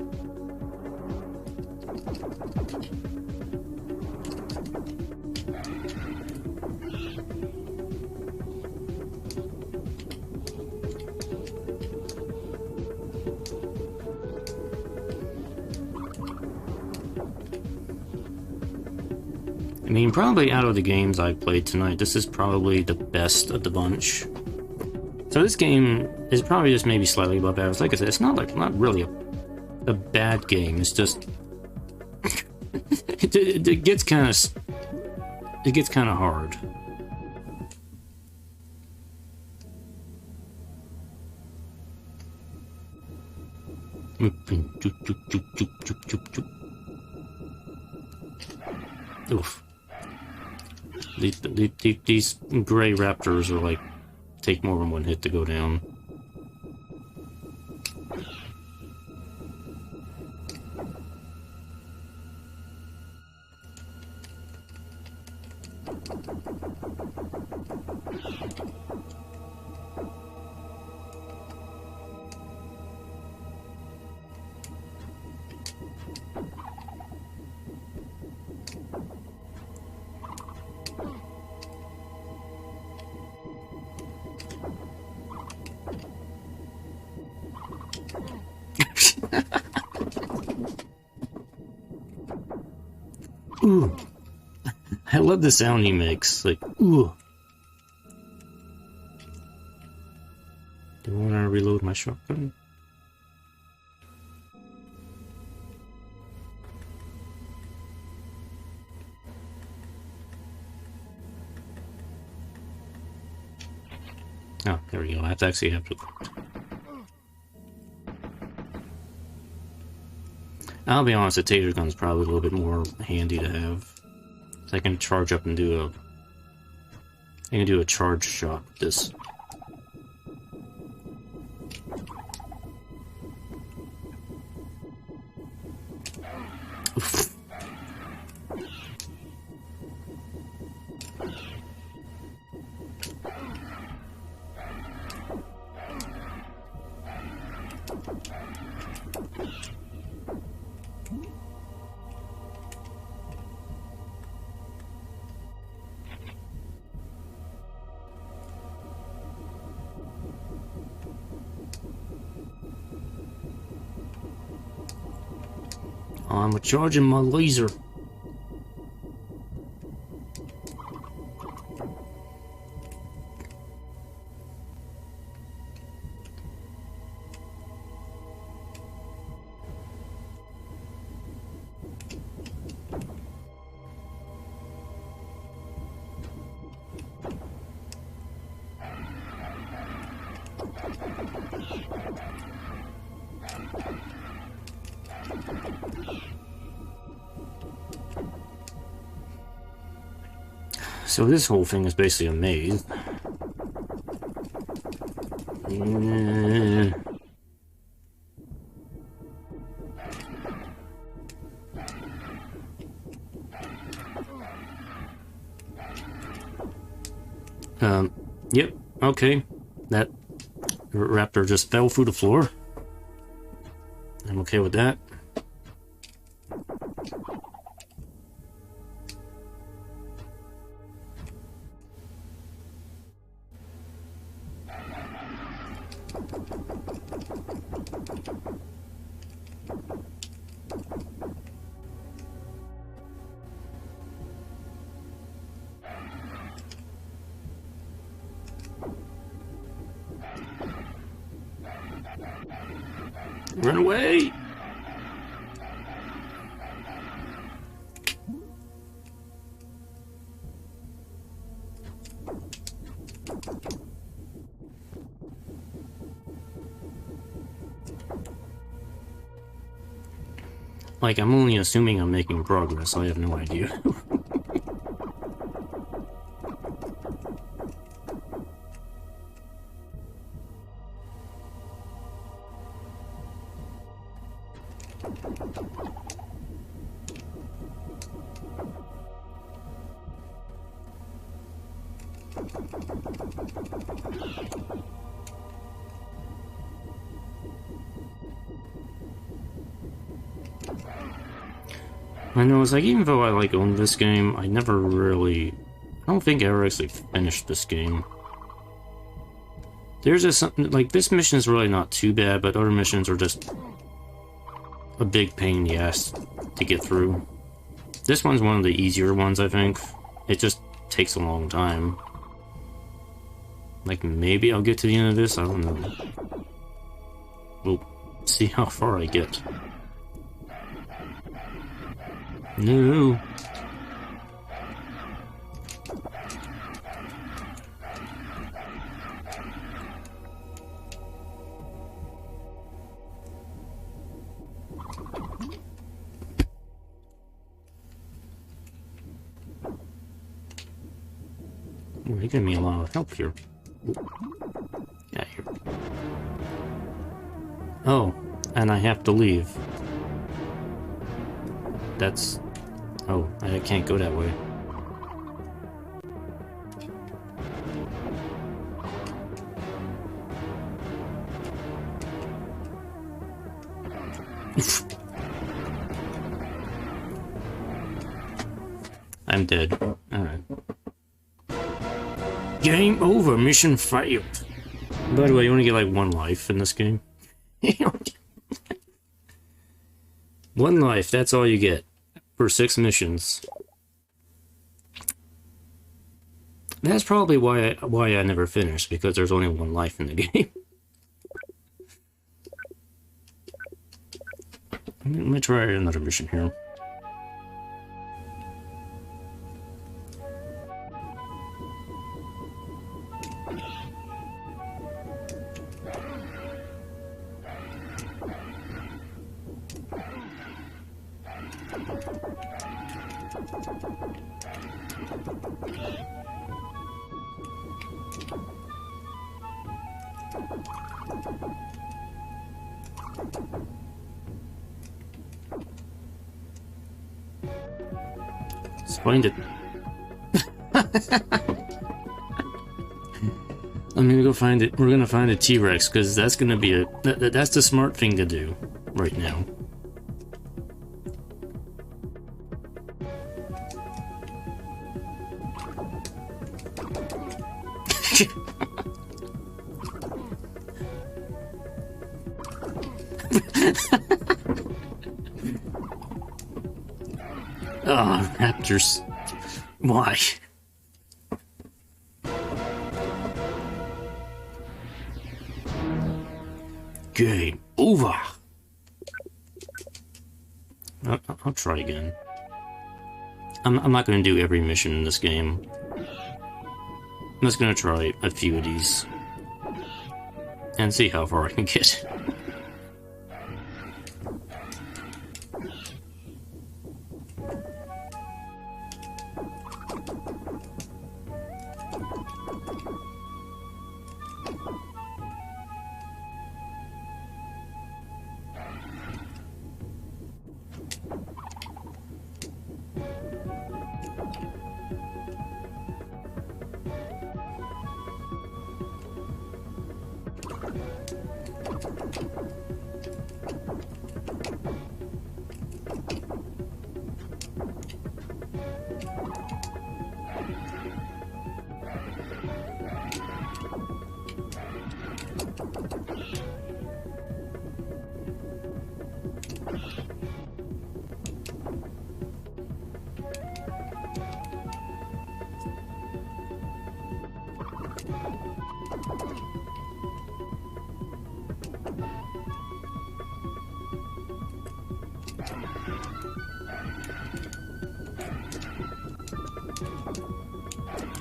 I mean, probably out of the games I've played tonight, this is probably the best of the bunch. So this game is probably just maybe slightly above average. Like I said, it's not really a bad game. It's just it gets kind of hard. Oof. These gray raptors are like, take more than one hit to go down. Ooh. I love the sound he makes. Like, ooh. Do I want to reload my shotgun? Oh, there we go. I have to actually have to. I'll be honest, the taser gun's probably a little bit more handy to have. So I can charge up and do a... I can do a charge shot with this. Oof. I'm charging my laser. So this whole thing is basically a maze. Yep, okay. That raptor just fell through the floor. I'm okay with that. Run away! Like, I'm only assuming I'm making progress, I have no idea. I know, it's like, even though I like owned this game, I never really... I don't think I ever actually finished this game. There's just something, like, this mission is really not too bad, but other missions are just a big pain in the ass to get through. This one's one of the easier ones, I think. It just takes a long time. Like, maybe I'll get to the end of this, I don't know. We'll see how far I get. No. You're giving me a lot of help here. Yeah, here. Oh, and I have to leave. That's... Oh, I can't go that way. I'm dead. Alright. Game over. Mission failed. By the way, you only get like 1 life in this game. One life, that's all you get for 6 missions. That's probably why I never finished, because there's only 1 life in the game. Let me try another mission here. Let's find it. I'm gonna go find it. We're gonna find a T-Rex, because that's gonna be that's the smart thing to do right now. Oh, raptors. Why? Game over. I'll try again. I'm not going to do every mission in this game. I'm just going to try a few of these and see how far I can get.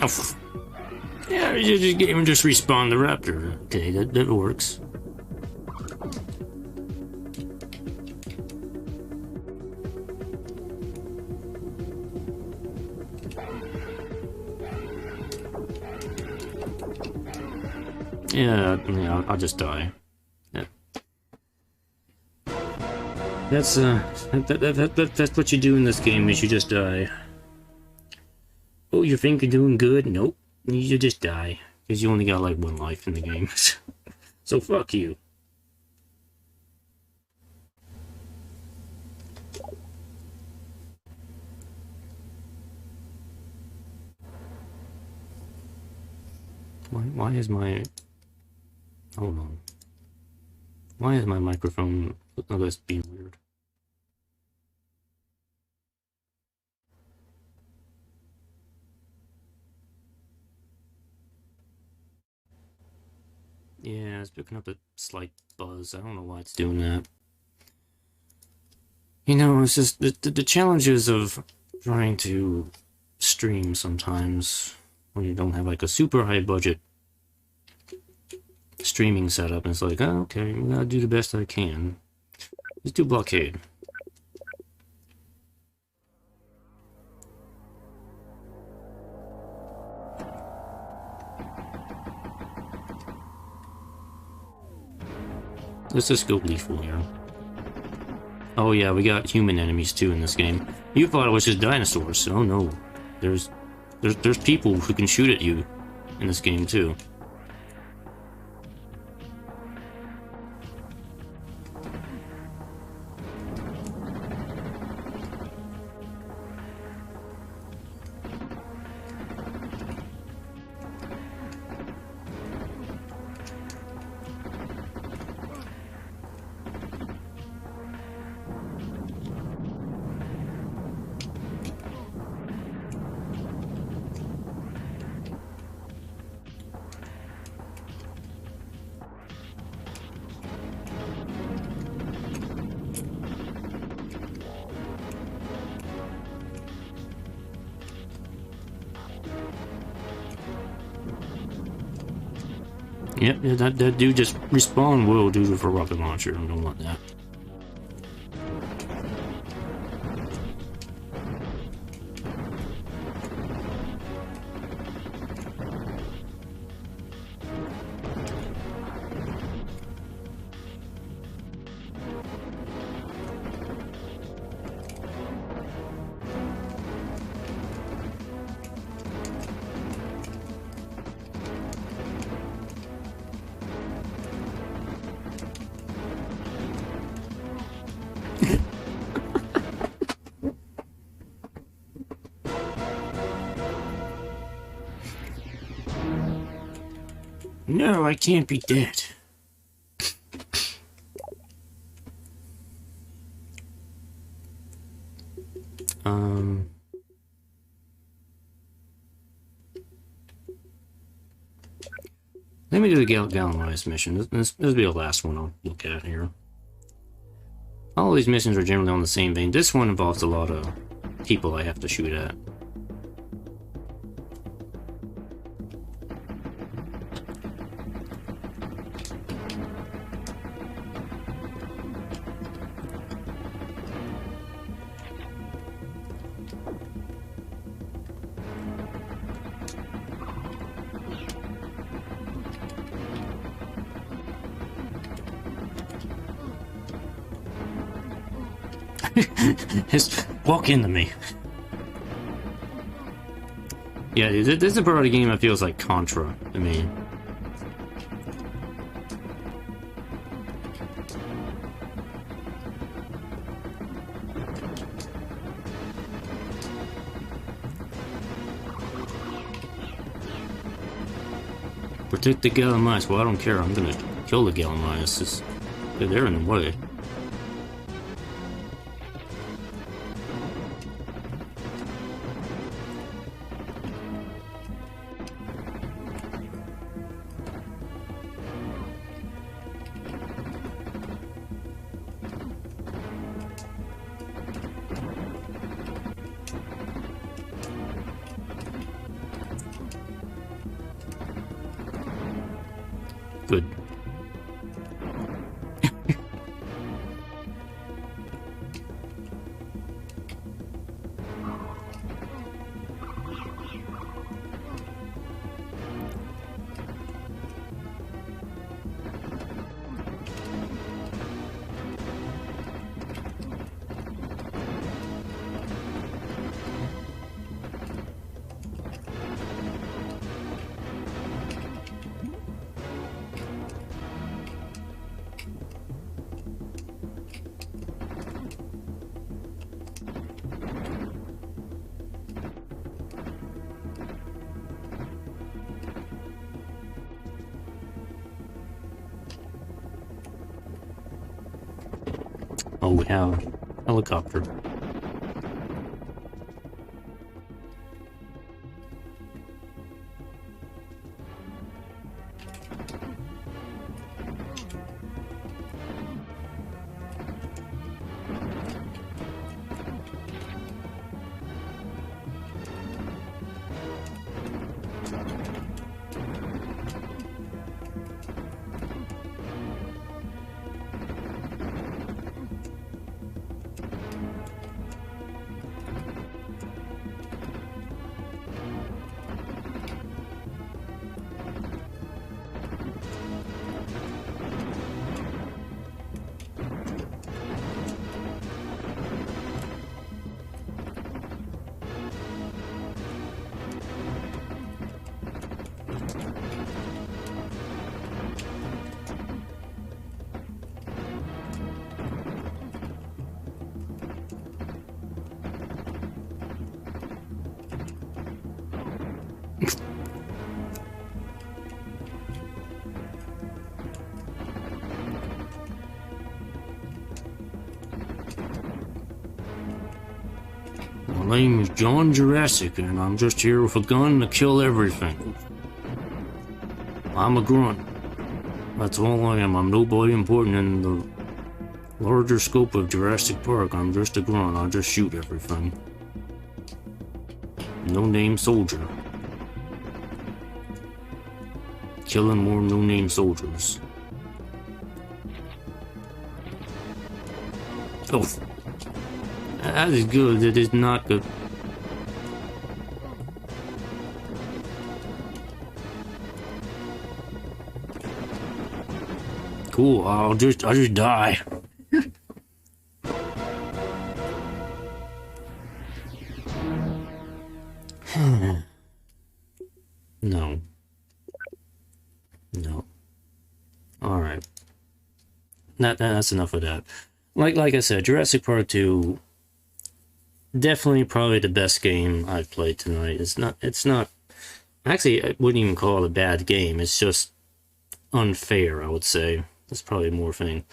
Oh. Yeah, you just respawn the raptor. Okay, that works. Yeah, I'll just die. Yeah. That's that's what you do in this game, is you just die. Oh, you think you're doing good? Nope. You just die. Because you only got like 1 life in the game. So fuck you. Why is my... Hold on. Why is my microphone... Oh, that's being weird. Yeah, it's picking up a slight buzz. I don't know why it's doing that. You know, it's just the challenges of trying to stream sometimes when you don't have like a super high budget streaming setup. And it's like, oh, okay, I'm gonna do the best I can. Let's do blockade. Let's just go lethal here. Oh yeah, we got human enemies too in this game. You thought it was just dinosaurs. Oh no. There's people who can shoot at you in this game too. Yep, yeah, that dude just respawn will do for rocket launcher. I don't want that. No, I can't be dead. Let me do the Gallimized mission. This will be the last one I'll look at here. All these missions are generally on the same vein. This one involves a lot of people I have to shoot at. Just walk into me. Yeah, this is a part of the game that feels like Contra to me. Protect the Gallimized. Well, I don't care. I'm gonna kill the Gallimized. They're in the way. Good. Oh, we have a helicopter. My name is John Jurassic, and I'm just here with a gun to kill everything. I'm a grunt. That's all I am. I'm nobody important in the larger scope of Jurassic Park. I'm just a grunt. I just shoot everything. No name soldier. killing more no-name soldiers. Oh, that is good. That is not good. Cool. I'll just die. No. No. All right. That's enough of that. Like I said, Jurassic Part 2, definitely probably the best game I've played tonight. It's not, actually, I wouldn't even call it a bad game. It's just unfair, I would say. That's probably more thing.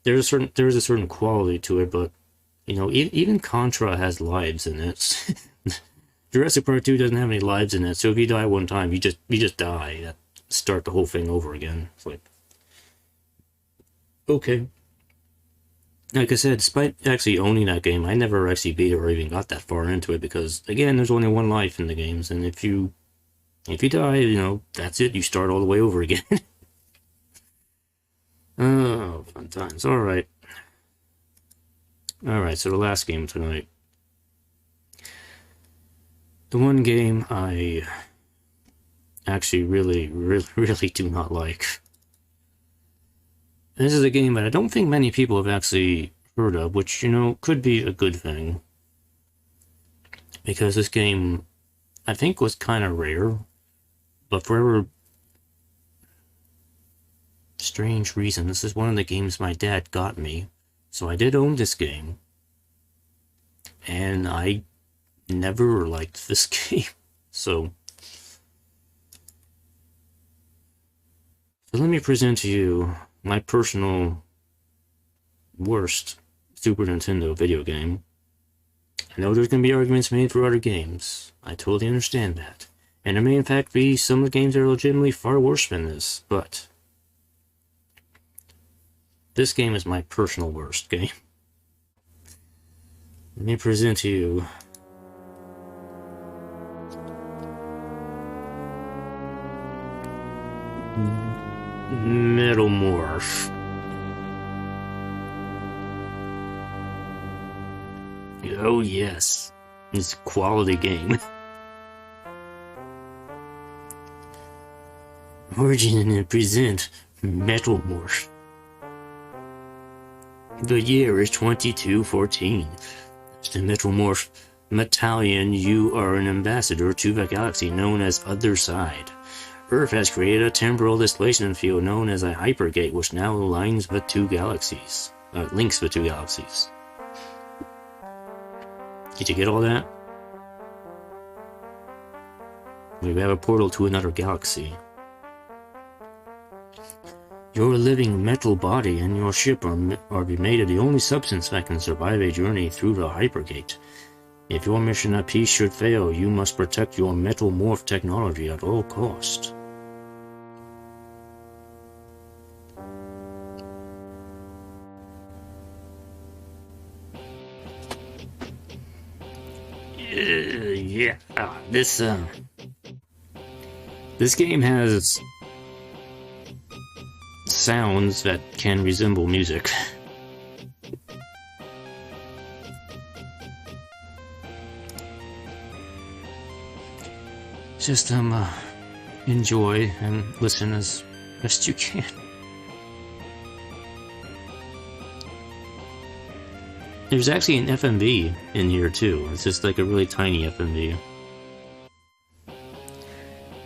There's a certain quality to it, but, you know, even Contra has lives in it. Jurassic Part 2 doesn't have any lives in it, so if you die one time, you just die. Start the whole thing over again. It's like, okay. Like I said, despite actually owning that game, I never actually beat it or even got that far into it because, again, there's only one life in the games, and if you die, you know, that's it. You start all the way over again. Oh, fun times. All right, so the last game tonight. The one game I actually really do not like. This is a game that I don't think many people have actually heard of, which, you know, could be a good thing. Because this game, I think, was kind of rare, but for whatever strange reason, this is one of the games my dad got me. So I did own this game. And I never liked this game. So let me present to you my personal worst Super Nintendo video game. I know there's going to be arguments made for other games. I totally understand that. And there may in fact be some of the games that are legitimately far worse than this, but this game is my personal worst game. Let me present to you Metal Morph. Oh yes, it's a quality game. Origin and present Metal Morph. The year is 2214. As the Metal Morph Battalion, you are an ambassador to the galaxy known as Other Side. Earth has created a temporal displacement field known as a hypergate, which now links the two galaxies. Links the two galaxies. Did you get all that? We have a portal to another galaxy. Your living metal body and your ship are made of the only substance that can survive a journey through the hypergate. If your mission at peace should fail, you must protect your Metal Morph technology at all costs. Yeah, this game has sounds that can resemble music. Just enjoy and listen as best you can. There's actually an FMV in here too. It's just like a really tiny FMV.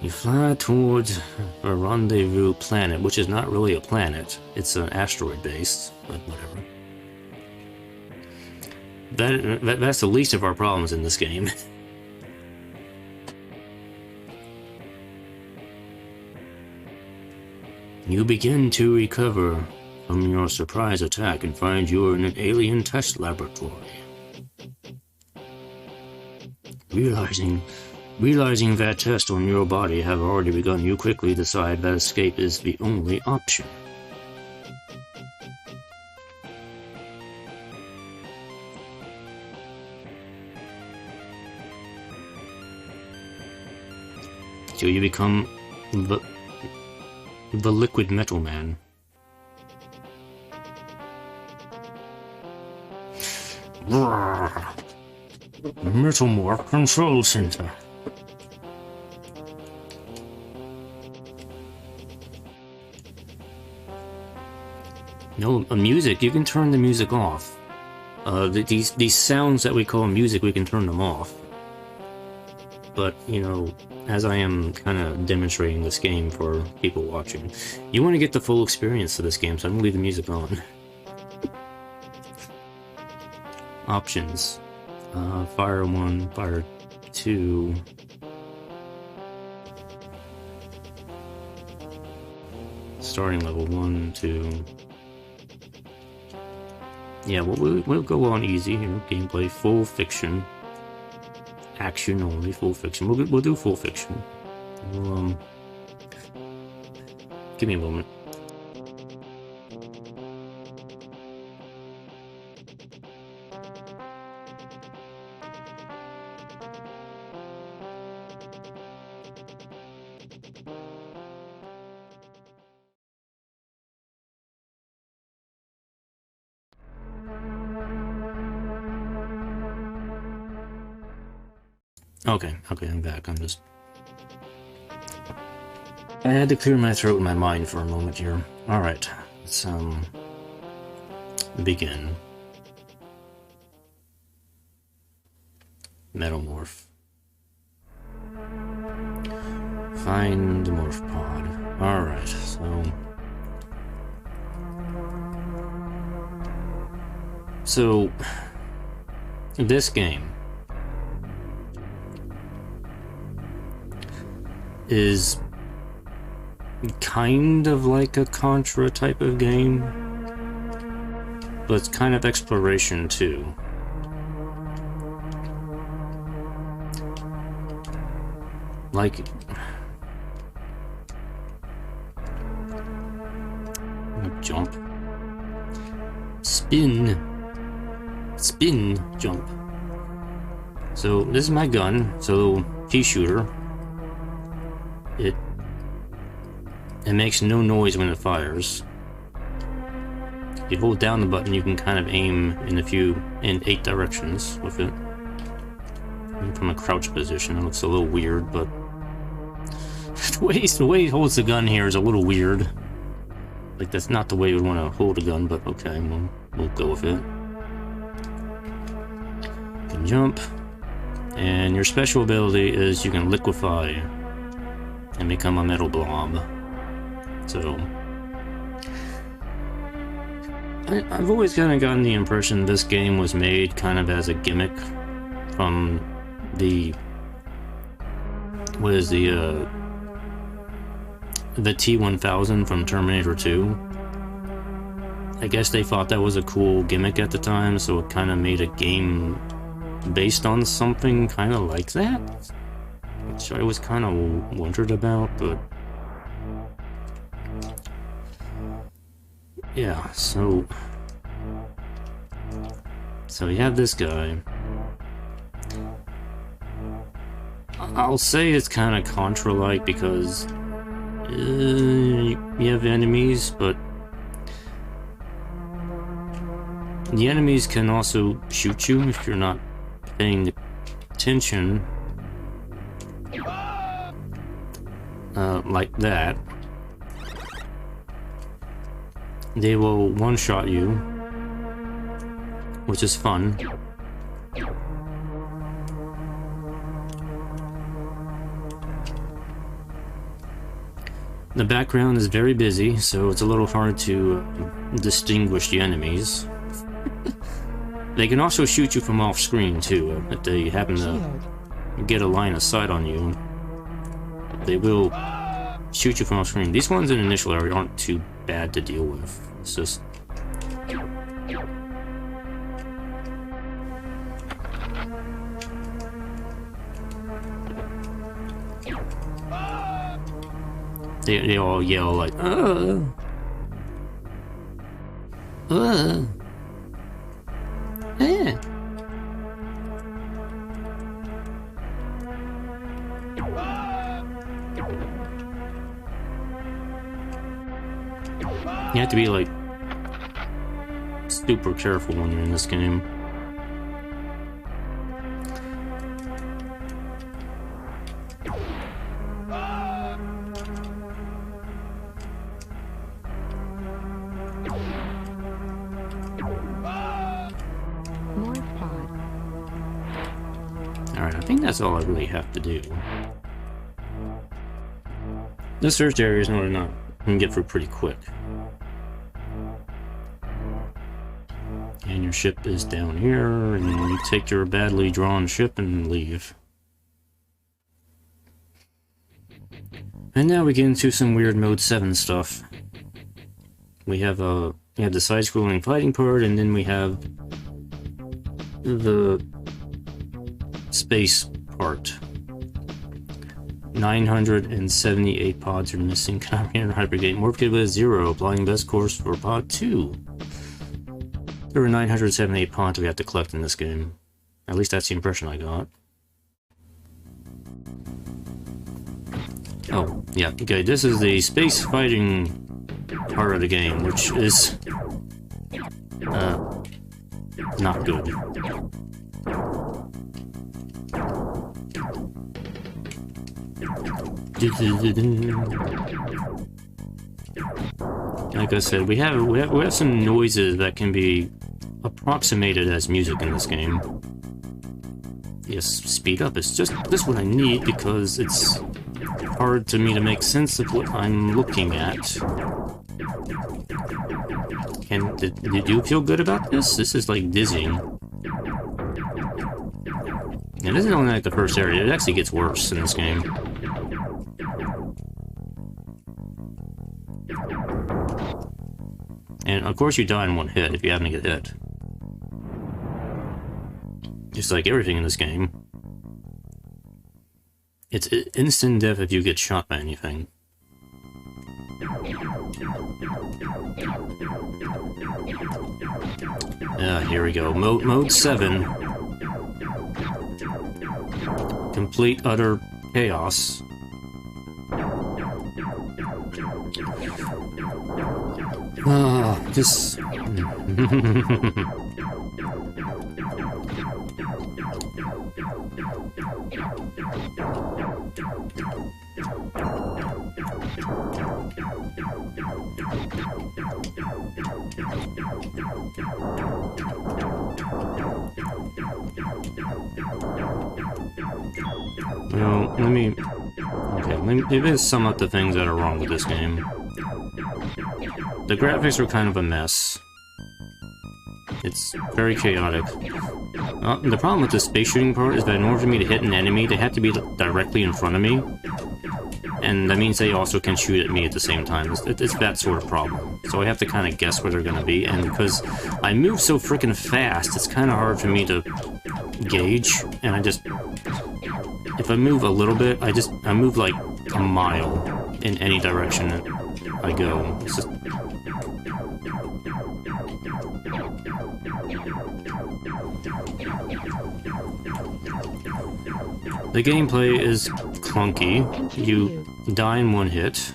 You fly towards a rendezvous planet, which is not really a planet. It's an asteroid base, but whatever. That's the least of our problems in this game. You begin to recover from your surprise attack and find you are in an alien test laboratory. Realizing that tests on your body have already begun, you quickly decide that escape is the only option. So you become The Liquid Metal Man. Metal Morph Control Center. No, music, you can turn the music off. These sounds that we call music, we can turn them off. But, you know, as I am kind of demonstrating this game for people watching, you want to get the full experience of this game, so I'm going to leave the music on. Options. Fire 1, Fire 2... Starting level 1, 2... Yeah, we'll go on easy here. Gameplay, full fiction. Action only, full fiction. We'll do full fiction. We'll, give me a moment. Okay, I'm back. I had to clear my throat and my mind for a moment here. Alright, let's, begin. Metal Morph. Find the Morph Pod. Alright, So, this game is kind of like a Contra type of game, but it's kind of exploration too. Like, jump, spin, jump. So this is my gun, so pea shooter. It makes no noise when it fires. If you hold down the button, you can kind of aim in 8 directions with it. From a crouch position, it looks a little weird, but the way he holds the gun here is a little weird. Like, that's not the way you would want to hold a gun, but okay, we'll go with it. You can jump, and your special ability is you can liquefy and become a metal blob. So, I've always kind of gotten the impression this game was made kind of as a gimmick from the T-1000 from Terminator 2. I guess they thought that was a cool gimmick at the time, so it kind of made a game based on something kind of like that, which I was kind of wondered about, but yeah, so you have this guy. I'll say it's kind of Contra-like because you have enemies, but the enemies can also shoot you if you're not paying attention. Like that. They will one-shot you, which is fun. The background is very busy, so it's a little hard to distinguish the enemies. They can also shoot you from off-screen, too, if they happen to get a line of sight on you. They will shoot you from off-screen. These ones in the initial area aren't too bad to deal with. It's just... They all yell like, eh. You have to be, like, super careful when you're in this game. Alright, I think that's all I really have to do. This first area is not enough. I can get through pretty quick. And your ship is down here, and you take your badly drawn ship and leave. And now we get into some weird Mode 7 stuff. We have the side-scrolling fighting part, and then we have the space part. 978 pods are missing. Cannot hypergate. Morph kit with 0. Applying best course for pod 2. There were 978 pods we have to collect in this game. At least that's the impression I got. Oh, yeah. Okay, this is the space fighting part of the game, which is not good. Like I said, we have some noises that can be approximated as music in this game. Yes, speed up is just what I need because it's hard to me to make sense of what I'm looking at. And did you feel good about this? This is like dizzying. And this is only like the first area. It actually gets worse in this game. And of course you die in one hit if you happen to get hit. Just like everything in this game. It's instant death if you get shot by anything. Here we go. Mode 7. Complete utter chaos. This... Well, let me maybe sum up the things that are wrong with this game. The graphics are kind of a mess. It's very chaotic. The problem with the space shooting part is that in order for me to hit an enemy, they have to be directly in front of me. And that means they also can shoot at me at the same time. It's that sort of problem. So I have to kind of guess where they're going to be. And because I move so freaking fast, it's kind of hard for me to gauge. And I just... If I move a little bit, I move like a mile in any direction that I go. It's just... The gameplay is clunky. You die in one hit.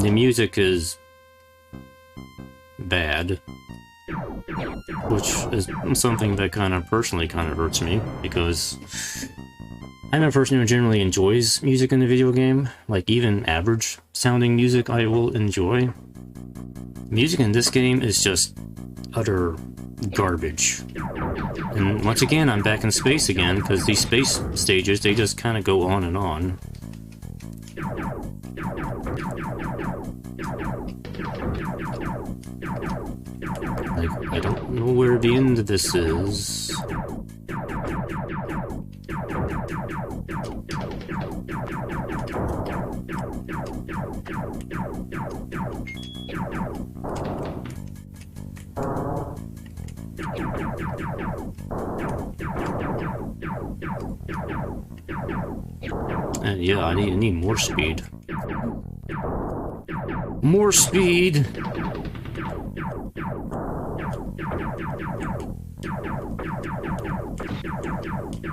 The music is bad, which is something that personally hurts me, because I'm a person who generally enjoys music in a video game. Like, even average sounding music I will enjoy. Music in this game is just utter garbage. And once again, I'm back in space again, because these space stages, they just kind of go on and on. Like, I don't know where the end of this is. And yeah, I need more speed. More speed!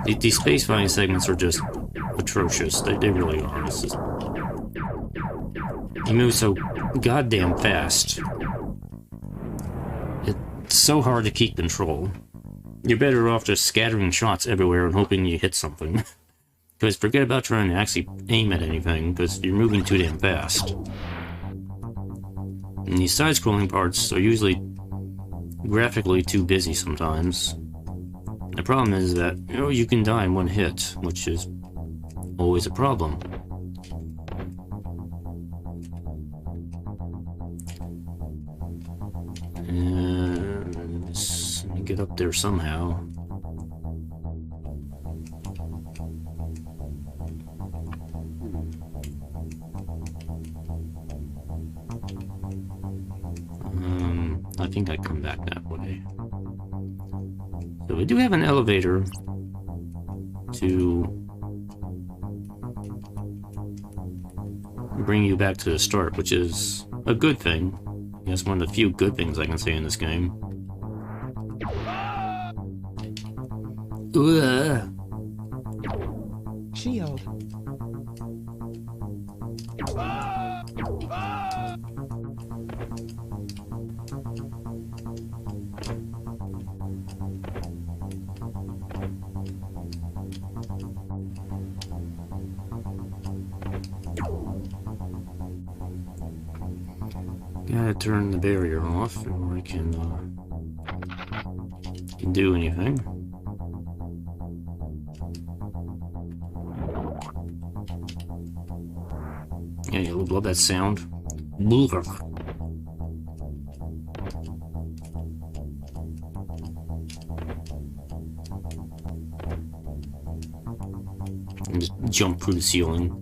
These space fighting segments are just atrocious. They really are. It's just, you move so goddamn fast. It's so hard to keep control. You're better off just scattering shots everywhere and hoping you hit something. Because forget about trying to actually aim at anything, because you're moving too damn fast. And these side-scrolling parts are usually graphically too busy sometimes. The problem is that, you know, you can die in one hit, which is always a problem. Let me get up there somehow. I think I come back that way. So we do have an elevator to bring you back to the start, which is a good thing. I guess one of the few good things I can say in this game. Shield. Gotta turn the barrier off before I can do anything. Yeah, you love that sound. And just jump through the ceiling.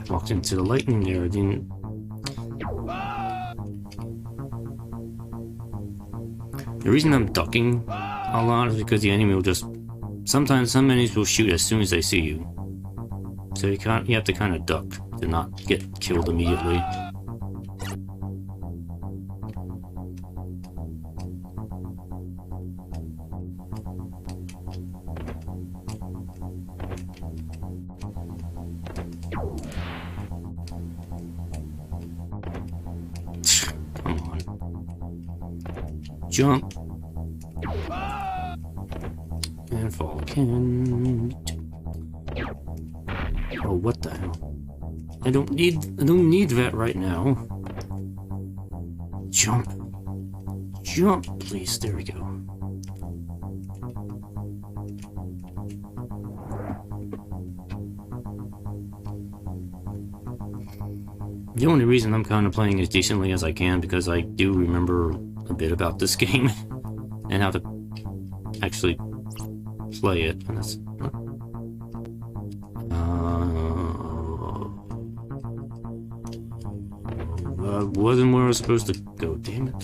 Walked into the lightning there, didn't. The reason I'm ducking a lot is because the enemy will just. Sometimes some enemies will shoot as soon as they see you. So you have to kind of duck to not get killed immediately. Jump and fall again. Oh, what the hell? I don't need that right now. Jump, please. There we go. The only reason I'm kind of playing as decently as I can because I do remember a bit about this game and how to actually play it. And that's, wasn't where I was supposed to go. Damn it!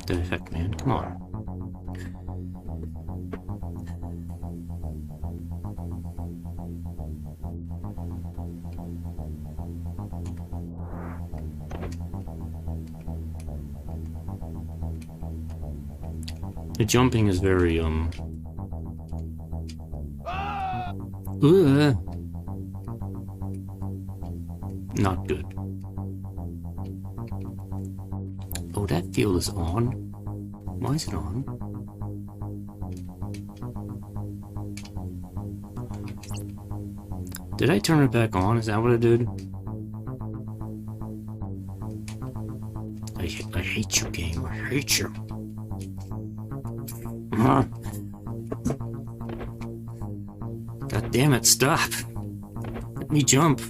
The heck, man! Come on. The jumping is very, not good. Oh, that field is on. Why is it on? Did I turn it back on? Is that what I did? I hate you, game. I hate you. God damn it, stop. Let me jump.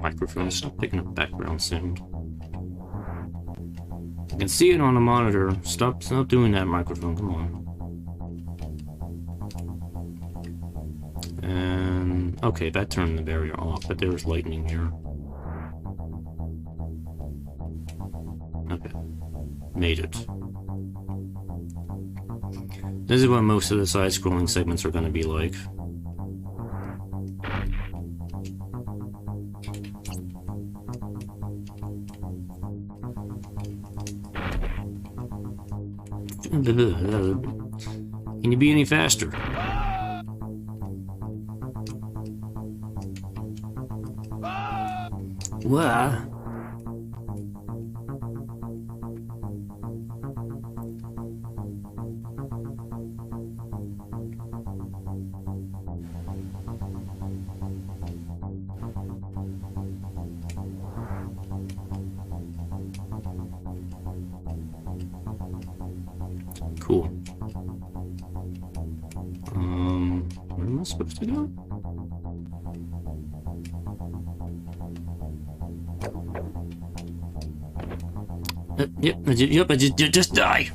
microphone. Stop picking up background sound. I can see it on the monitor. Stop doing that, microphone. Come on. And okay, that turned the barrier off, but there was lightning here. Okay, made it. This is what most of the side-scrolling segments are going to be like. Can you be any faster? What? Cool. Where am I supposed to go? Yep, I just die.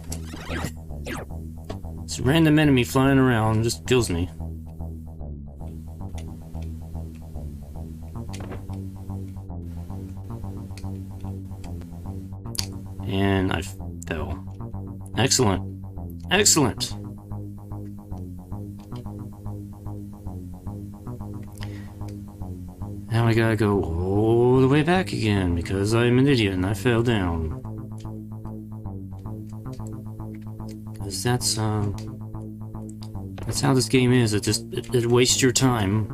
This random enemy flying around just kills me. And I fell. Excellent. Excellent. Now I gotta go all the way back again because I'm an idiot and I fell down. Because that's how this game is. It wastes your time.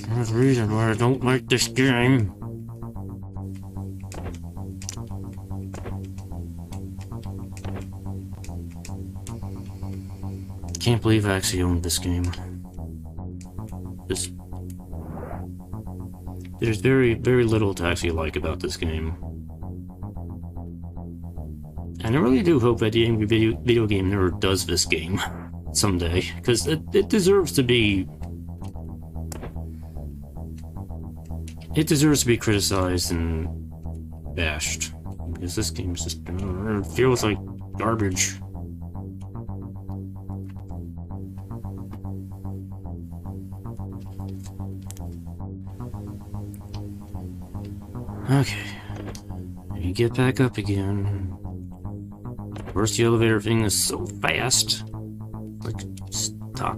That's the reason why I don't like this game. Can't believe I actually owned this game. There's very, very little to actually like about this game. And I really do hope that the Angry Video Game Nerd does this game someday, because it deserves to be... It deserves to be criticized and bashed, because this game just feels like garbage. Okay, you get back up again. Of course, the elevator thing is so fast. Like, stop.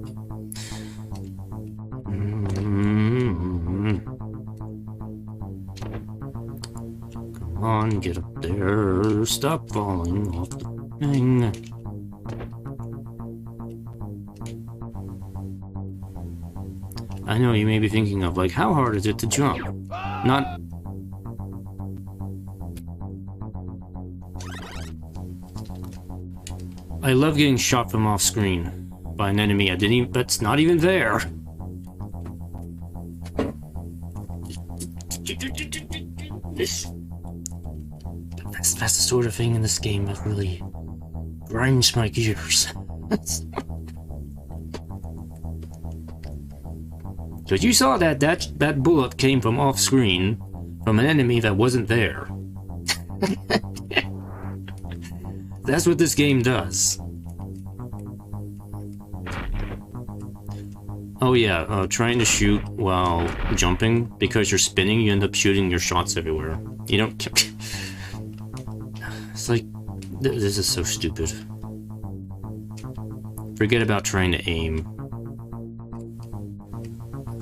Come on, get up there. Stop falling off the thing. I know you may be thinking of, like, how hard is it to jump? Not... I love getting shot from off screen by an enemy that's not even there. That's the sort of thing in this game that really grinds my gears. But you saw that bullet came from off screen from an enemy that wasn't there. That's what this game does. Oh yeah, trying to shoot while jumping, because you're spinning, you end up shooting your shots everywhere. You don't... It's like... This is so stupid. Forget about trying to aim.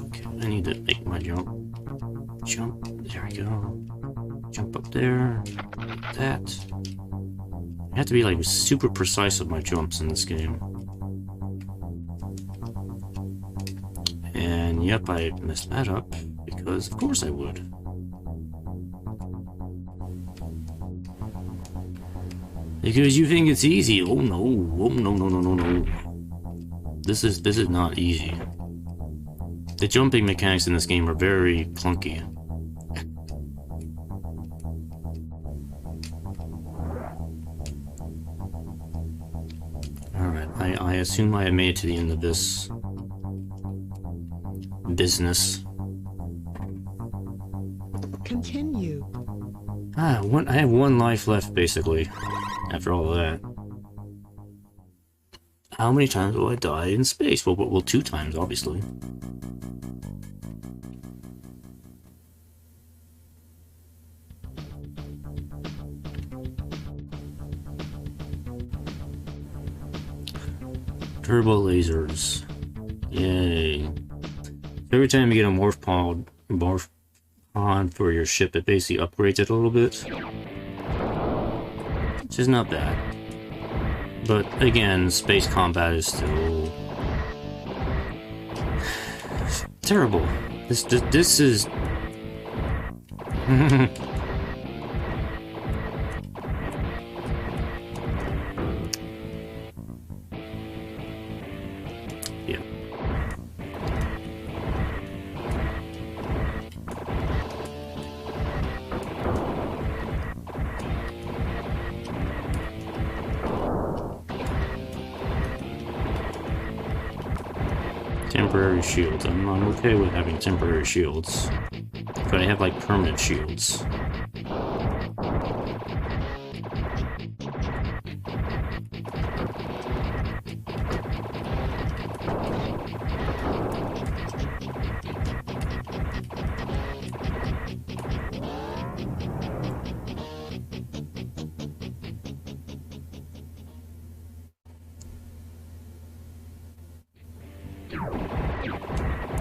Okay, I need to make my jump. Jump, there we go. Jump up there. Like that. I have to be like super precise with my jumps in this game. And yep, I messed that up, because of course I would. Because you think it's easy. Oh no, oh no, no, no, no, no. This is not easy. The jumping mechanics in this game are very clunky. Alright, I assume I have made it to the end of this business. Continue. I have one life left, basically, after all of that. How many times will I die in space? Well, 2 times, obviously. Turbo lasers. Yay. Every time you get a morph pod for your ship, it basically upgrades it a little bit. Which is not bad. But again, space combat is still terrible. This is yeah. Temporary shields. I'm okay with having temporary shields. But I have like permanent shields.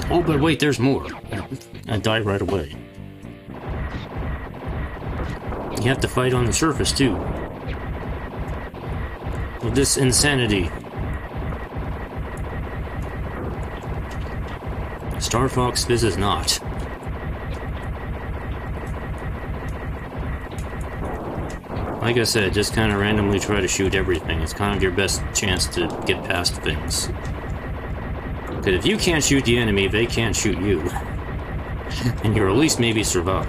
Oh, but wait, there's more. I died right away. You have to fight on the surface, too. With this insanity. Star Fox this is not. Like I said, just kind of randomly try to shoot everything. It's kind of your best chance to get past things. Because if you can't shoot the enemy, they can't shoot you. And you'll at least maybe survive.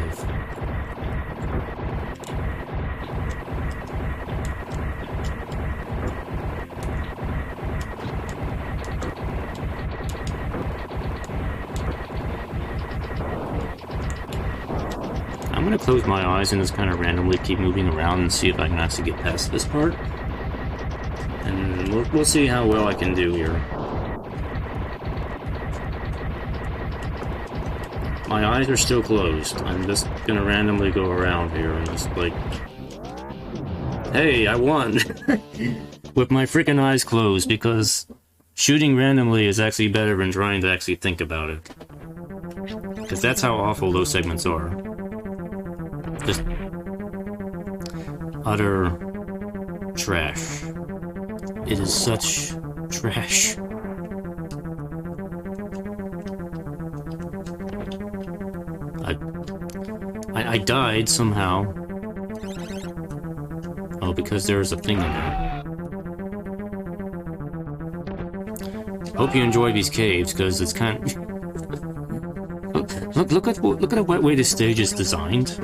I'm gonna close my eyes and just kind of randomly keep moving around and see if I can actually get past this part. And we'll see how well I can do here. My eyes are still closed. I'm just gonna randomly go around here and just like... Hey, I won! With my freaking eyes closed, because shooting randomly is actually better than trying to actually think about it. Because that's how awful those segments are. Just... utter... trash. It is such... trash. I died somehow. Oh, because there's a thing in there. Hope you enjoy these caves, because it's kind of... look at the way this stage is designed.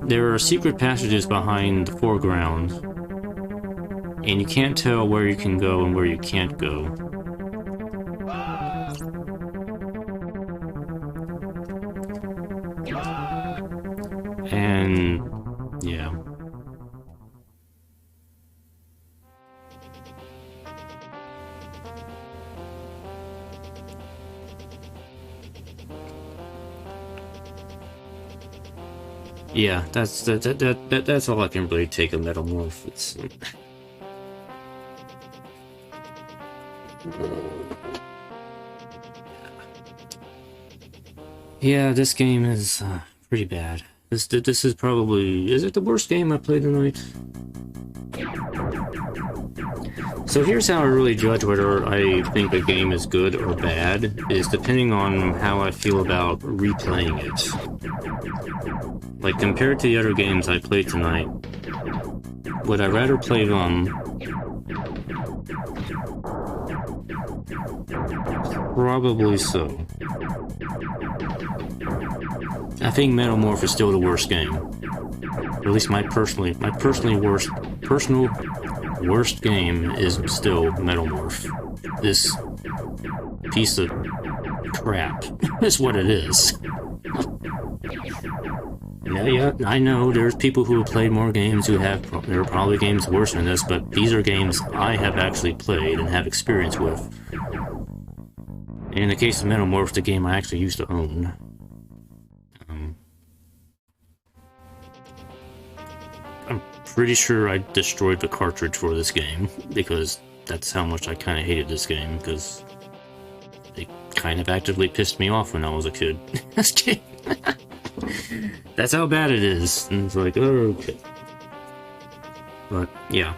There are secret passages behind the foreground, and you can't tell where you can go and where you can't go. And yeah. Yeah, that's all I can really take of Metal Morph. It's yeah, this game is pretty bad. This is probably... Is it the worst game I played tonight? So here's how I really judge whether I think a game is good or bad, is depending on how I feel about replaying it. Like, compared to the other games I played tonight, would I rather play them? Probably so. I think Metal Morph is still the worst game. Or at least my personal worst game is still Metal Morph. piece of crap. Is what it is. Yeah, I know there's people who have played more games there are probably games worse than this, but these are games I have actually played and have experience with. In the case of Metal Morph, the game I actually used to own. I'm pretty sure I destroyed the cartridge for this game, because that's how much I kind of hated this game, because it kind of actively pissed me off when I was a kid. This game. That's how bad it is. And it's like, oh, okay. But, yeah.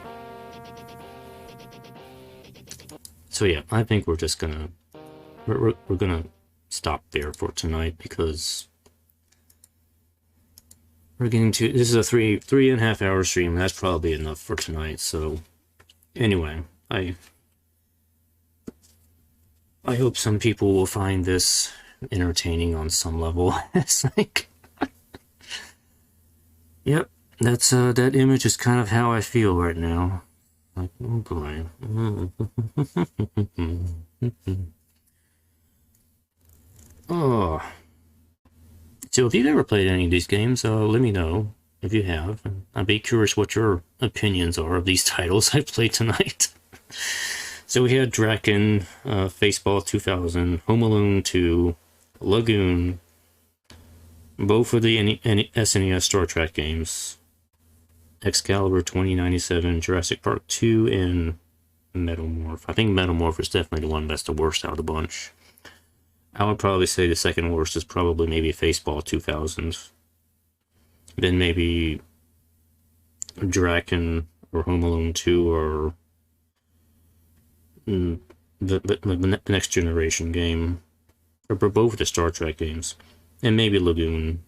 So yeah, I think we're just gonna... We're gonna stop there for tonight, because we're getting to... This is a 3.5 hour stream. That's probably enough for tonight, so... Anyway, I hope some people will find this entertaining on some level. It's like... Yep, that's, that image is kind of how I feel right now. Like, oh boy. Oh. So if you've ever played any of these games, let me know if you have. I'd be curious what your opinions are of these titles I played tonight. So we had Drakkhen, Faceball 2000, Home Alone 2, Lagoon, both of the SNES Star Trek games, X-Calibur 2097, Jurassic Park 2, and Metal Morph. I think Metal Morph is definitely the one that's the worst out of the bunch. I would probably say the second worst is probably maybe Faceball 2000. Then maybe Drakkhen or Home Alone 2 or the next generation game. Or both the Star Trek games. And maybe Lagoon.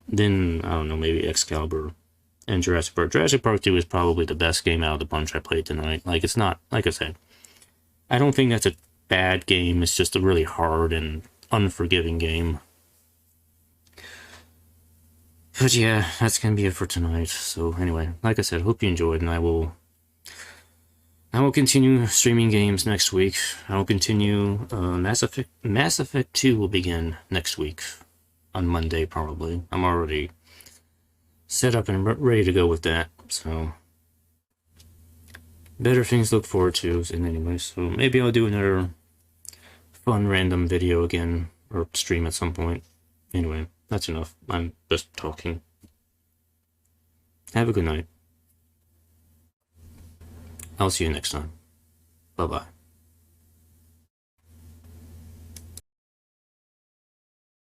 Then, I don't know, maybe X-Calibur and Jurassic Park. Jurassic Park 2 is probably the best game out of the bunch I played tonight. Like, it's not, like I said, I don't think that's a bad game. It's just a really hard and unforgiving game. But yeah, that's gonna be it for tonight. So anyway, like I said, hope you enjoyed, and I will continue streaming games next week. I will continue. Mass Effect 2 will begin next week on Monday, probably. I'm already set up and ready to go with that. So better things to look forward to. And anyway, so maybe I'll do another fun random video again or stream at some point. Anyway, that's enough. I'm just talking. Have a good night. I'll see you next time. Bye-bye.